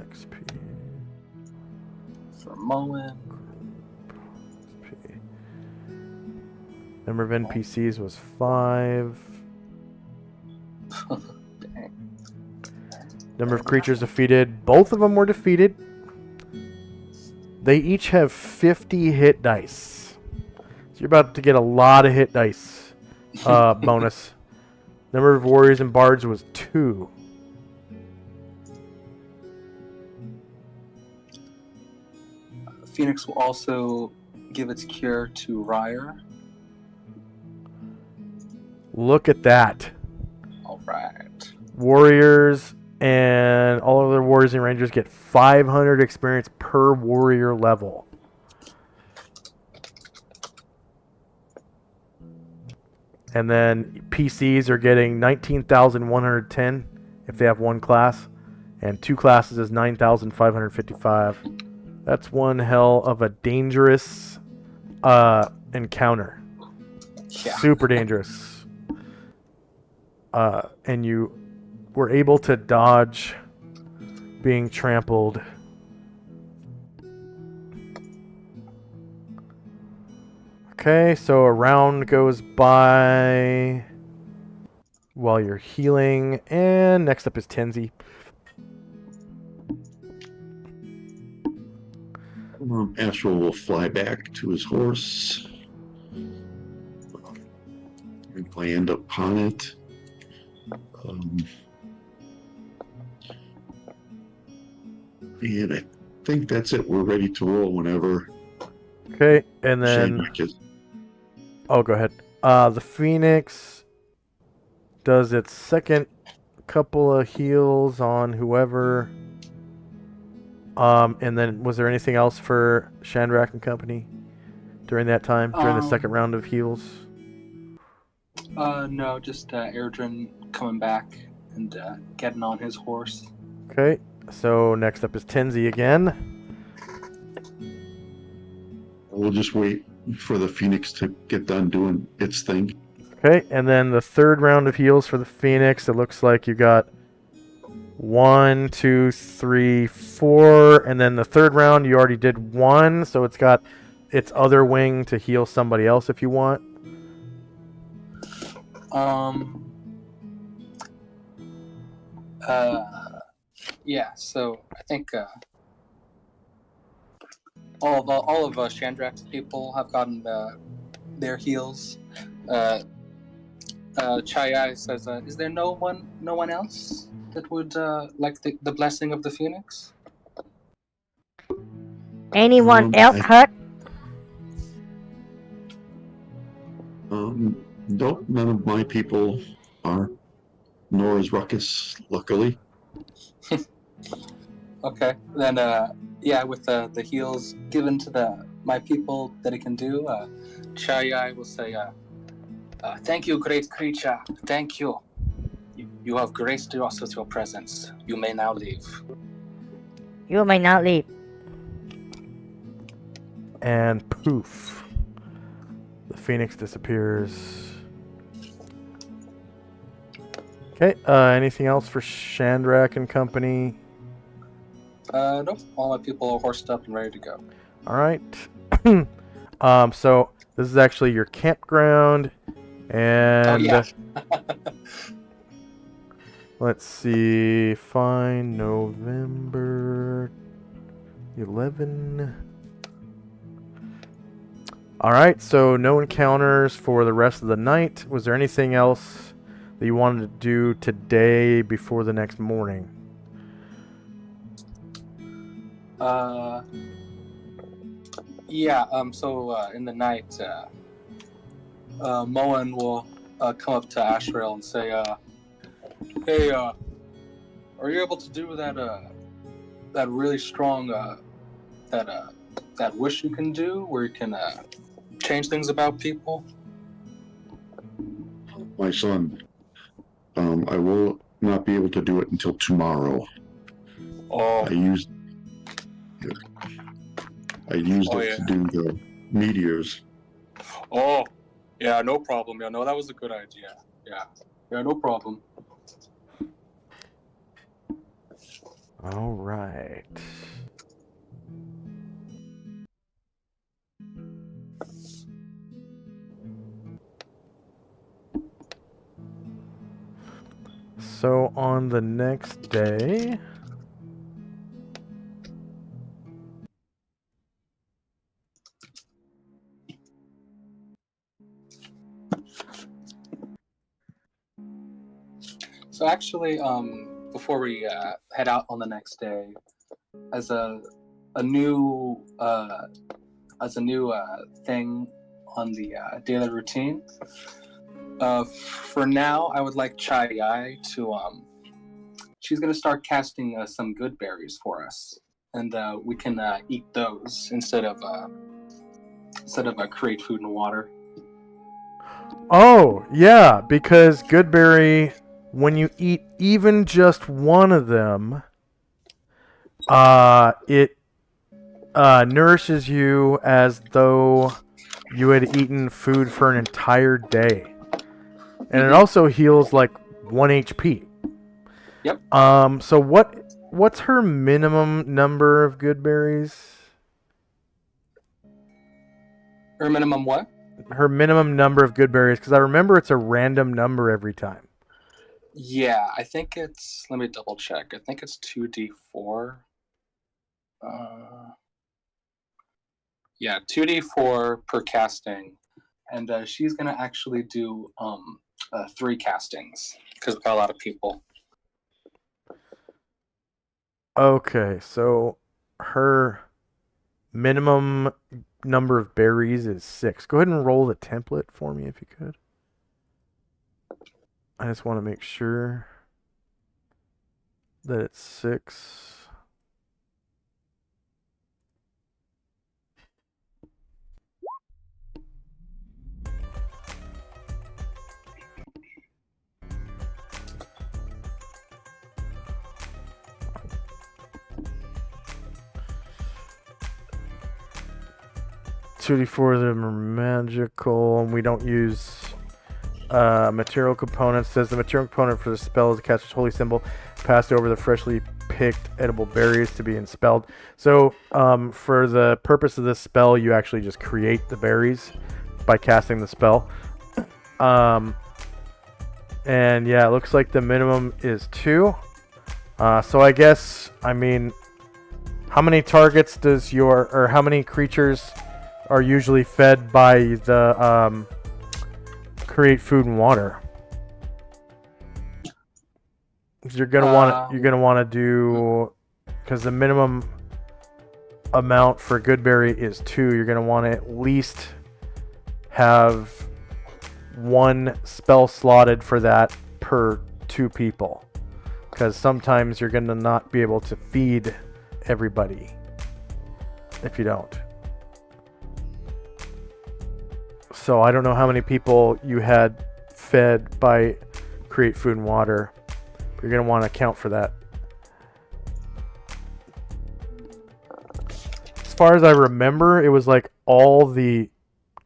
XP. For Moen. XP. Number of NPCs was 5. Dang. Number of creatures defeated. Both of them were defeated. They each have 50 hit dice. So you're about to get a lot of hit dice bonus. Number of warriors and bards was 2. Phoenix will also give its cure to Ryer. Look at that. All right. Warriors and all other warriors and rangers get 500 experience per warrior level. And then PCs are getting 19,110 if they have one class, and 2 classes is 9,555. That's one hell of a dangerous encounter. Yeah. Super dangerous. And you were able to dodge being trampled. Okay, so a round goes by while you're healing, and next up is Tenzi. Astral will fly back to his horse and land upon it. And I think that's it. We're ready to roll whenever. Okay, and then Shandrak is. oh, go ahead. The Phoenix does its second couple of heals on whoever. And then was there anything else for Shandrak and Company during that time, during the second round of heals? No, just Airdrin coming back and getting on his horse. Okay, so next up is Tenzi again. We'll just wait for the Phoenix to get done doing its thing. Okay, and then the third round of heals for the Phoenix. It looks like you got 1, 2, 3, 4, and then the third round you already did 1, so it's got its other wing to heal somebody else if you want. Yeah. So I think all of Chandrak's people have gotten their heals. Chai says, "Is there no one else that would like the blessing of the Phoenix?" Anyone else I- hurt? Nope, none of my people are, nor is Ruckus, luckily. Okay, then yeah, with the heals given to my people that it can do, Chai will say, "Thank you, great creature. Thank you. You have graced us with your presence. You may now leave." You may not leave. And poof. The Phoenix disappears. Okay, anything else for Chandrak and company? Nope. All my people are horsed up and ready to go. Alright. So this is actually your campground. And Oh yeah. let's see. Fine, November 11. Alright, so no encounters for the rest of the night. Was there anything else that you wanted to do today before the next morning? Yeah. So in the night, Moen will come up to Ashrael and say, "Hey, are you able to do that really strong that wish you can do, where you can change things about people?" My son, I will not be able to do it until tomorrow. Oh, I used Oh, it yeah. to do the meteors. oh, yeah, no problem. Yeah, no, that was a good idea. Yeah, no problem. Alright. So on the next day, So actually, before we head out on the next day, as a new thing on the daily routine, for now, I would like Chai to she's gonna start casting some good berries for us, and we can eat those instead of create food and water. oh, yeah, because Goodberry, when you eat even just one of them, it nourishes you as though you had eaten food for an entire day. And it also heals like 1 HP. Yep. So what's her minimum number of good berries? Or minimum what? Her minimum number of good berries, because I remember it's a random number every time. Yeah, I think it's. Let me double check. I think it's 2d4. Yeah, 2d4 per casting, and she's gonna actually do 3 castings because we've got a lot of people. Okay, so her minimum number of berries is 6. Go ahead and roll the template for me if you could. I just want to make sure that it's 6. 2d4 of them are magical, and we don't use material components. Says the material component for the spell is to cast a holy symbol passed over the freshly picked edible berries to be expelled. So for the purpose of this spell, you actually just create the berries by casting the spell. And yeah, it looks like the minimum is 2. So I guess, I mean, how many targets does or how many creatures are usually fed by the create food and water? You're gonna want to do, because the minimum amount for Goodberry is 2. You're gonna want to at least have 1 spell slotted for that per 2 people, because sometimes you're gonna not be able to feed everybody if you don't. So I don't know how many people you had fed by create food and water. But you're going to want to account for that. As far as I remember, it was like all the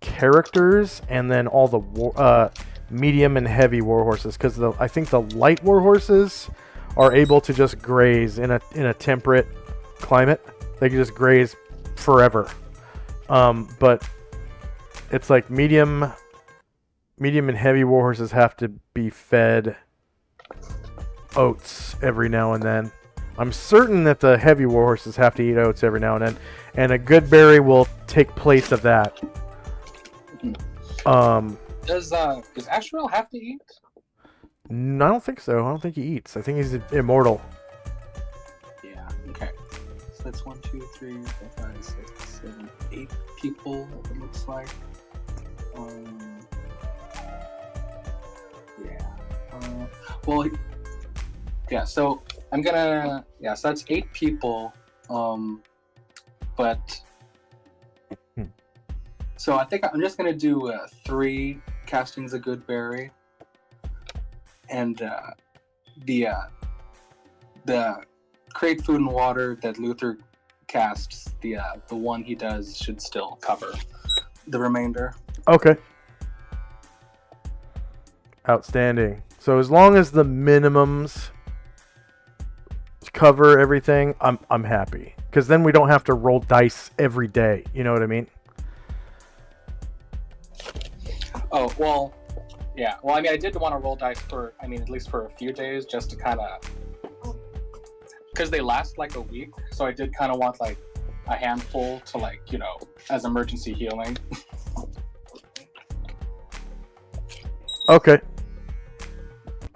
characters and then all the medium and heavy warhorses, because I think the light warhorses are able to just graze in a temperate climate. They can just graze forever. But it's like medium and heavy warhorses have to be fed oats every now and then. I'm certain that the heavy warhorses have to eat oats every now and then, and a good berry will take place of that. Does Asheril have to eat? I don't think so. I don't think he eats. I think he's immortal. Yeah. Okay. So that's 1, 2, 3, 4, 5, 6, 7, 8 people. It looks like. Yeah. Well. Yeah. So I'm gonna. Yeah. So that's 8 people. But. So I think I'm just gonna do 3 castings of good berry, and the create food and water that Luther casts, the one he does should still cover the remainder. Okay. Outstanding. So as long as the minimums cover everything, I'm happy, because then we don't have to roll dice every day. You know what I mean? Oh, well, yeah. Well, I mean, I did want to roll dice for, I mean, at least for a few days, just to kind of, because they last like a week, so I did kind of want like a handful to, like, you know, as emergency healing. Okay.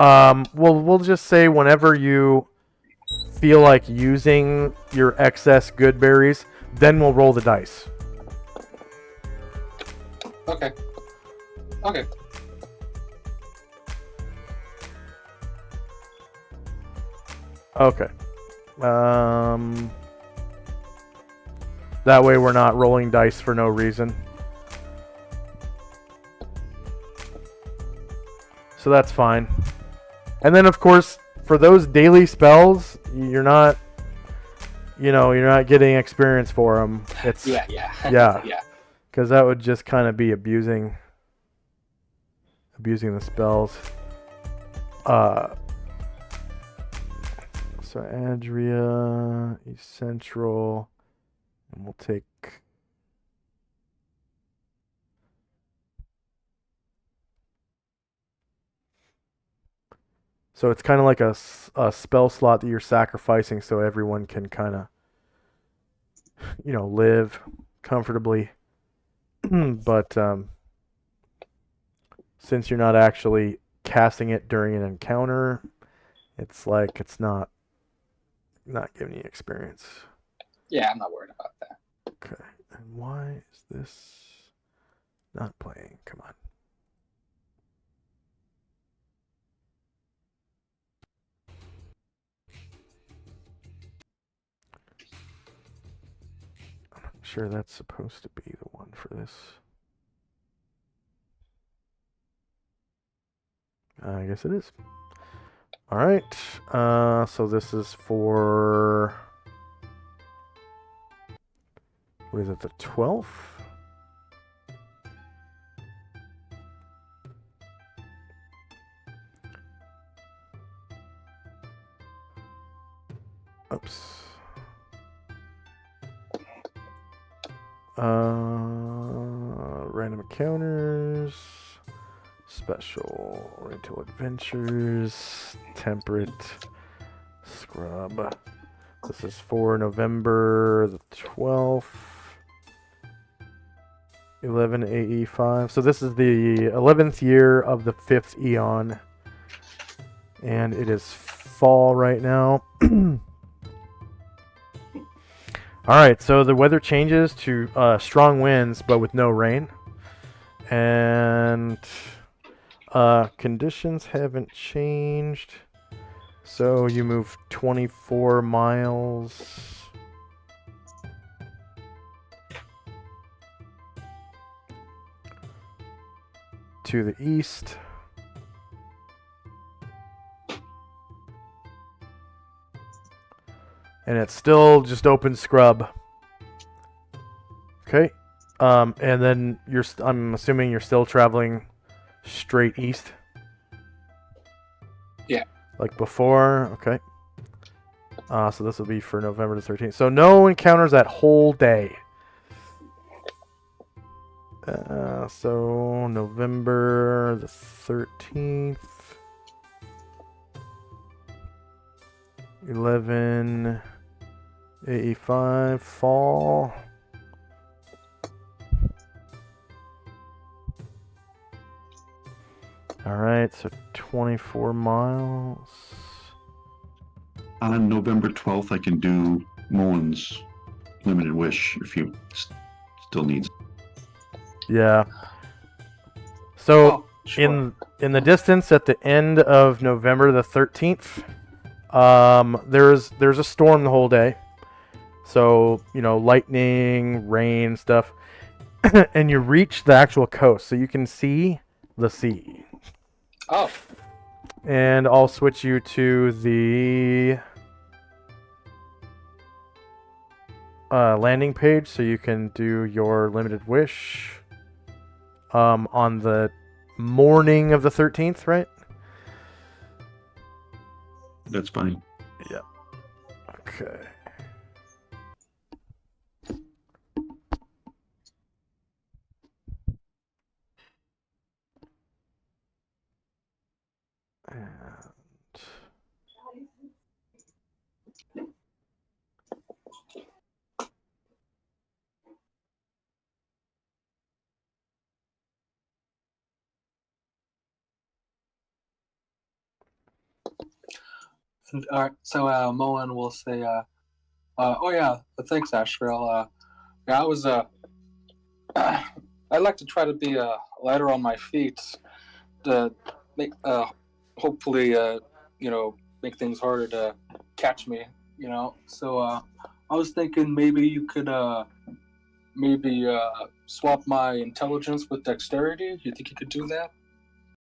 Well, we'll just say whenever you feel like using your excess good berries, then we'll roll the dice. Okay. Okay. Okay. That way we're not rolling dice for no reason. So that's fine. And then, of course, for those daily spells, you're not getting experience for them. It's Yeah. Yeah. Yeah. Because that would just kind of be abusing the spells. So Adria, East Central, and we'll take. So it's kind of like a spell slot that you're sacrificing so everyone can kind of, live comfortably. But since you're not actually casting it during an encounter, it's like it's not giving you experience. Yeah, I'm not worried about that. Okay. And why is this not playing? Come on. I'm not sure that's supposed to be the one for this. I guess it is. All right. So this is for, what is it, the 12th? Oops. Random encounters, special oriental adventures, temperate, scrub. This is for November the 12th. 11 AE5. So this is the 11th year of the 5th Eon. And it is fall right now. Alright, so the weather changes to strong winds, but with no rain. And conditions haven't changed. So you move 24 miles. To the east. And it's still just open scrub. Okay. And then I'm assuming you're still traveling straight east? Yeah. Like before? Okay. So this will be for November the 13th. So no encounters that whole day. So November the 13th. 11:85 fall. All right, so 24 miles. On November 12th, I can do Moen's limited wish if you still needs. Yeah. So Oh, sure. in the distance at the end of November the 13th, there's a storm the whole day. So, lightning, rain, stuff. And you reach the actual coast, so you can see the sea. Oh, And I'll switch you to the landing page so you can do your limited wish on the morning of the 13th, right? That's fine. Yeah. Okay. all right. So Moen will say, "Oh yeah, thanks, Ashriel. Yeah, I was I'd like to try to be lighter on my feet to make hopefully make things harder to catch me. So I was thinking maybe you could maybe swap my intelligence with dexterity. You think you could do that?"